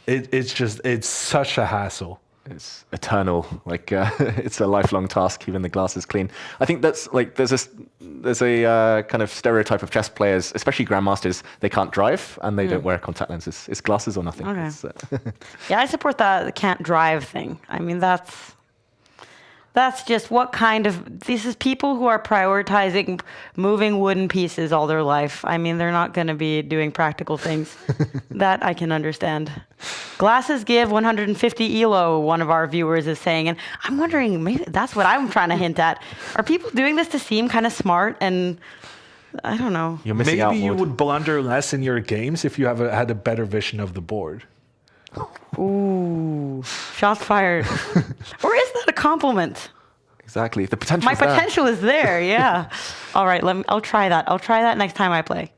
F: It's such a hassle.
C: It's eternal. Like it's a lifelong task keeping the glasses clean. I think that's like there's a kind of stereotype of chess players, especially grandmasters. They can't drive and they don't wear contact lenses. It's glasses or nothing.
B: Okay. Yeah, I support the can't drive thing. I mean, that's just what kind of... This is people who are prioritizing moving wooden pieces all their life. I mean, they're not going to be doing practical things. That I can understand. Glasses give 150 ELO, one of our viewers is saying. And I'm wondering, maybe that's what I'm trying to hint at. Are people doing this to seem kind of smart? And I don't know.
C: You're missing out.
F: Maybe you would blunder less in your games if you had a better vision of the board.
B: Ooh, shots fired. Or is that a compliment?
C: Exactly. The potential.
B: My potential is there. Yeah. All right. I'll try that. I'll try that next time I play.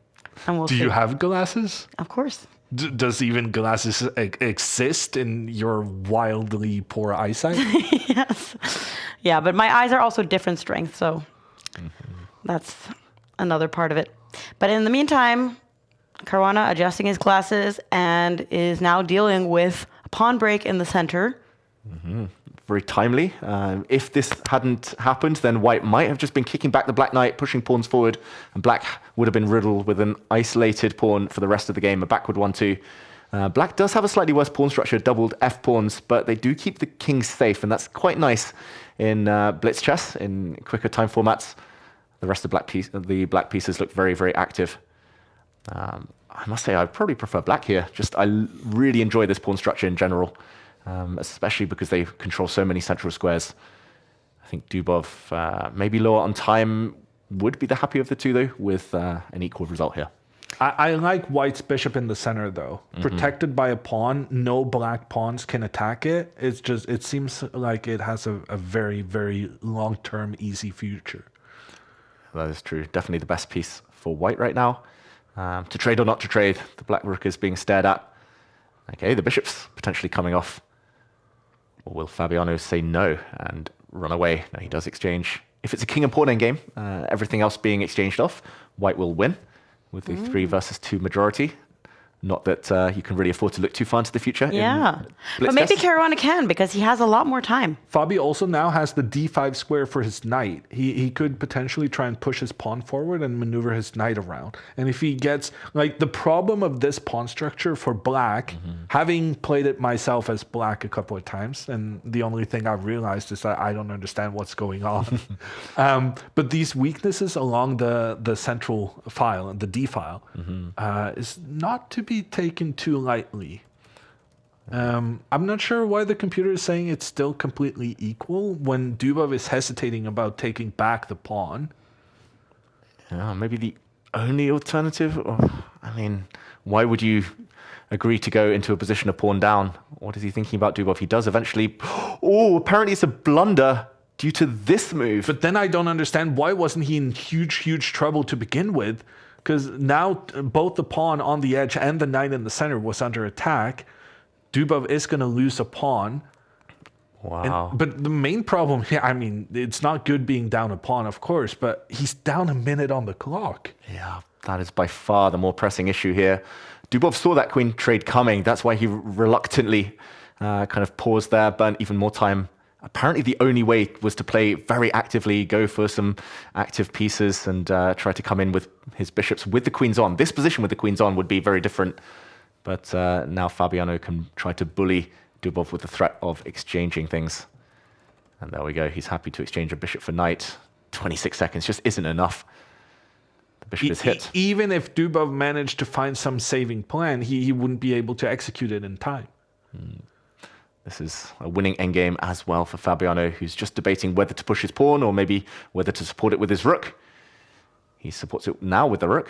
B: And we'll see.
F: Do you have glasses?
B: Of course.
F: Does even glasses exist in your wildly poor eyesight?
B: Yes. Yeah, but my eyes are also different strength, so that's another part of it. But in the meantime, Caruana adjusting his glasses and is now dealing with a pawn break in the center.
C: Very timely. If this hadn't happened, then white might have just been kicking back the black knight, pushing pawns forward, and black would have been riddled with an isolated pawn for the rest of the game, a backward 1-2. Black does have a slightly worse pawn structure, doubled F pawns, but they do keep the kings safe, and that's quite nice in blitz chess, in quicker time formats. The rest of the black pieces look very, very active. I must say, I probably prefer black here. I really enjoy this pawn structure in general, especially because they control so many central squares. I think Dubov, maybe lower on time, would be the happier of the two, though, with an equal result here.
F: I like white's bishop in the center, though. Protected by a pawn, no black pawns can attack it. It seems like it has a very, very long-term, easy future.
C: That is true. Definitely the best piece for white right now. To trade or not to trade, the black rook is being stared at. Okay, the bishop's potentially coming off. Or will Fabiano say no and run away? No, he does exchange. If it's a king and pawn endgame, everything else being exchanged off, white will win with the 3 versus 2 majority. Not that you can really afford to look too far into the future.
B: Yeah, but maybe Caruana can, because he has a lot more time.
F: Fabi also now has the d5 square for his knight. He could potentially try and push his pawn forward and maneuver his knight around. And if he gets, like, the problem of this pawn structure for black, having played it myself as black a couple of times, and the only thing I've realized is that I don't understand what's going on. But these weaknesses along the central file, the d file, is not to be taken too lightly. I'm not sure why the computer is saying it's still completely equal when Dubov is hesitating about taking back the pawn.
C: Yeah, maybe the only alternative. I mean, why would you agree to go into a position of pawn down? What is he thinking about Dubov? He does eventually. Oh, apparently it's a blunder due to this move.
F: But then I don't understand, why wasn't he in huge trouble to begin with? Because now both the pawn on the edge and the knight in the center was under attack. Dubov is going to lose a pawn.
C: Wow.
F: But the main problem here, I mean, it's not good being down a pawn, of course, but he's down a minute on the clock.
C: Yeah, that is by far the more pressing issue here. Dubov saw that queen trade coming. That's why he reluctantly kind of paused there, burnt even more time. Apparently the only way was to play very actively, go for some active pieces and try to come in with his bishops with the queens on. This position with the queens on would be very different. But now Fabiano can try to bully Dubov with the threat of exchanging things. And there we go. He's happy to exchange a bishop for knight. 26 seconds just isn't enough. The bishop is hit.
F: Even if Dubov managed to find some saving plan, he wouldn't be able to execute it in time.
C: This is a winning endgame as well for Fabiano, who's just debating whether to push his pawn or maybe whether to support it with his rook. He supports it now with the rook.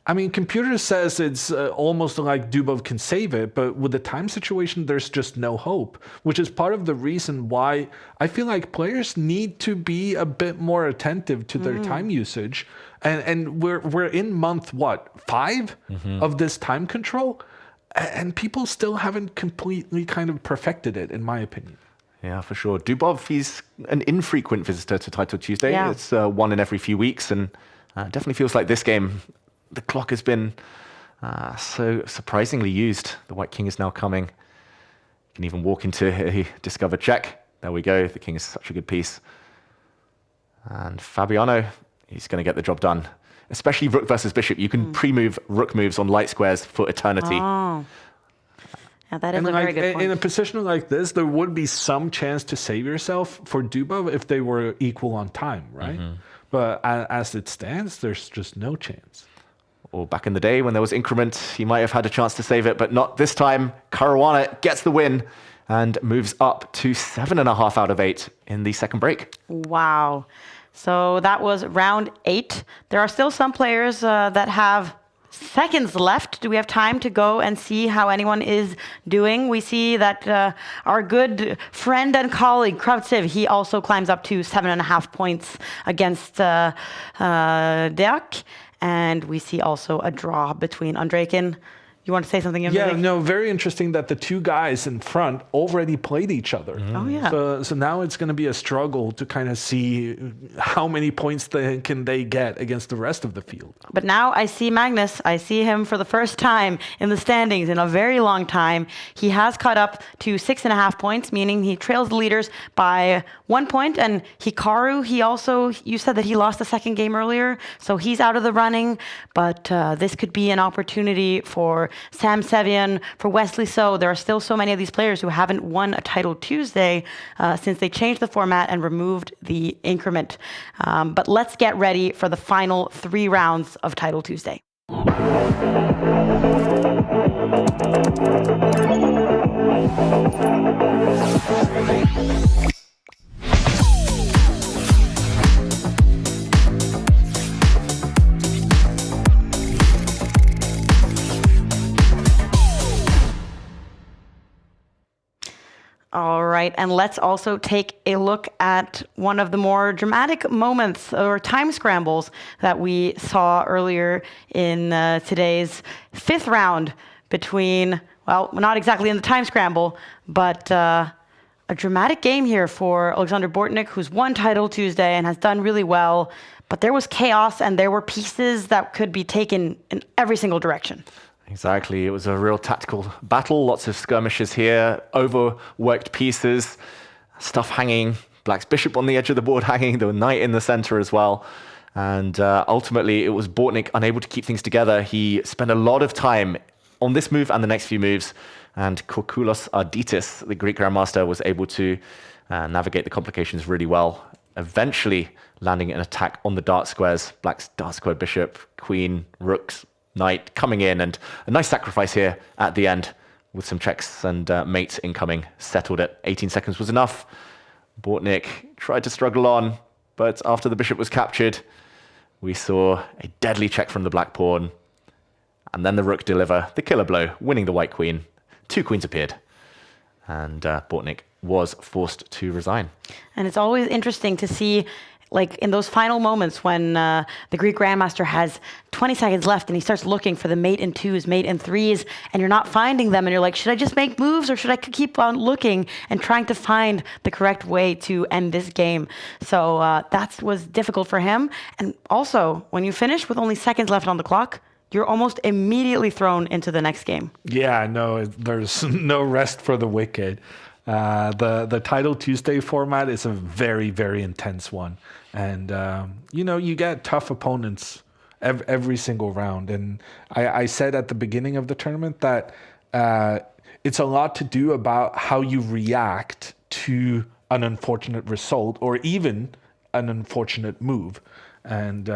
F: I mean, computer says it's almost like Dubov can save it, but with the time situation, there's just no hope, which is part of the reason why I feel like players need to be a bit more attentive to their time usage. And we're in month, 5 of this time control? And people still haven't completely kind of perfected it, in my opinion.
C: Yeah, for sure. Dubov, he's an infrequent visitor to Title Tuesday.
B: Yeah.
C: It's one in every few weeks, and definitely feels like this game, the clock has been so surprisingly used. The White King is now coming. You can even walk into a discovered check. There we go. The King is such a good piece. And Fabiano, he's going to get the job done. Especially rook versus bishop. You can pre-move rook moves on light squares for eternity.
B: Oh. Yeah, that is a very good point.
F: In a position like this, there would be some chance to save yourself for Dubov if they were equal on time, right? But as it stands, there's just no chance.
C: Or back in the day when there was increment, he might have had a chance to save it, but not this time. Caruana gets the win and moves up to 7.5 out of 8 in the second break.
B: Wow. So that was round 8. There are still some players that have seconds left. Do we have time to go and see how anyone is doing? We see that our good friend and colleague, Kravtsev, he also climbs up to 7.5 points against Deak. And we see also a draw between Andrejkin. You want to say something?
F: Yeah, no, very interesting that the two guys in front already played each other.
B: Oh, yeah.
F: So now it's going to be a struggle to kind of see how many points can they get against the rest of the field.
B: But now I see Magnus. I see him for the first time in the standings in a very long time. He has caught up to 6.5 points, meaning he trails the leaders by 1 point. And Hikaru, you said that he lost the second game earlier, so he's out of the running. But this could be an opportunity for Sam Sevian, for Wesley So. There are still so many of these players who haven't won a Title Tuesday since they changed the format and removed the increment. But let's get ready for the final 3 rounds of Title Tuesday. All right, and let's also take a look at one of the more dramatic moments or time scrambles that we saw earlier in today's 5th round between, well, not exactly in the time scramble, but a dramatic game here for Alexander Bortnik, who's won Title Tuesday and has done really well. But there was chaos and there were pieces that could be taken in every single direction.
C: Exactly. It was a real tactical battle. Lots of skirmishes here, overworked pieces, stuff hanging, Black's bishop on the edge of the board hanging, the knight in the center as well. And ultimately, it was Bortnik unable to keep things together. He spent a lot of time on this move and the next few moves. And Kokoulos Arditis, the Greek grandmaster, was able to navigate the complications really well, eventually landing an attack on the dark squares. Black's dark square bishop, queen, rooks, knight coming in, and a nice sacrifice here at the end with some checks and mates incoming. Settled it. 18 seconds was enough. Bortnik tried to struggle on, but after the bishop was captured, we saw a deadly check from the black pawn, and then the rook deliver the killer blow, winning the white queen. 2 queens appeared, and Bortnik was forced to resign.
B: And it's always interesting to see like in those final moments when the Greek Grandmaster has 20 seconds left and he starts looking for the mate in twos, mate in threes, and you're not finding them, and you're like, should I just make moves or should I keep on looking and trying to find the correct way to end this game? So that was difficult for him. And also, when you finish with only seconds left on the clock, you're almost immediately thrown into the next game.
F: Yeah, no, there's no rest for the wicked. The Title Tuesday format is a very, very intense one. And, you get tough opponents every single round. And I said at the beginning of the tournament that it's a lot to do about how you react to an unfortunate result or even an unfortunate move. And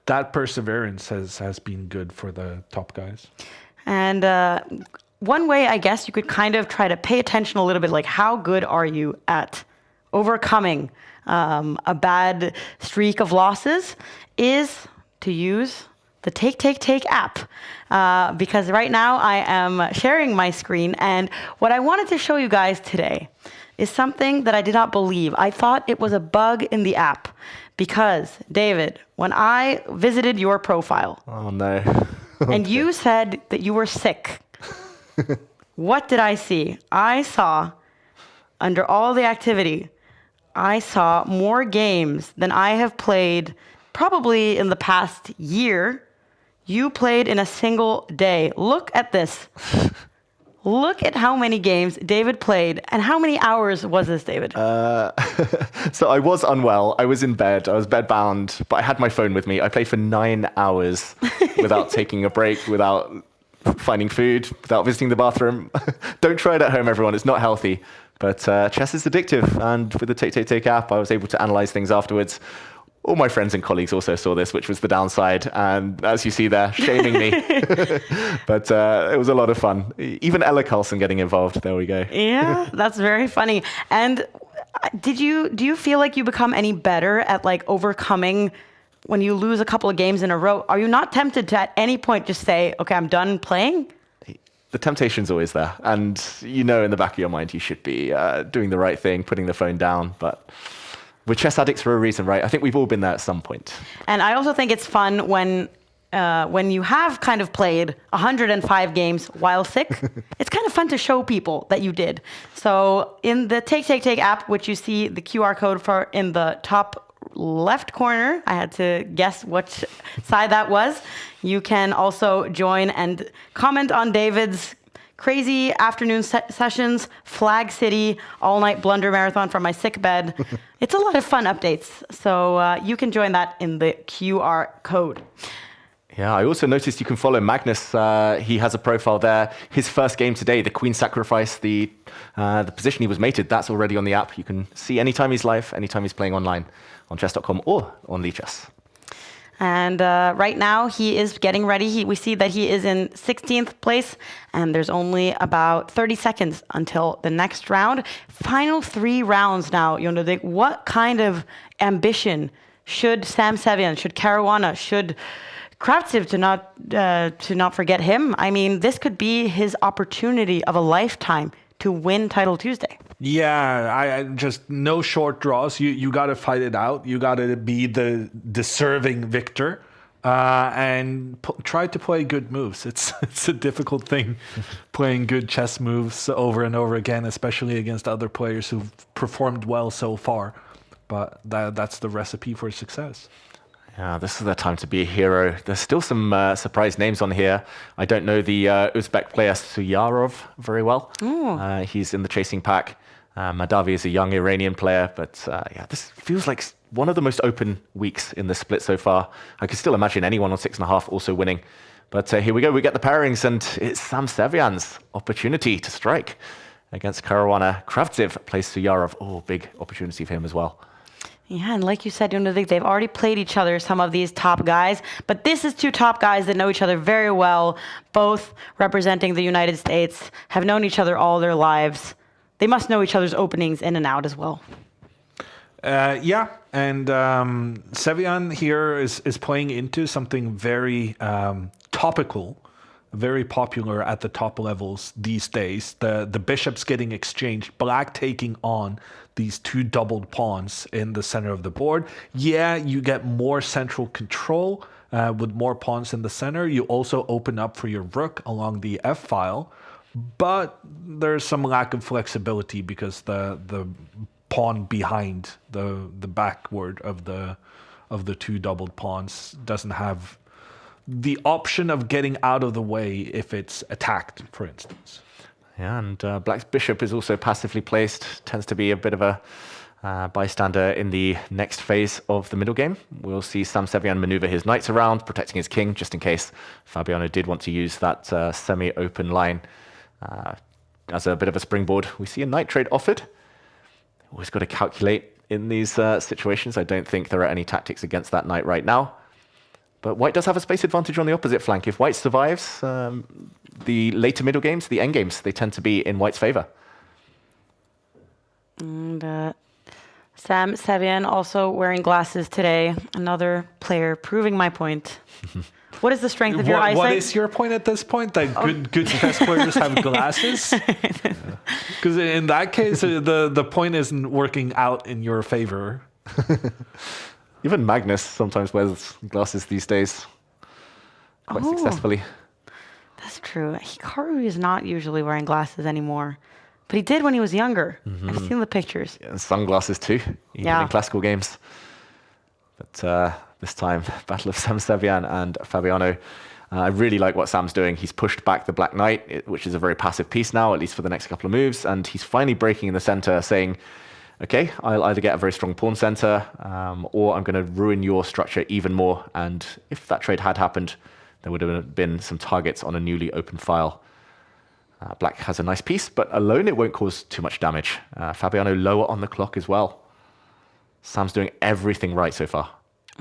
F: that perseverance has been good for the top guys.
B: And one way, I guess, you could kind of try to pay attention a little bit, like how good are you at overcoming a bad streak of losses, is to use the Take app. Because right now I am sharing my screen, and what I wanted to show you guys today is something that I did not believe. I thought it was a bug in the app. Because, David, when I visited your profile,
C: Oh, no.
B: and you said that you were sick, what did I see? I saw, under all the activity, I saw more games than I have played probably in the past year. You played in a single day. Look at this. Look at how many games David played. And how many hours was this, David?
C: So I was unwell. I was in bed. I was bedbound, but I had my phone with me. I played for 9 hours without taking a break, without finding food, without visiting the bathroom. Don't try it at home, everyone. It's not healthy. But chess is addictive. And with the Take app, I was able to analyze things afterwards. All my friends and colleagues also saw this, which was the downside. And as you see there, shaming me. But it was a lot of fun. Even Ella Carlsen getting involved. There we go.
B: Yeah, that's very funny. And do you feel like you become any better at like overcoming when you lose a couple of games in a row? Are you not tempted to at any point just say, okay, I'm done playing?
C: The temptation's always there. And in the back of your mind, you should be doing the right thing, putting the phone down. But we're chess addicts for a reason, right? I think we've all been there at some point.
B: And I also think it's fun when you have kind of played 105 games while sick. It's kind of fun to show people that you did. So in the Take app, which you see the QR code for in the top left corner, I had to guess which side that was. You can also join and comment on David's crazy afternoon sessions, Flag City, all-night blunder marathon from my sick bed. It's a lot of fun updates. So you can join that in the QR code.
C: Yeah, I also noticed you can follow Magnus. He has a profile there. His first game today, the Queen Sacrifice, the position he was mated, that's already on the app. You can see anytime he's live, anytime he's playing online on chess.com or on Lichess.
B: And right now he is getting ready. We see that he is in 16th place, and there's only about 30 seconds until the next round. Final 3 rounds now. What kind of ambition should Sam Sevian, should Caruana, should Kravtsev, to not forget him? I mean, this could be his opportunity of a lifetime to win Title Tuesday.
F: Yeah, I just no short draws. You got to fight it out. You got to be the deserving victor, and try to play good moves. It's a difficult thing, playing good chess moves over and over again, especially against other players who've performed well so far. But that's the recipe for success.
C: Yeah, this is the time to be a hero. There's still some surprise names on here. I don't know the Uzbek player Suyarov very well. He's in the chasing pack. Madavi is a young Iranian player, but this feels like one of the most open weeks in the split so far. I could still imagine anyone on 6.5 also winning. But here we go, we get the pairings, and it's Sam Sevian's opportunity to strike against Caruana. Kravtsev plays Suyarov. Oh, big opportunity for him as well.
B: Yeah, and like you said, they've already played each other, some of these top guys. But this is 2 top guys that know each other very well, both representing the United States, have known each other all their lives. They must know each other's openings in and out as well.
F: Yeah, and Sevian here is playing into something very topical very popular at the top levels these days. The bishops getting exchanged, black taking on these two doubled pawns in the center of the board. Yeah, you get more central control with more pawns in the center. You also open up for your rook along the f-file, but there's some lack of flexibility because the pawn behind the backward of the two doubled pawns doesn't have the option of getting out of the way if it's attacked, for instance.
C: Yeah, and black's bishop is also passively placed, tends to be a bit of a bystander in the next phase of the middle game. We'll see Sam Sevian maneuver his knights around, protecting his king, just in case Fabiano did want to use that semi-open line as a bit of a springboard. We see a knight trade offered. Always got to calculate in these situations. I don't think there are any tactics against that knight right now. But white does have a space advantage on the opposite flank. If white survives, the later middle games, the end games, they tend to be in white's favor.
B: And Sam Sevian also wearing glasses today. Another player proving my point. What is the strength of your eyesight?
F: What is your point at this point? That good chess players have glasses? Because in that case, the point isn't working out in your favor.
C: Even Magnus sometimes wears glasses these days, quite successfully.
B: That's true. Hikaru is not usually wearing glasses anymore, but he did when he was younger. I've seen the pictures.
C: Yeah, and sunglasses too, even in classical games. But this time, Battle of Sam Sevian and Fabiano. I really like what Sam's doing. He's pushed back the Black Knight, which is a very passive piece now, at least for the next couple of moves, and he's finally breaking in the center, saying, okay, I'll either get a very strong pawn center, or I'm going to ruin your structure even more. And if that trade had happened, there would have been some targets on a newly opened file. Black has a nice piece, but alone it won't cause too much damage. Fabiano lower on the clock as well. Sam's doing everything right so far.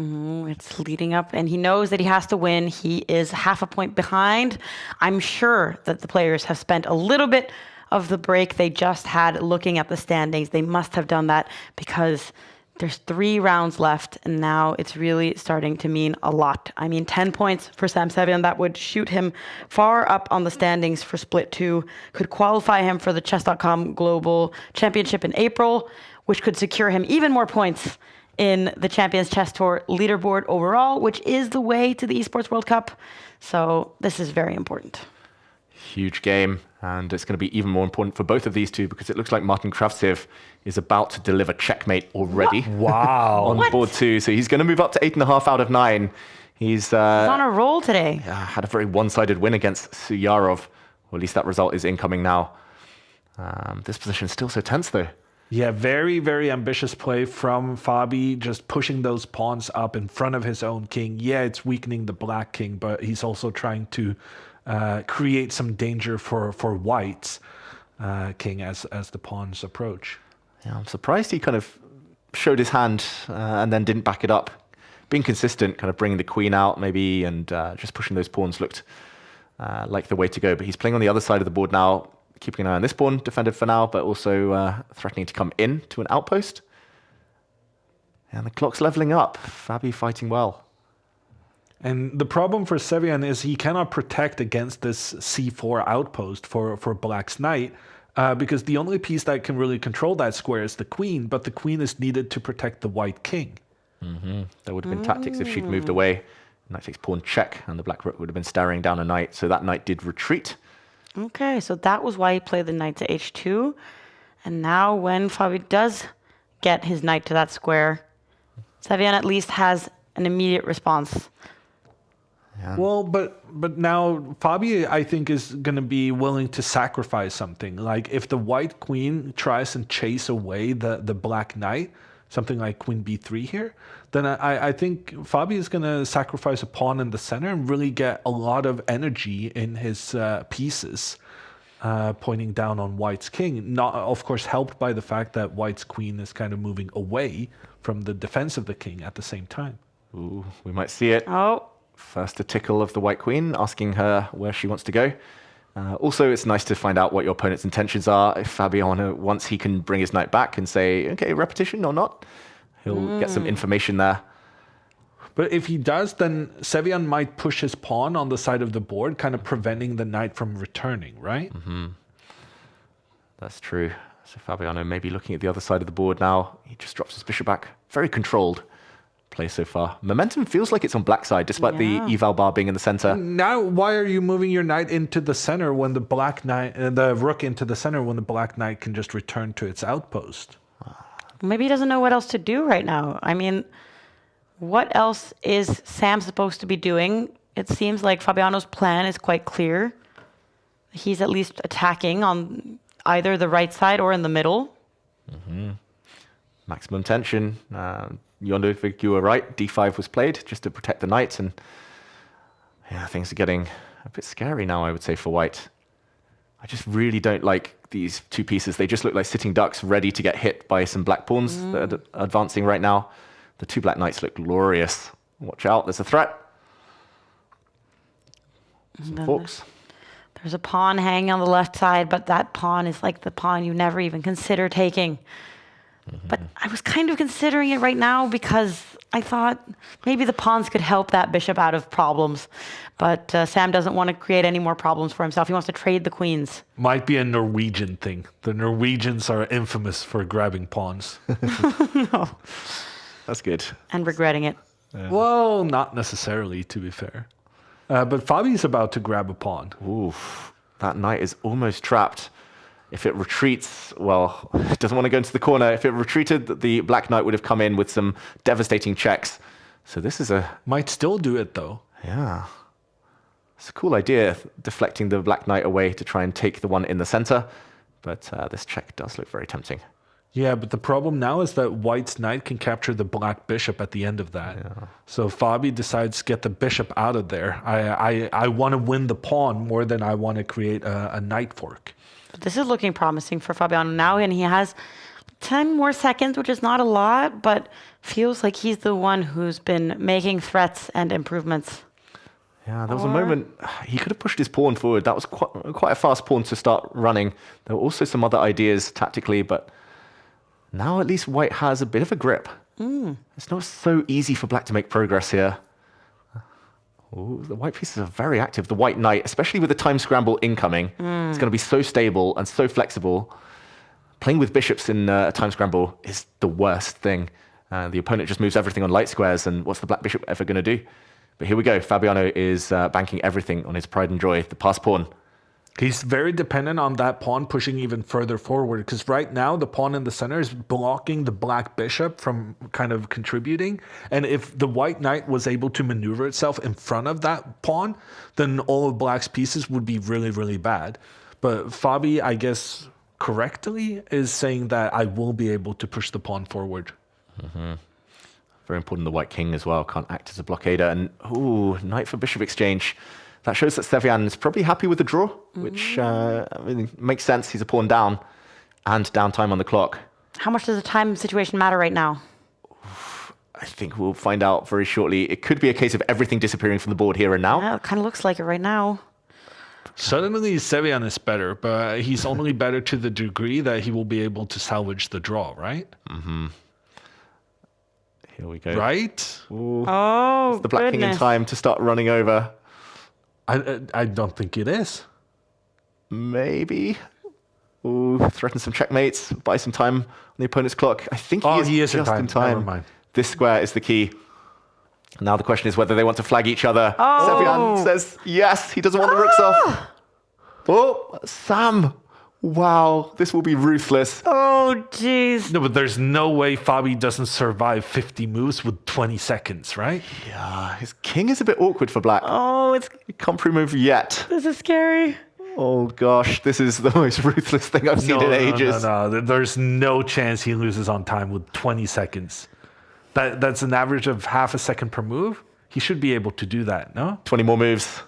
B: It's leading up, and he knows that he has to win. He is half a point behind. I'm sure that the players have spent a little bit of the break they just had looking at the standings. They must have done that because there's 3 rounds left, and now it's really starting to mean a lot. I mean, 10 points for Sam Sevian, that would shoot him far up on the standings for Split 2, could qualify him for the Chess.com Global Championship in April, which could secure him even more points in the Champions Chess Tour leaderboard overall, which is the way to the Esports World Cup. So this is very important.
C: Huge game, and it's going to be even more important for both of these two because it looks like Martin Kravtsev is about to deliver checkmate already.
F: Wow.
C: On board 2, so he's going to move up to 8.5 out of 9. He's
B: on a roll today.
C: Had a very one-sided win against Suyarov, or at least that result is incoming now. This position is still so tense, though.
F: Yeah, very, very ambitious play from Fabi, just pushing those pawns up in front of his own king. Yeah, it's weakening the black king, but he's also trying to create some danger for white's king as the pawns approach.
C: Yeah, I'm surprised he kind of showed his hand and then didn't back it up. Being consistent, kind of bringing the queen out maybe, and just pushing those pawns looked like the way to go. But he's playing on the other side of the board now, keeping an eye on this pawn, defended for now, but also threatening to come in to an outpost. And the clock's leveling up. Fabi fighting well.
F: And the problem for Sevian is he cannot protect against this c4 outpost for black's knight, because the only piece that can really control that square is the queen, but the queen is needed to protect the white king.
C: There would have been tactics if she'd moved away. Knight takes pawn check, and the black rook would have been staring down a knight, so that knight did retreat.
B: Okay, so that was why he played the knight to h2. And now when Fabi does get his knight to that square, Sevian at least has an immediate response.
F: Yeah. Well, but now Fabi, I think, is going to be willing to sacrifice something. Like if the white queen tries and chase away the black knight, something like queen b3 here, then I think Fabi is going to sacrifice a pawn in the center and really get a lot of energy in his pieces, pointing down on white's king. Not, of course, helped by the fact that white's queen is kind of moving away from the defense of the king at the same time.
C: Ooh, we might see it.
B: Oh.
C: First a tickle of the white queen, asking her where she wants to go. Also, it's nice to find out what your opponent's intentions are. If Fabiano, once he can bring his knight back and say, okay, repetition or not, he'll get some information there.
F: But if he does, then Sevian might push his pawn on the side of the board, kind of preventing the knight from returning, right?
C: That's true. So Fabiano may be looking at the other side of the board now. He just drops his bishop back. Very controlled play so far. Momentum feels like it's on black side, despite the eval bar being in the center.
F: Now, why are you moving your knight into the center when the black knight, the rook into the center when the black knight can just return to its outpost?
B: Maybe he doesn't know what else to do right now. I mean, what else is Sam supposed to be doing? It seems like Fabiano's plan is quite clear. He's at least attacking on either the right side or in the middle.
C: Maximum tension. Jondovik, you were right. D5 was played just to protect the knight. And yeah, things are getting a bit scary now, I would say, for white. I just really don't like these two pieces. They just look like sitting ducks ready to get hit by some black pawns that are advancing right now. The two black knights look glorious. Watch out, there's a threat. Some forks.
B: There's a pawn hanging on the left side, but that pawn is like the pawn you never even consider taking. But I was kind of considering it right now because I thought maybe the pawns could help that bishop out of problems. But Sam doesn't want to create any more problems for himself. He wants to trade the queens.
F: Might be a Norwegian thing. The Norwegians are infamous for grabbing pawns.
B: No.
C: That's good.
B: And regretting it.
F: Yeah. Well, not necessarily, to be fair. But Fabi's about to grab a pawn.
C: Oof. That knight is almost trapped. If it retreats, well, it doesn't want to go into the corner. If it retreated, the black knight would have come in with some devastating checks. So this is a...
F: Might still do it, though.
C: Yeah. It's a cool idea, deflecting the black knight away to try and take the one in the center. But this check does look very tempting.
F: Yeah, but the problem now is that white's knight can capture the black bishop at the end of that. Yeah. So Fabi decides to get the bishop out of there. I want to win the pawn more than I want to create a knight fork.
B: This is looking promising for Fabiano now, and he has 10 more seconds, which is not a lot, but feels like he's the one who's been making threats and improvements.
C: Yeah, there was a moment he could have pushed his pawn forward. That was quite a fast pawn to start running. There were also some other ideas tactically, but now at least white has a bit of a grip. It's not so easy for black to make progress here. Ooh, the white pieces are very active. The white knight, especially with the time scramble incoming, it's going to be so stable and so flexible. Playing with bishops in a time scramble is the worst thing. The opponent just moves everything on light squares, and what's the black bishop ever going to do? But here we go. Fabiano is banking everything on his pride and joy, the pass pawn.
F: He's very dependent on that pawn pushing even further forward, because right now the pawn in the center is blocking the black bishop from kind of contributing. And if the white knight was able to maneuver itself in front of that pawn, then all of black's pieces would be really, really bad. But Fabi, I guess, correctly is saying that I will be able to push the pawn forward.
C: Very important, the white king as well can't act as a blockader. And ooh, knight for bishop exchange. That shows that Sevian is probably happy with the draw, which makes sense. He's a pawn down and downtime on the clock.
B: How much does the time situation matter right now?
C: I think we'll find out very shortly. It could be a case of everything disappearing from the board here and now.
B: Yeah, it kind of looks like it right now.
F: Suddenly, Sevian is better, but he's only better to the degree that he will be able to salvage the draw, right?
C: Here we go.
F: Right?
C: Ooh.
B: Oh,
C: it's the black king in time to start running over.
F: I don't think it is.
C: Maybe. Ooh, threaten some checkmates, buy some time on the opponent's clock. I think he is just in time.
F: Never mind.
C: This square is the key. Now the question is whether they want to flag each other.
B: Oh.
C: Sevian says yes, he doesn't want the rooks off. Oh, Sam. Wow, this will be ruthless.
B: Oh, jeez.
F: No, but there's no way Fabi doesn't survive 50 moves with 20 seconds, right?
C: Yeah, his king is a bit awkward for black.
B: Oh,
C: He can't pre-move yet.
B: this is scary.
C: Oh gosh, this is the most ruthless thing I've seen in ages.
F: No. There's no chance he loses on time with 20 seconds. That's an average of half a second per move. He should be able to do that, no?
C: 20 more moves.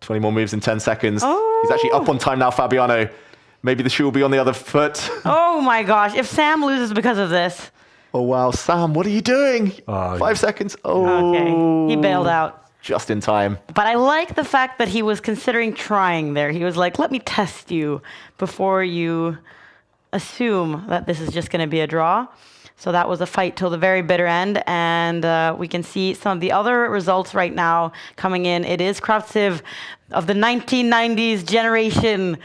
C: 20 more moves in 10 seconds.
B: Oh.
C: He's actually up on time now, Fabiano. Maybe the shoe will be on the other foot.
B: Oh my gosh, if Sam loses because of this.
C: Oh wow, Sam, what are you doing? 5 seconds. Oh.
B: Okay, he bailed out.
C: Just in time.
B: But I like the fact that he was considering trying there. He was like, let me test you before you assume that this is just going to be a draw. So that was a fight till the very bitter end. And we can see some of the other results right now coming in. It is Kravtsev of the 1990s generation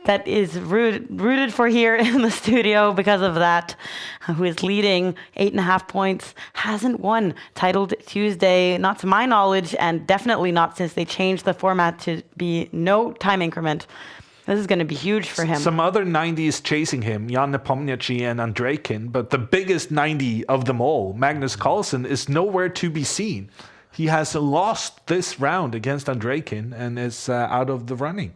B: that is rooted for here in the studio because of that, who is leading 8.5 points, hasn't won Titled Tuesday, not to my knowledge, and definitely not since they changed the format to be no time increment. This is going to be huge for him.
F: Some other 90s chasing him, Jan Nepomniachtchi and Andrejkin, but the biggest 90 of them all, Magnus Carlsen, is nowhere to be seen. He has lost this round against Andrejkin and is out of the running.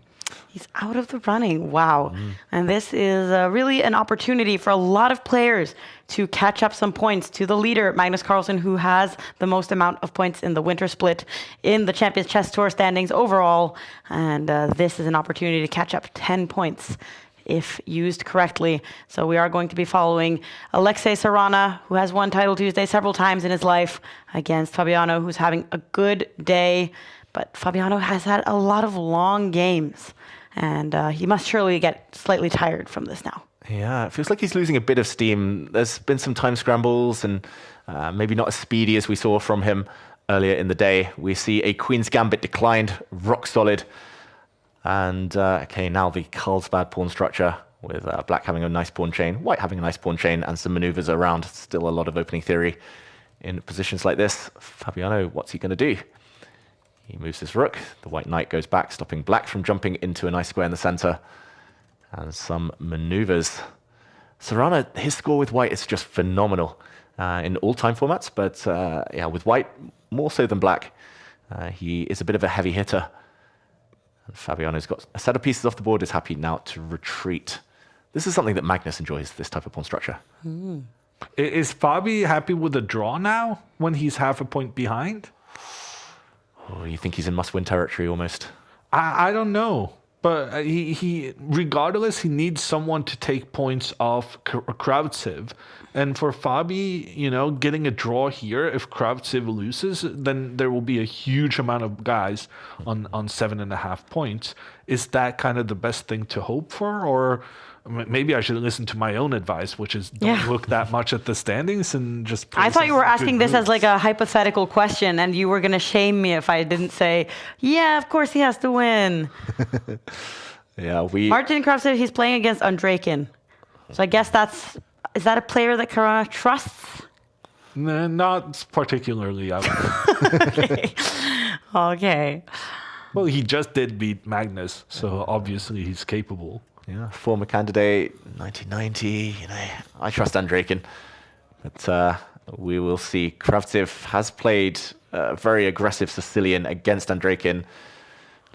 B: He's out of the running. Wow. And this is really an opportunity for a lot of players to catch up some points to the leader, Magnus Carlsen, who has the most amount of points in the winter split in the Champions Chess Tour standings overall. And this is an opportunity to catch up 10 points if used correctly. So we are going to be following Alexei Sarana, who has won Title Tuesday several times in his life, against Fabiano, who's having a good day. But Fabiano has had a lot of long games, and he must surely get slightly tired from this now.
C: Yeah, it feels like he's losing a bit of steam. There's been some time scrambles and maybe not as speedy as we saw from him earlier in the day. We see a Queen's Gambit declined, rock solid. And okay, now the Carlsbad pawn structure with black having a nice pawn chain, white having a nice pawn chain, and some maneuvers around. Still a lot of opening theory in positions like this. Fabiano, what's he going to do? He moves his rook. The white knight goes back, stopping black from jumping into a nice square in the center. And some maneuvers. Sarana, his score with white is just phenomenal in all time formats, but yeah, with white, more so than black. He is a bit of a heavy hitter. And Fabiano's got a set of pieces off the board, is happy now to retreat. This is something that Magnus enjoys, this type of pawn structure.
F: Is Fabi happy with a draw now when he's half a point behind?
C: Oh, you think he's in must-win territory almost?
F: I don't know. But he regardless, he needs someone to take points off Kravtsev. And for Fabi, you know, getting a draw here, if Kravtsev loses, then there will be a huge amount of guys on 7.5 points. Is that kind of the best thing to hope for? Or maybe I should listen to my own advice, which is don't look that much at the standings and just play.
B: I thought you were asking this
F: moves.
B: as like a hypothetical question, and you were going to shame me if I didn't say, yeah, of course he has to win.
C: Yeah,
B: Martin Kravtsev, he's playing against Andrejkin. So I guess is that a player that Corona trusts?
F: No, not particularly. I would.
B: Okay.
F: Well, he just did beat Magnus, so obviously he's capable.
C: Yeah, former candidate, 1990. You know, I trust Andrejkin, but we will see. Kravtsev has played a very aggressive Sicilian against Andrejkin.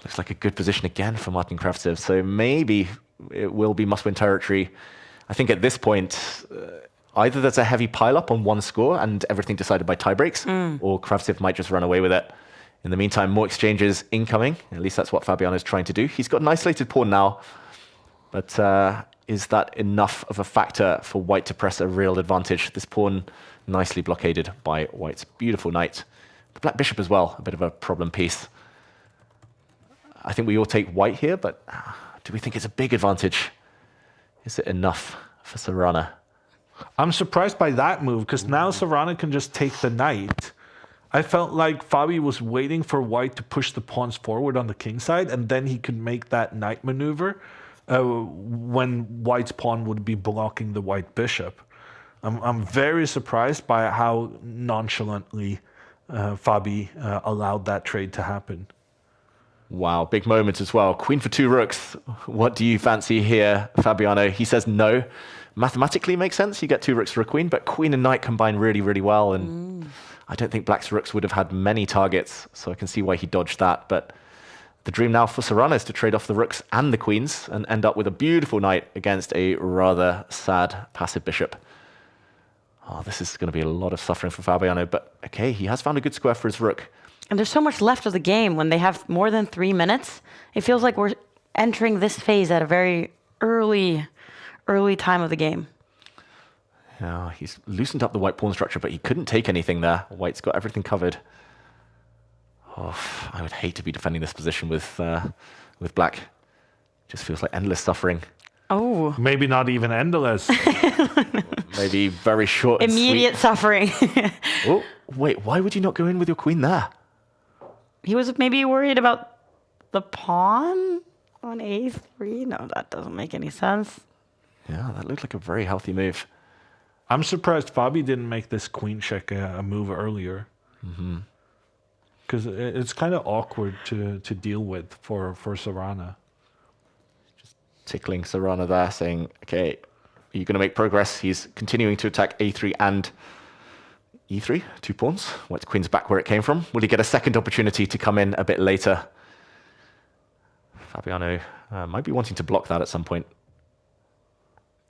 C: Looks like a good position again for Martin Kravtsev. So maybe it will be must-win territory. I think at this point, either there's a heavy pile-up on one score and everything decided by tie-breaks, or Kravtsev might just run away with it. In the meantime, more exchanges incoming. At least that's what Fabiano is trying to do. He's got an isolated pawn now. But is that enough of a factor for white to press a real advantage? This pawn nicely blockaded by white's beautiful knight. The black bishop as well, a bit of a problem piece. I think we all take white here, but do we think it's a big advantage? Is it enough for Sarana?
F: I'm surprised by that move, because now Sarana can just take the knight. I felt like Fabi was waiting for white to push the pawns forward on the king side, and then he could make that knight maneuver. When white's pawn would be blocking the white bishop. I'm very surprised by how nonchalantly Fabi allowed that trade to happen.
C: Wow, big moment as well. Queen for 2 rooks. What do you fancy here, Fabiano? He says no. Mathematically makes sense. You get 2 rooks for a queen, but queen and knight combine really, really well. And I don't think black's rooks would have had many targets, so I can see why he dodged that. But the dream now for Sarana is to trade off the rooks and the queens and end up with a beautiful knight against a rather sad passive bishop. Oh, this is going to be a lot of suffering for Fabiano, but okay, he has found a good square for his rook.
B: And there's so much left of the game when they have more than 3 minutes. It feels like we're entering this phase at a very early time of the game.
C: Yeah, he's loosened up the white pawn structure, but he couldn't take anything there. White's got everything covered. Oh, I would hate to be defending this position with black. Just feels like endless suffering.
B: Oh,
F: Maybe not even endless.
C: Maybe very short and
B: immediate suffering.
C: sweet. Oh, wait, why would you not go in with your queen there?
B: He was maybe worried about the pawn on a3. No, that doesn't make any sense.
C: Yeah, that looked like a very healthy move.
F: I'm surprised Fabi didn't make this queen check a move earlier. Because it's kind of awkward to deal with for Serrana.
C: Tickling Serrana there, saying, okay, are you going to make progress? He's continuing to attack a3 and e3, 2 pawns. White queen's back where it came from. Will he get a second opportunity to come in a bit later? Fabiano might be wanting to block that at some point.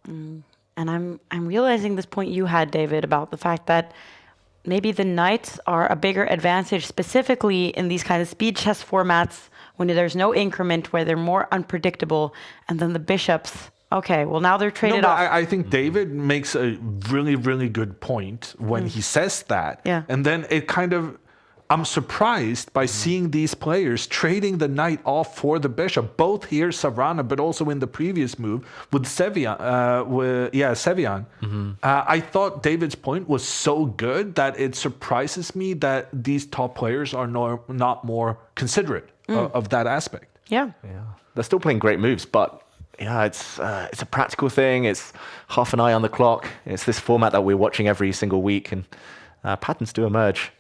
B: And I'm realizing this point you had, David, about the fact that maybe the knights are a bigger advantage, specifically in these kind of speed chess formats when there's no increment, where they're more unpredictable, and then the bishops. Okay, well now they're traded off.
F: I think David makes a really, really good point when he says that.
B: Yeah.
F: And then it kind of, I'm surprised by seeing these players trading the knight off for the bishop, both here, Serrana, but also in the previous move with Sevian. Sevian. I thought David's point was so good that it surprises me that these top players are not more considerate of that aspect.
B: Yeah.
C: They're still playing great moves, but yeah, it's a practical thing. It's half an eye on the clock. It's this format that we're watching every single week, and patterns do emerge.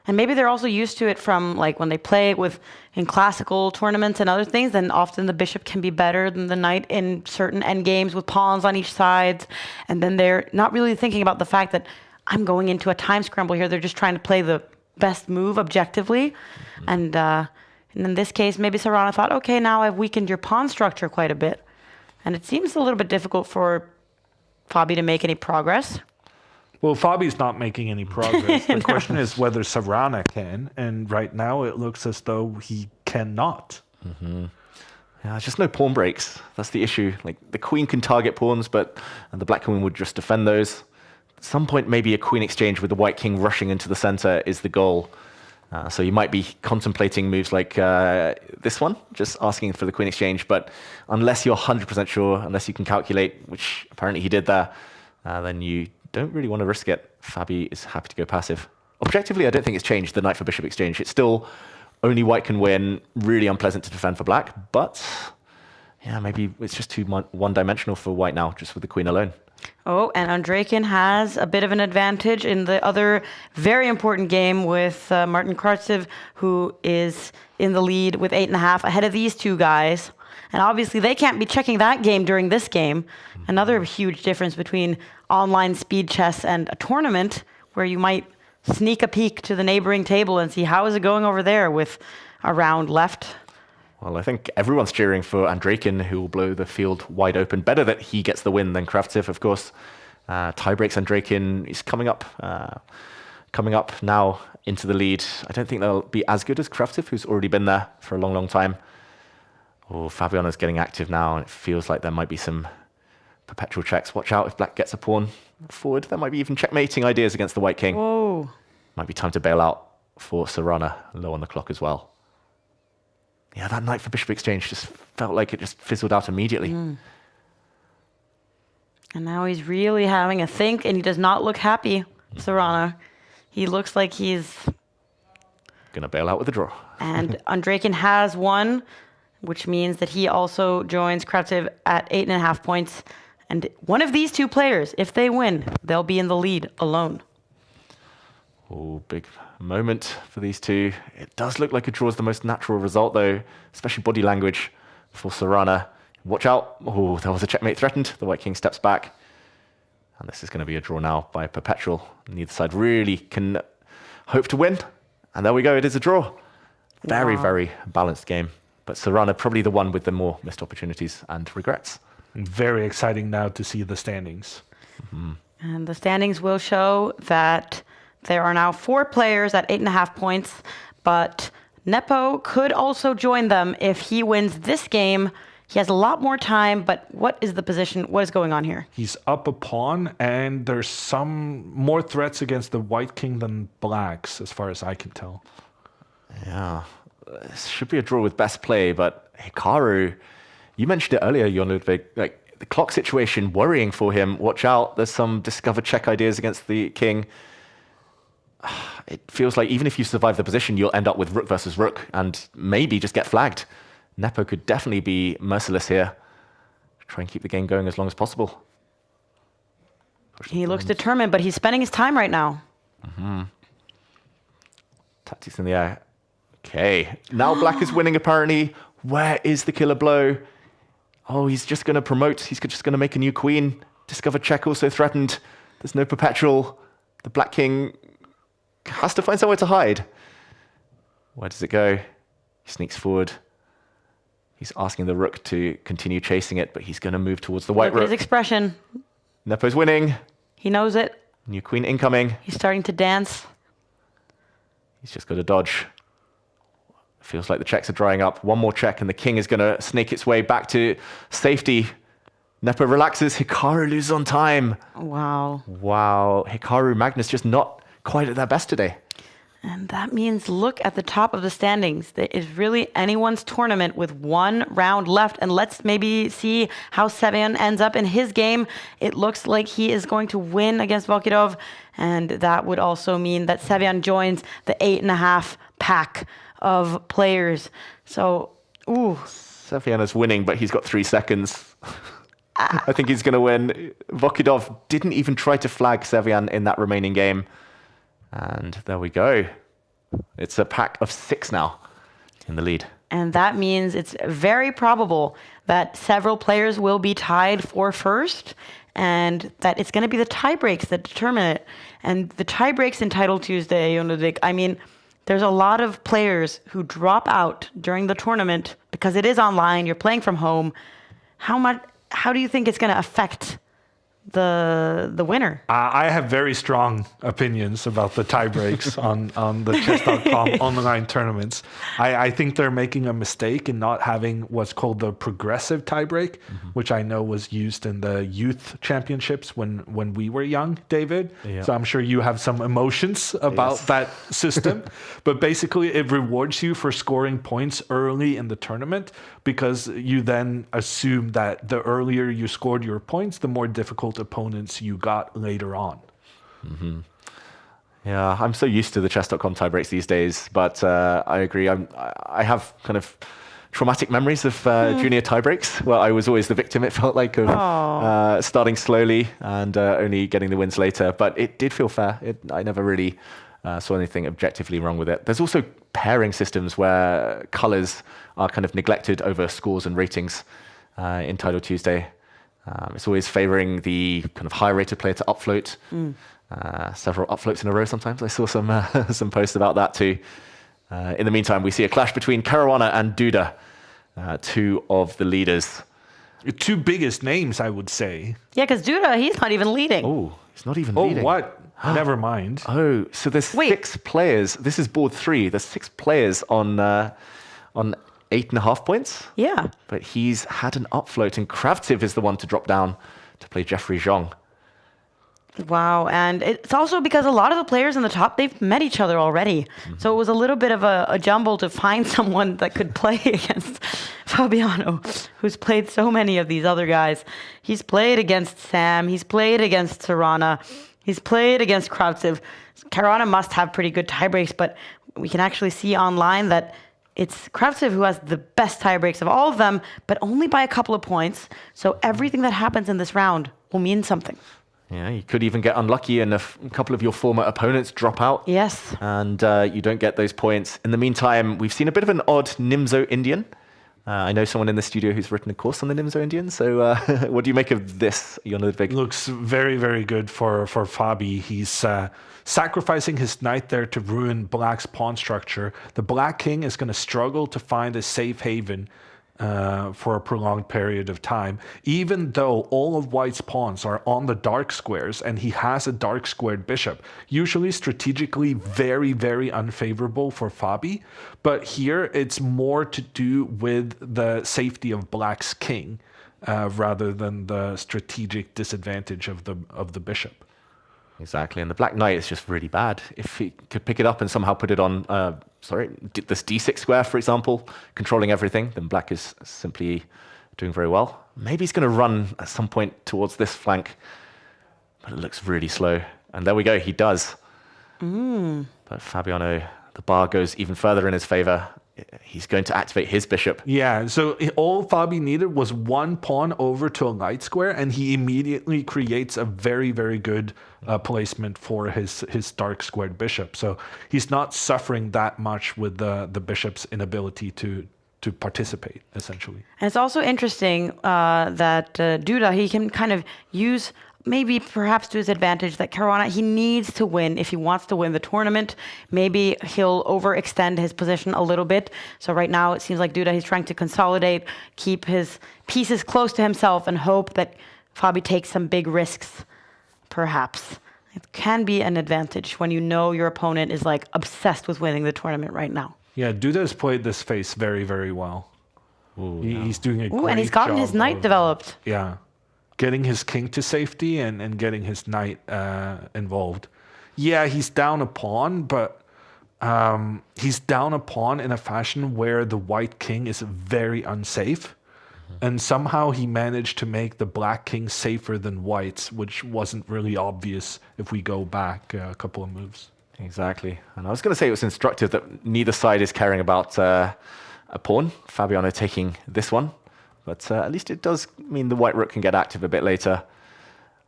B: And maybe they're also used to it from like when they play with in classical tournaments and other things, then often the bishop can be better than the knight in certain endgames with pawns on each side. And then they're not really thinking about the fact that I'm going into a time scramble here. They're just trying to play the best move objectively. And in this case, maybe Serrana thought, okay, now I've weakened your pawn structure quite a bit. And it seems a little bit difficult for Fabi to make any progress.
F: Well, Fabi's not making any progress. The question is whether Serrana can, and right now it looks as though he cannot.
C: Yeah, just no pawn breaks. That's the issue. Like the queen can target pawns, but the black queen would just defend those. At some point, maybe a queen exchange with the white king rushing into the center is the goal. So you might be contemplating moves like this one, just asking for the queen exchange. But unless you're 100% sure, unless you can calculate, which apparently he did there, then you don't really want to risk it. Fabi is happy to go passive. Objectively, I don't think it's changed the knight for bishop exchange. It's still only white can win, really unpleasant to defend for black. But yeah, maybe it's just too one-dimensional for white now, just with the queen alone.
B: Oh, and Andreykin has a bit of an advantage in the other very important game with Martin Kartsev, who is in the lead with 8.5 ahead of these two guys. And obviously they can't be checking that game during this game. Another huge difference between online speed chess and a tournament where you might sneak a peek to the neighboring table and see how is it going over there with a round left.
C: Well, I think everyone's cheering for Andreykin, who will blow the field wide open. Better that he gets the win than Kravtsev, of course. Tie breaks Andreykin. He's coming up now into the lead. I don't think they'll be as good as Kravtsev, who's already been there for a long, long time. Oh, Fabiano's getting active now, and it feels like there might be some perpetual checks. Watch out if black gets a pawn forward. There might be even checkmating ideas against the white king.
B: Whoa.
C: Might be time to bail out for Serrana, low on the clock as well. Yeah, that knight for bishop exchange just felt like it just fizzled out immediately.
B: And now he's really having a think, and he does not look happy, Serrana. He looks like he's
C: Gonna bail out with a draw.
B: And Andreykin has won, which means that he also joins Kravtsev at 8.5 points. And one of these two players, if they win, they'll be in the lead alone.
C: Oh, big moment for these two. It does look like a draw is the most natural result, though, especially body language for Serrana. Watch out. Oh, there was a checkmate threatened. The white king steps back. And this is going to be a draw now by perpetual. Neither side really can hope to win. And there we go. It is a draw. Very, very balanced game. But Serrana probably the one with the more missed opportunities and regrets.
F: Very exciting now to see the standings.
B: And the standings will show that there are now 4 players at 8.5 points, but Nepo could also join them if he wins this game. He has a lot more time, but what is the position? What is going on here?
F: He's up a pawn, and there's some more threats against the white king than black's, as far as I can tell.
C: Yeah, this should be a draw with best play, but Hikaru, you mentioned it earlier, Jon Ludwig, like the clock situation worrying for him. Watch out. There's some discover check ideas against the king. It feels like even if you survive the position, you'll end up with rook versus rook and maybe just get flagged. Nepo could definitely be merciless here. Try and keep the game going as long as possible.
B: He looks determined, but he's spending his time right now.
C: Tactics in the air. Okay. Now black is winning, apparently. Where is the killer blow? Oh, he's just going to promote. He's just going to make a new queen. Discover check also threatened. There's no perpetual. The black king has to find somewhere to hide. Where does it go? He sneaks forward. He's asking the rook to continue chasing it, but he's going to move towards the white
B: Look at
C: rook.
B: his expression.
C: Nepo's winning.
B: He knows it.
C: New queen incoming.
B: He's starting to dance.
C: He's just got to dodge. Feels like the checks are drying up. One more check and the king is going to snake its way back to safety. Nepo relaxes. Hikaru loses on time.
B: Wow.
C: Wow. Hikaru, Magnus just not quite at their best today.
B: And that means look at the top of the standings. It is really anyone's tournament with one round left. And let's maybe see how Sevian ends up in his game. It looks like he is going to win against Volkidov. And that would also mean that Sevian joins the 8.5 pack of players. So, ooh.
C: Sevian is winning, but he's got 3 seconds. I think he's going to win. Volkidov didn't even try to flag Sevian in that remaining game. And there we go. It's a pack of 6 now in the lead.
B: And that means it's very probable that several players will be tied for first, and that it's going to be the tie breaks that determine it. And the tie breaks in Title Tuesday, Jon Ludvig, I mean, there's a lot of players who drop out during the tournament because it is online, you're playing from home. How do you think it's going to affect the winner?
F: I have very strong opinions about the tie breaks on the chess.com online tournaments. I think they're making a mistake in not having what's called the progressive tie break, which I know was used in the youth championships when we were young, David.
C: Yeah.
F: So I'm sure you have some emotions about that system. But basically, it rewards you for scoring points early in the tournament because you then assume that the earlier you scored your points, the more difficult opponents you got later on.
C: Yeah, I'm so used to the chess.com tiebreaks these days, but I agree. I have kind of traumatic memories of junior tiebreaks where I was always the victim, it felt like, of starting slowly and only getting the wins later. But it did feel fair. I never really saw anything objectively wrong with it. There's also pairing systems where colors are kind of neglected over scores and ratings in Title Tuesday. It's always favoring the kind of higher rated player to upfloat. Several upfloats in a row sometimes. I saw some posts about that too. In the meantime, we see a clash between Caruana and Duda, 2 of the leaders.
F: 2 biggest names, I would say.
B: Yeah, because Duda, he's not even leading.
C: Oh, he's not even leading.
F: Oh, what? Never mind.
C: Oh, so there's 6 players. This is board 3. There's 6 players on 8.5 points.
B: Yeah.
C: But he's had an upfloat, and Kravtsev is the one to drop down to play Jeffrey Zhang.
B: Wow, and it's also because a lot of the players in the top, they've met each other already. So it was a little bit of a jumble to find someone that could play against Fabiano, who's played so many of these other guys. He's played against Sam, he's played against Sarana, he's played against Kravtsev. Caruana must have pretty good tiebreaks, but we can actually see online that it's Kravtsev who has the best tiebreaks of all of them, but only by a couple of points. So everything that happens in this round will mean something.
C: Yeah, you could even get unlucky and a couple of your former opponents drop out.
B: Yes.
C: And you don't get those points. In the meantime, we've seen a bit of an odd Nimzo Indian. I know someone in the studio who's written a course on the Nimzo Indian. So what do you make of this, Jon Ludvig?
F: Looks very, very good for Fabi. He's sacrificing his knight there to ruin Black's pawn structure. The Black king is going to struggle to find a safe haven for a prolonged period of time, even though all of White's pawns are on the dark squares and he has a dark squared bishop. Usually strategically very, very unfavorable for Fabi, but here it's more to do with the safety of Black's king rather than the strategic disadvantage of the bishop.
C: Exactly, and the Black Knight is just really bad. If he could pick it up and somehow put it on, this d6 square, for example, controlling everything, then Black is simply doing very well. Maybe he's going to run at some point towards this flank, but it looks really slow. And there we go, he does. But Fabiano, the bar goes even further in his favor. He's going to activate his bishop.
F: Yeah, so all Fabi needed was one pawn over to a light square, and he immediately creates a very, very good placement for his dark squared bishop. So he's not suffering that much with the bishop's inability to participate, essentially.
B: And it's also interesting that Duda, he can kind of use, maybe perhaps to his advantage, that Caruana, he needs to win if he wants to win the tournament. Maybe he'll overextend his position a little bit. So right now it seems like Duda, he's trying to consolidate, keep his pieces close to himself and hope that Fabi takes some big risks, perhaps. It can be an advantage when you know your opponent is like obsessed with winning the tournament right now.
F: Yeah, Duda has played this face very, very well. He's doing a great job.
B: And he's gotten his knight developed.
F: Yeah. Getting his king to safety and getting his knight involved. Yeah, he's down a pawn, but he's down a pawn in a fashion where the white king is very unsafe. And somehow he managed to make the black king safer than white's, which wasn't really obvious if we go back a couple of moves.
C: Exactly. And I was going to say it was instructive that neither side is caring about a pawn. Fabiano taking this one. But at least it does mean the white rook can get active a bit later.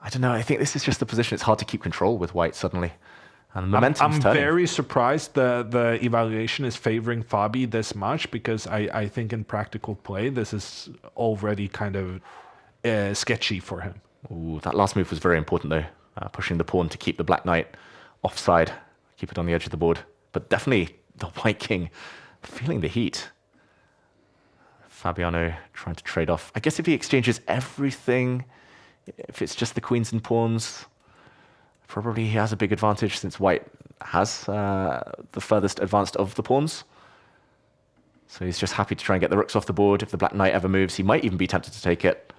C: I don't know. I think this is just the position. It's hard to keep control with white suddenly. And momentum's
F: I'm
C: turning.
F: very surprised the evaluation is favoring Fabi this much, because I think in practical play, this is already kind of sketchy for him.
C: Ooh, that last move was very important, though. Pushing the pawn to keep the black knight offside. Keep it on the edge of the board. But definitely the white king feeling the heat. Fabiano trying to trade off. I guess if he exchanges everything, if it's just the queens and pawns, probably he has a big advantage since white has the furthest advanced of the pawns. So he's just happy to try and get the rooks off the board. If the black knight ever moves, he might even be tempted to take it.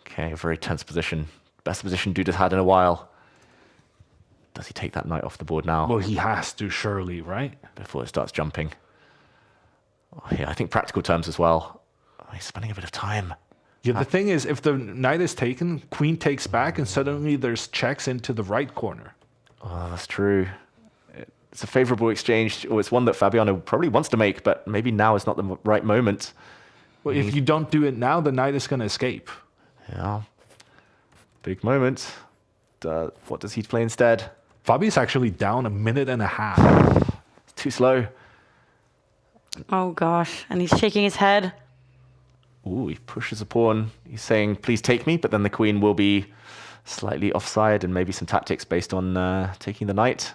C: Okay, a very tense position. Best position Duda's had in a while. Does he take that knight off the board now?
F: Well, he has to, surely, right?
C: Before it starts jumping. Oh, yeah, I think practical terms as well. Oh, he's spending a bit of time.
F: Yeah, the thing is, if the knight is taken, queen takes back, and suddenly there's checks into the right corner.
C: Oh, that's true. It's a favorable exchange, or it's one that Fabiano probably wants to make, but maybe now is not the right moment.
F: Well, if you don't do it now, the knight is going to escape.
C: Yeah. Big moment. What does he play instead?
F: Fabi's actually down a minute and a half.
C: It's too slow.
B: Oh gosh, and he's shaking his head.
C: Ooh, he pushes a pawn. He's saying, please take me, but then the queen will be slightly offside and maybe some tactics based on taking the knight.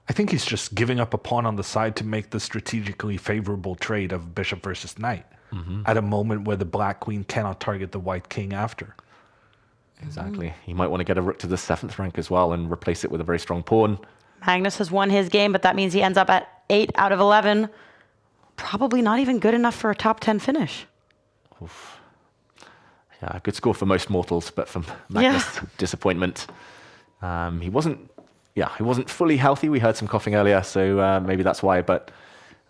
F: I think he's just giving up a pawn on the side to make the strategically favorable trade of bishop versus knight at a moment where the black queen cannot target the white king after.
C: Exactly. He might want to get a rook to the 7th rank as well and replace it with a very strong pawn.
B: Magnus has won his game, but that means he ends up at 8 out of 11. Probably not even good enough for a top 10 finish.
C: Oof. Yeah, a good score for most mortals, but for Magnus, disappointment. He wasn't fully healthy. We heard some coughing earlier, so maybe that's why. But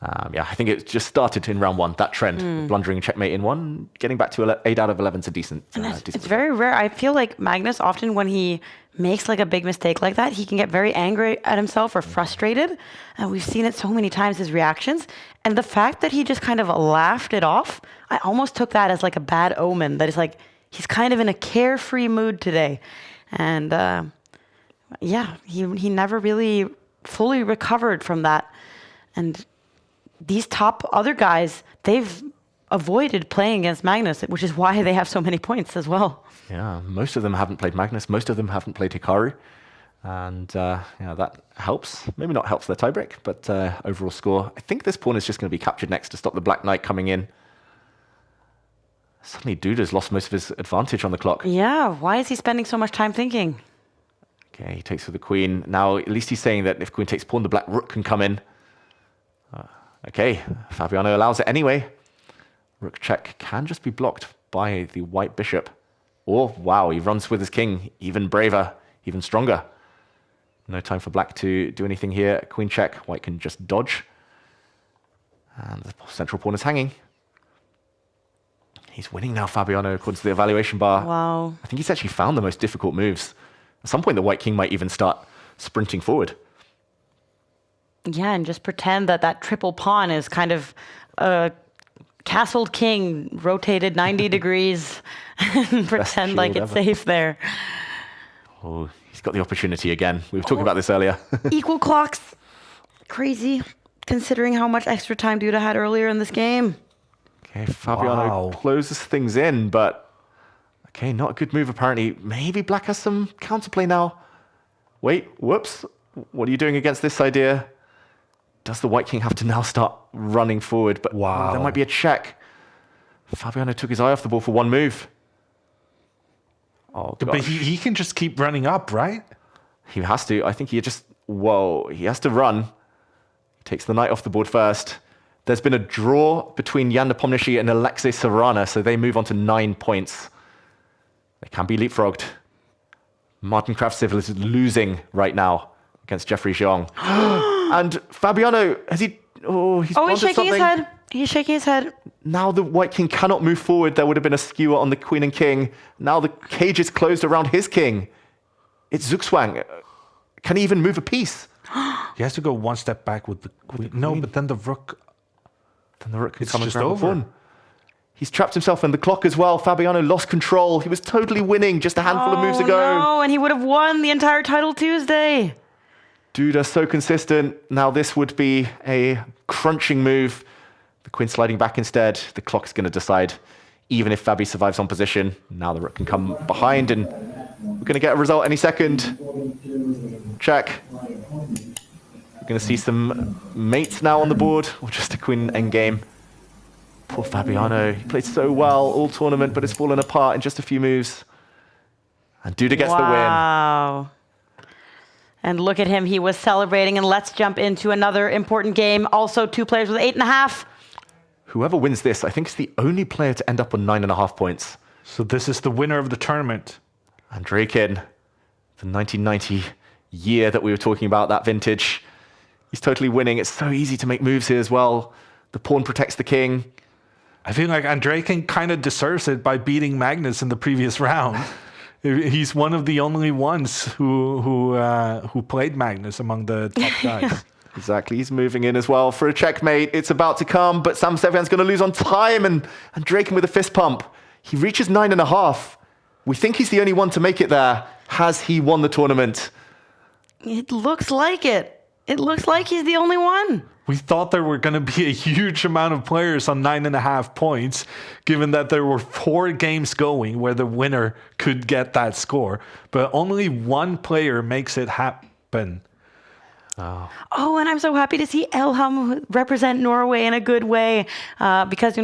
C: I think it just started in round 1, that trend, blundering checkmate in 1, getting back to 8 out of 11 is a decent.
B: It's very rare. I feel like Magnus, often when he makes like a big mistake like that, he can get very angry at himself or frustrated. And we've seen it so many times, his reactions. And the fact that he just kind of laughed it off, I almost took that as like a bad omen, that it's like he's kind of in a carefree mood today. And he never really fully recovered from that. And these top other guys, they've avoided playing against Magnus, which is why they have so many points as well.
C: Yeah, most of them haven't played Magnus. Most of them haven't played Hikaru. And that helps. Maybe not helps their tiebreak, but overall score. I think this pawn is just going to be captured next to stop the black knight coming in. Suddenly Duda's lost most of his advantage on the clock.
B: Yeah, why is he spending so much time thinking?
C: Okay, he takes with the queen. Now, at least he's saying that if queen takes pawn, the black rook can come in. Okay, Fabiano allows it anyway. Rook check can just be blocked by the white bishop. Or, wow, he runs with his king. Even braver, even stronger. No time for black to do anything here. Queen check, white can just dodge. And the central pawn is hanging. He's winning now, Fabiano, according to the evaluation bar.
B: Wow.
C: I think he's actually found the most difficult moves. At some point, the White King might even start sprinting forward.
B: Yeah, and just pretend that triple pawn is kind of a castled king rotated 90 degrees and pretend like it's safe there.
C: Oh, he's got the opportunity again. We were talking about this earlier.
B: Equal clocks. Crazy, considering how much extra time Duda had earlier in this game.
C: Okay, Fabiano closes things in, but okay, not a good move apparently. Maybe Black has some counterplay now. Wait, whoops. What are you doing against this idea? Does the White King have to now start running forward? But there might be a check. Fabiano took his eye off the ball for one move. Oh, gosh.
F: But he can just keep running up, right?
C: He has to. I think he just... Whoa, he has to run. He takes the knight off the board first. There's been a draw between Jan Nepomniachtchi and Alexei Sarana, so they move on to 9 points. They can be leapfrogged. Martin Kravtsov is losing right now against Jeffrey Jeong. And Fabiano, has he... Oh, he's
B: shaking his head. He's shaking his head.
C: Now the White King cannot move forward. There would have been a skewer on the Queen and King. Now the cage is closed around his king. It's Zugzwang. Can he even move a piece?
F: He has to go one step back with the queen. No, but then the rook...
C: Then the rook can
F: It's
C: come and
F: just
C: grab the
F: over.
C: pawn. He's trapped himself in the clock as well. Fabiano lost control. He was totally winning just a handful of moves ago.
B: No, and he would have won the entire title Tuesday.
C: Duda so consistent. Now this would be a crunching move. The queen sliding back instead. The clock's going to decide. Even if Fabi survives on position, now the rook can come behind, and we're going to get a result any second. Check. We're going to see some mates now on the board, or just a queen endgame. Poor Fabiano. He played so well all tournament, but it's fallen apart in just a few moves. And Duda gets the win.
B: Wow. And look at him. He was celebrating. And let's jump into another important game. Also, 2 players with 8.5.
C: Whoever wins this, I think, is the only player to end up on 9.5 points.
F: So this is the winner of the tournament.
C: Andrejkin, the 1990 year that we were talking about, that vintage. He's totally winning. It's so easy to make moves here as well. The pawn protects the king.
F: I feel like Andrejkin kind of deserves it by beating Magnus in the previous round. He's one of the only ones who played Magnus among the top guys.
C: Exactly. He's moving in as well for a checkmate. It's about to come, but Sam Sevian's going to lose on time, and Andrejkin with a fist pump. He reaches 9.5. We think he's the only one to make it there. Has he won the tournament?
B: It looks like it. It looks like he's the only one.
F: We thought there were going to be a huge amount of players on 9.5 points, given that there were 4 games going where the winner could get that score. But only one player makes it happen.
B: Oh, and I'm so happy to see Elham represent Norway in a good way, because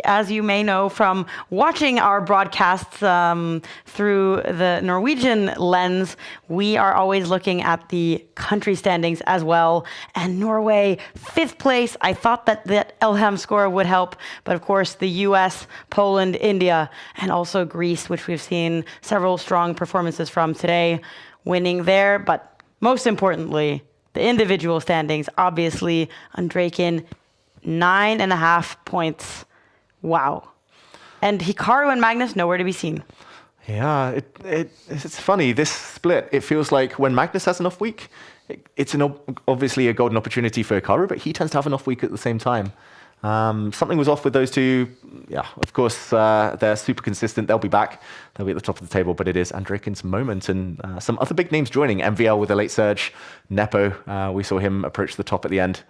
B: as you may know from watching our broadcasts through the Norwegian lens, we are always looking at the country standings as well. And Norway, 5th place. I thought that Elham score would help, but of course the US, Poland, India, and also Greece, which we've seen several strong performances from today, winning there. But most importantly, the individual standings, obviously, Andrejkin, 9.5 points. Wow. And Hikaru and Magnus, nowhere to be seen.
C: Yeah, it's funny. This split, it feels like when Magnus has an off week, it's obviously a golden opportunity for Hikaru, but he tends to have an off week at the same time. Something was off with those two. Yeah, of course, they're super consistent. They'll be back. They'll be at the top of the table, but it is Andrejkin's moment. And some other big names joining. MVL with a late surge. Nepo, we saw him approach the top at the end.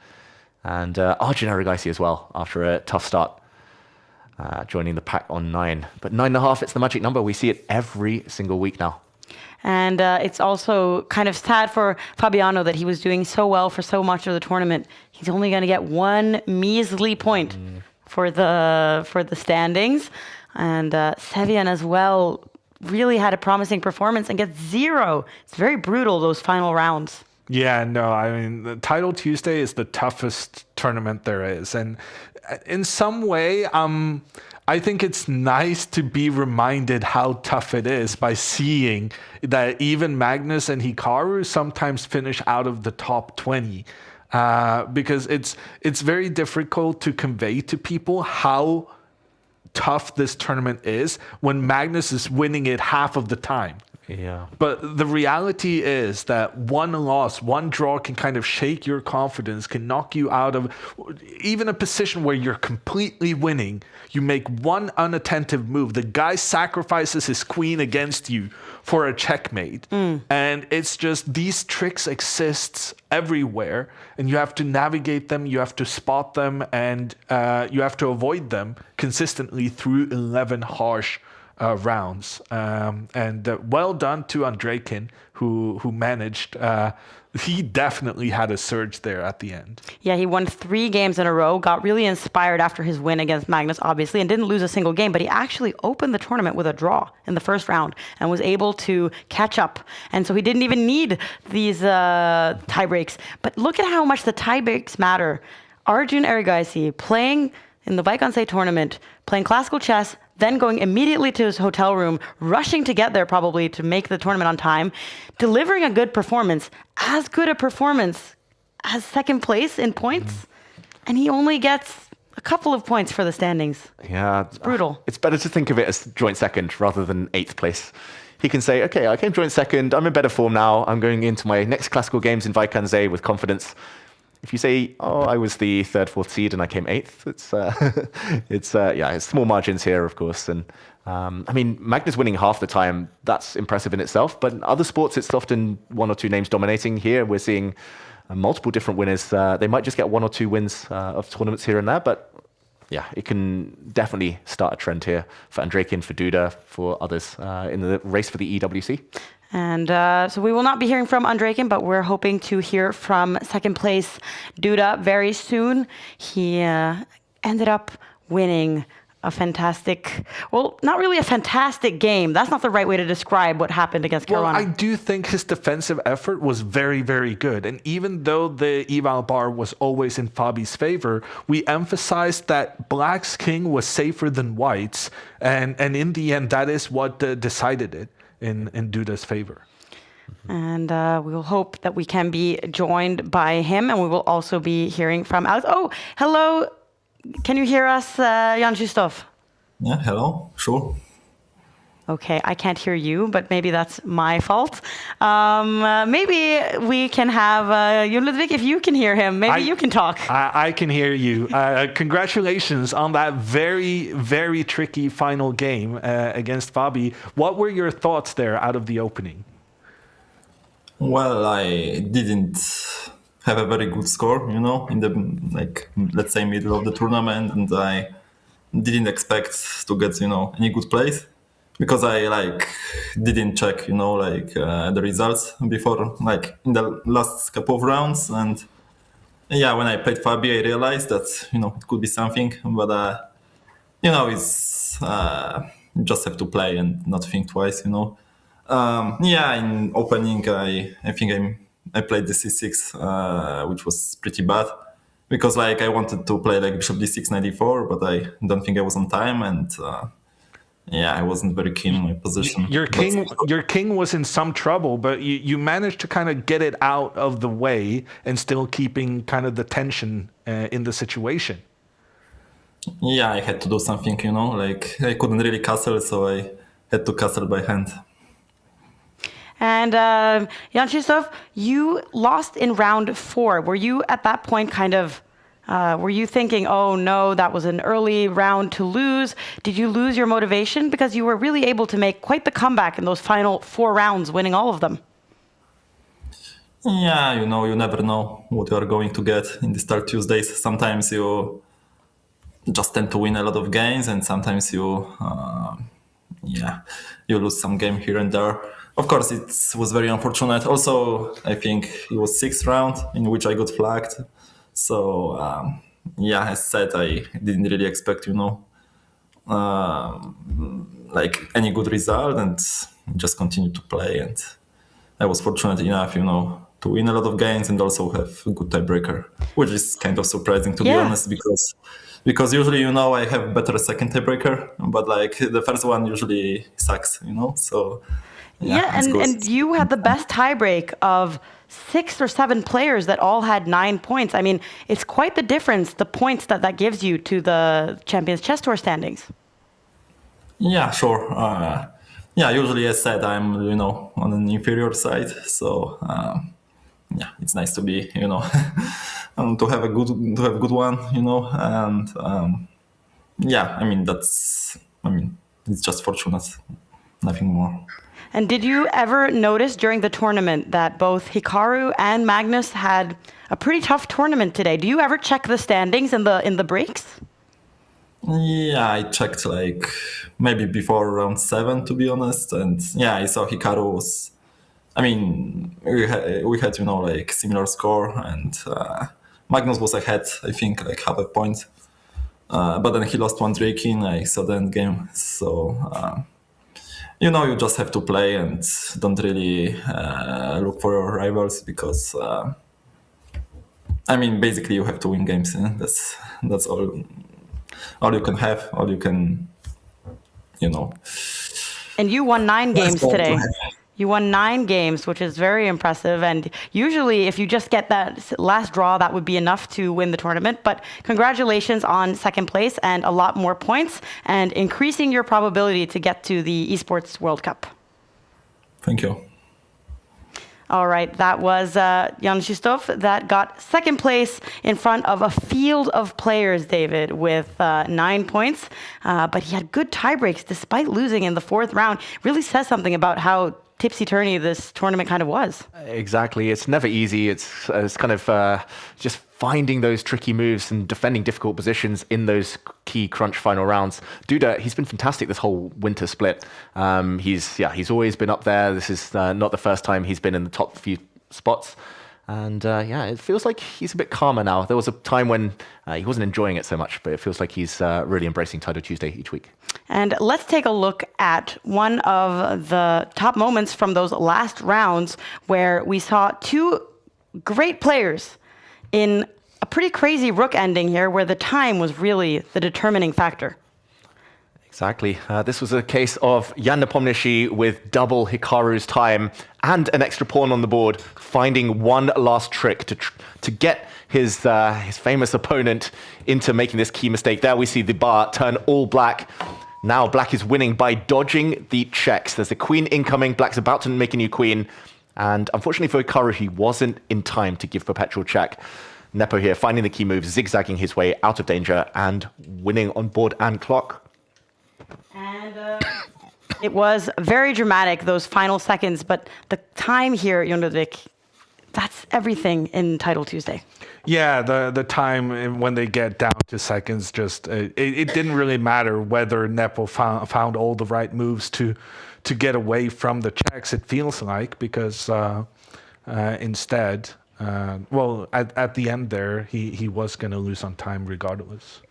C: And Arjun Aragaisi as well, after a tough start, joining the pack on 9. But 9.5, it's the magic number. We see it every single week now.
B: And it's also kind of sad for Fabiano that he was doing so well for so much of the tournament. He's only going to get 1 measly point for the standings. And Sevian as well really had a promising performance and gets 0. It's very brutal, those final rounds.
F: Yeah, no, I mean, the Title Tuesday is the toughest tournament there is. And in some way, I think it's nice to be reminded how tough it is by seeing that even Magnus and Hikaru sometimes finish out of the top 20. Because it's very difficult to convey to people how tough this tournament is when Magnus is winning it half of the time.
C: Yeah.
F: But the reality is that one loss, one draw can kind of shake your confidence, can knock you out of even a position where you're completely winning. You make one unattentive move. The guy sacrifices his queen against you for a checkmate. And it's just these tricks exist everywhere, and you have to navigate them, you have to spot them, and you have to avoid them consistently through 11 harsh rounds. And well done to Andrejkin, who managed. He definitely had a surge there at the end.
B: Yeah, he won 3 games in a row, got really inspired after his win against Magnus, obviously, and didn't lose a single game, but he actually opened the tournament with a draw in the first round and was able to catch up. And so he didn't even need these tie breaks. But look at how much the tie breaks matter. Arjun Erigaisi playing in the Vaikonsei tournament, playing classical chess, then going immediately to his hotel room, rushing to get there probably to make the tournament on time, delivering a good performance, as good a performance as second place in points, and he only gets a couple of points for the standings.
C: Yeah.
B: It's brutal.
C: It's better to think of it as joint second rather than 8th place. He can say, okay, I came joint second, I'm in better form now, I'm going into my next classical games in Vaikonsei with confidence. If you say, oh, I was the 3rd, 4th seed and I came 8th, it's small margins here, of course. And I mean, Magnus winning half the time, that's impressive in itself. But in other sports, it's often 1 or 2 names dominating. Here, we're seeing multiple different winners. They might just get 1 or 2 wins of tournaments here and there. But yeah, it can definitely start a trend here for Andrejkin, for Duda, for others in the race for the EWC.
B: And so we will not be hearing from Andrejkin, but we're hoping to hear from second place Duda very soon. He ended up winning a fantastic, well, not really a fantastic game. That's not the right way to describe what happened against Caruana.
F: Well, I do think his defensive effort was very, very good. And even though the eval bar was always in Fabi's favor, we emphasized that Black's king was safer than White's. And in the end, that is what decided it in Duda's favor.
B: And we will hope that we can be joined by him, and we will also be hearing from Alex. Oh, hello. Can you hear us, Jan Krzysztof?
L: Yeah, hello. Sure.
B: Okay, I can't hear you, but maybe that's my fault. Maybe we can have Jon Ludvig, if you can hear him. Maybe you can talk.
F: I can hear you. Congratulations on that very, very tricky final game against Fabi. What were your thoughts there out of the opening?
L: Well, I didn't have a very good score, in the, let's say, middle of the tournament, and I didn't expect to get, any good place. Because I didn't check, the results before, in the last couple of rounds. And yeah, when I played Fabi, I realized that, it could be something. But, it's just have to play and not think twice, Yeah, in opening, I think I played the C6, which was pretty bad. Because, I wanted to play, Bishop D6 94, but I don't think I was on time. And... yeah, I wasn't very keen on my position.
F: Your king was in some trouble, but you managed to kind of get it out of the way and still keeping kind of the tension in the situation.
L: Yeah, I had to do something, I couldn't really castle, so I had to castle by hand.
B: And Jan Krzysztof, you lost in round 4. Were you at that point kind of... were you thinking, oh no, that was an early round to lose? Did you lose your motivation? Because you were really able to make quite the comeback in those final 4 rounds, winning all of them.
L: Yeah, you never know what you are going to get in the Start Tuesdays. Sometimes you just tend to win a lot of games, and sometimes you lose some game here and there. Of course, it was very unfortunate. Also, I think it was 6th round in which I got flagged. So, as said, I didn't really expect, any good result, and just continued to play. And I was fortunate enough, to win a lot of games and also have a good tiebreaker, which is kind of surprising, to be honest, because usually, I have better second tiebreaker, but the first one usually sucks, so.
B: And you had the best tiebreak of 6 or 7 players that all had 9 points. I mean, it's quite the difference, the points that gives you to the Champions Chess Tour standings.
L: Yeah, sure. Yeah, usually as said, I'm on an inferior side, so yeah, it's nice to be to have a good one, and yeah, it's just fortunate, nothing more.
B: And did you ever notice during the tournament that both Hikaru and Magnus had a pretty tough tournament today? Do you ever check the standings in the breaks?
L: Yeah, I checked like maybe before round 7, to be honest, and yeah, I saw Hikaru was. We had like similar score, and Magnus was ahead, I think, like half a point, but then he lost one break in. I saw the end game, so you just have to play and don't really look for your rivals because. Basically, you have to win games. That's all you can have, all you can,
B: And you won 9 games
L: all to
B: today.
L: have.
B: You won 9 games, which is very impressive. And usually, if you just get that last draw, that would be enough to win the tournament. But congratulations on second place and a lot more points and increasing your probability to get to the Esports World Cup.
L: Thank you.
B: All right, that was Jan Krzysztof that got second place in front of a field of players, David, with 9 points. But he had good tie breaks despite losing in the 4th round. Really says something about how tipsy-turny this tournament kind of was.
C: Exactly. It's never easy. It's kind of just finding those tricky moves and defending difficult positions in those key crunch final rounds. Duda, he's been fantastic this whole winter split. He's always been up there. This is not the first time he's been in the top few spots. And it feels like he's a bit calmer now. There was a time when he wasn't enjoying it so much, but it feels like he's really embracing Title Tuesday each week.
B: And let's take a look at one of the top moments from those last rounds where we saw 2 great players in a pretty crazy rook ending here where the time was really the determining factor.
C: Exactly. This was a case of Jan Nepomniachtchi with double Hikaru's time and an extra pawn on the board, finding one last trick to get his famous opponent into making this key mistake. There we see the bar turn all black. Now black is winning by dodging the checks. There's a queen incoming. Black's about to make a new queen. And unfortunately for Hikaru, he wasn't in time to give perpetual check. Nepo here finding the key move, zigzagging his way out of danger and winning on board and clock.
B: And it was very dramatic, those final seconds, but the time here, Jon Ludvig, that's everything in Title Tuesday.
F: Yeah, the time when they get down to seconds, just it didn't really matter whether Nepo found all the right moves to get away from the checks, it feels like, because instead, at the end there, he was going to lose on time regardless.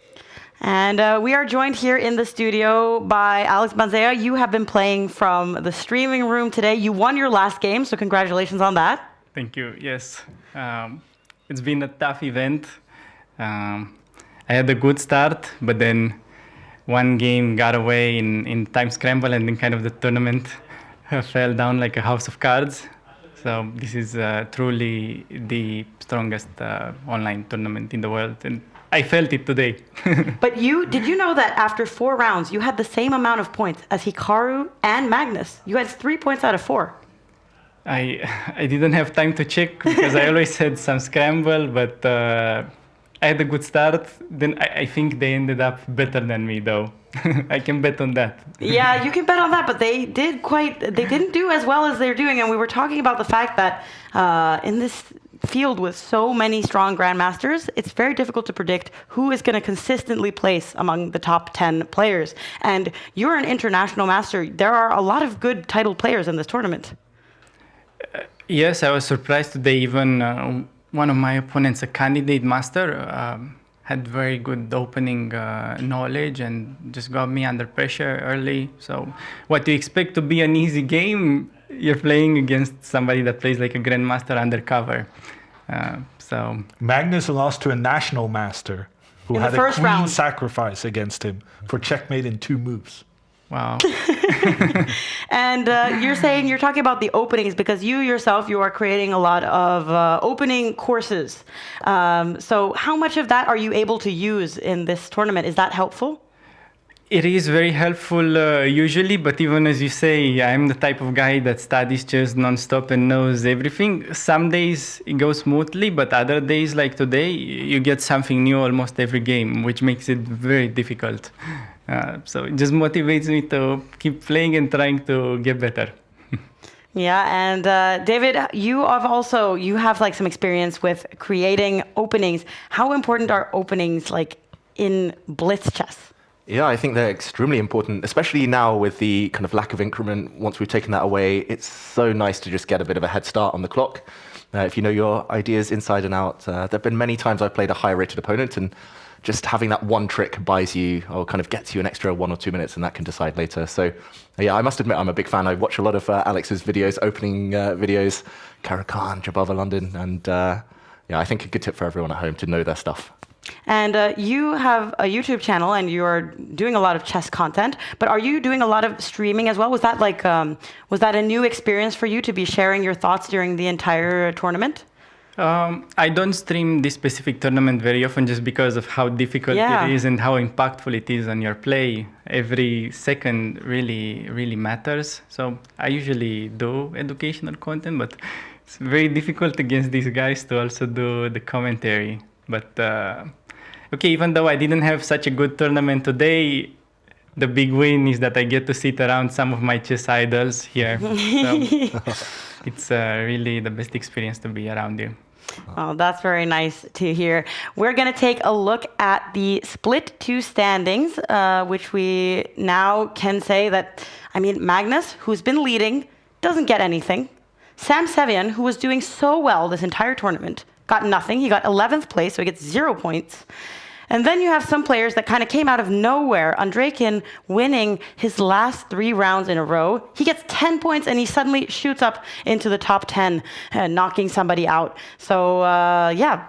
B: And we are joined here in the studio by Alex Banzea. You have been playing from the streaming room today. You won your last game, so congratulations on that.
G: Thank you. Yes. It's been a tough event. I had a good start, but then one game got away in time scramble, and then kind of the tournament fell down like a house of cards. So this is truly the strongest online tournament in the world, and I felt it today.
B: But did you know that after 4 rounds, you had the same amount of points as Hikaru and Magnus? You had 3 points out of 4.
G: I didn't have time to check because I always had some scramble, but I had a good start. Then I think they ended up better than me, though. I can bet on that.
B: Yeah, you can bet on that, but they didn't do as well as they're doing. And we were talking about the fact that in this field with so many strong grandmasters, it's very difficult to predict who is going to consistently place among the top 10 players. And you're an international master. There are a lot of good title players in this tournament.
G: Yes, I was surprised today. Even one of my opponents, a candidate master, had very good opening knowledge and just got me under pressure early. So what you expect to be an easy game, you're playing against somebody that plays like a grandmaster undercover. So
F: Magnus lost to a national master who had a queen sacrifice against him for checkmate in 2 moves.
G: Wow.
B: And you're talking about the openings because you yourself, you are creating a lot of opening courses. So how much of that are you able to use in this tournament? Is that helpful?
G: It is very helpful usually, but even as you say, I'm the type of guy that studies chess nonstop and knows everything. Some days it goes smoothly, but other days like today, you get something new almost every game, which makes it very difficult. So it just motivates me to keep playing and trying to get better.
B: Yeah, and David, you have like some experience with creating openings. How important are openings like in blitz chess?
C: Yeah, I think they're extremely important, especially now with the kind of lack of increment. Once we've taken that away, it's so nice to just get a bit of a head start on the clock. If you know your ideas inside and out, there have been many times I've played a high-rated opponent, and just having that one trick buys you or kind of gets you an extra 1 or 2 minutes, and that can decide later. So yeah, I must admit I'm a big fan. I watch a lot of Alex's videos, opening videos, Karakan, Jabava London, and yeah, I think a good tip for everyone at home to know their stuff.
B: And you have a YouTube channel, and you're doing a lot of chess content. But are you doing a lot of streaming as well? Was that like was that a new experience for you to be sharing your thoughts during the entire tournament?
G: I don't stream this specific tournament very often just because of how difficult it is and how impactful it is on your play. Every second really matters. So I usually do educational content, but it's very difficult against these guys to also do the commentary. But okay, even though I didn't have such a good tournament today, the big win is that I get to sit around some of my chess idols here. So it's really the best experience to be around you.
B: Oh, that's very nice to hear. We're going to take a look at the split 2 standings, which we now can say that, I mean, Magnus, who's been leading, doesn't get anything. Sam Sevian, who was doing so well this entire tournament, got nothing. He got 11th place, so he gets 0 points. And then you have some players that kind of came out of nowhere. Andrejkin winning his last 3 rounds in a row. He gets 10 points, and he suddenly shoots up into the top 10, knocking somebody out. So, yeah,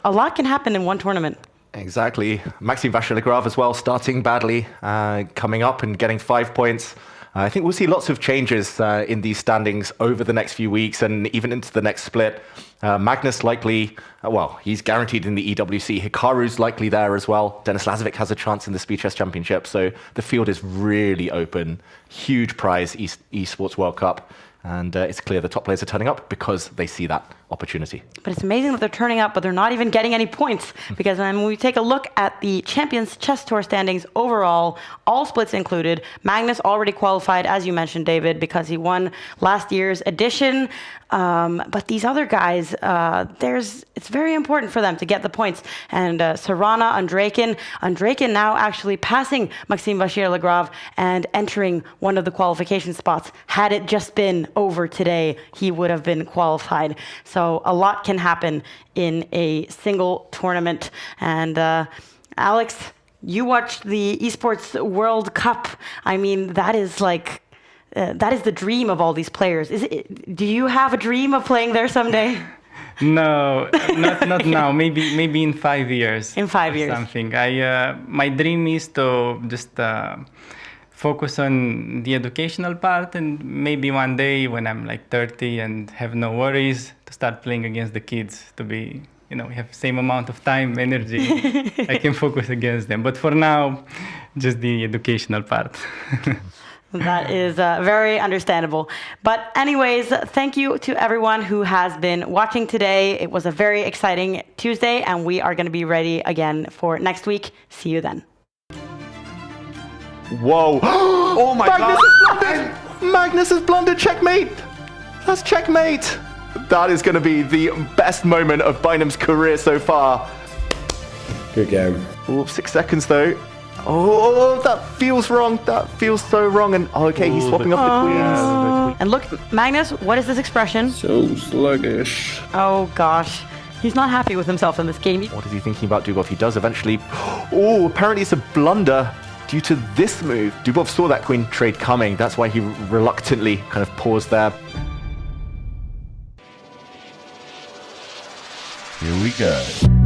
B: a lot can happen in one tournament.
C: Exactly. Maxime Vachier-Lagrave as well, starting badly, coming up and getting 5 points. I think we'll see lots of changes in these standings over the next few weeks and even into the next split. Magnus likely, well, he's guaranteed in the EWC. Hikaru's likely there as well. Denis Lazovic has a chance in the Speed Chess Championship. So the field is really open. Huge prize, Esports World Cup. And it's clear the top players are turning up because they see that opportunity.
B: But it's amazing that they're turning up, but they're not even getting any points. Because when we take a look at the Champions Chess Tour standings overall, all splits included, Magnus already qualified, as you mentioned, David, because he won last year's edition. But these other guys, it's very important for them to get the points. And Serrana, Andrejkin now actually passing Maxime Vachier-Lagrave and entering one of the qualification spots. Had it just been over today, he would have been qualified. So a lot can happen in a single tournament. And Alex, you watched the Esports World Cup. I mean, that is like... that is the dream of all these players. Do you have a dream of playing there someday?
G: No, not now. Maybe in 5 years.
B: In 5 years.
G: Something. My dream is to just focus on the educational part, and maybe one day when I'm like 30 and have no worries, to start playing against the kids. To be, we have the same amount of time, energy. I can focus against them. But for now, just the educational part.
B: That is very understandable. But anyways, thank you to everyone who has been watching today. It was a very exciting Tuesday, and we are going to be ready again for next week. See you then.
C: Whoa.
F: Oh my God.
C: Magnus has blundered. Checkmate. That's checkmate. That is going to be the best moment of Bynum's career so far.
K: Good game.
C: Ooh, 6 seconds though. Oh, that feels wrong. That feels so wrong. And okay, he's swapping up the queens.
B: And look, Magnus, what is this expression?
K: So sluggish.
B: Oh gosh, he's not happy with himself in this game.
C: What is he thinking about Dubov? He does eventually. Oh, apparently it's a blunder due to this move. Dubov saw that queen trade coming. That's why he reluctantly kind of paused there.
A: Here we go.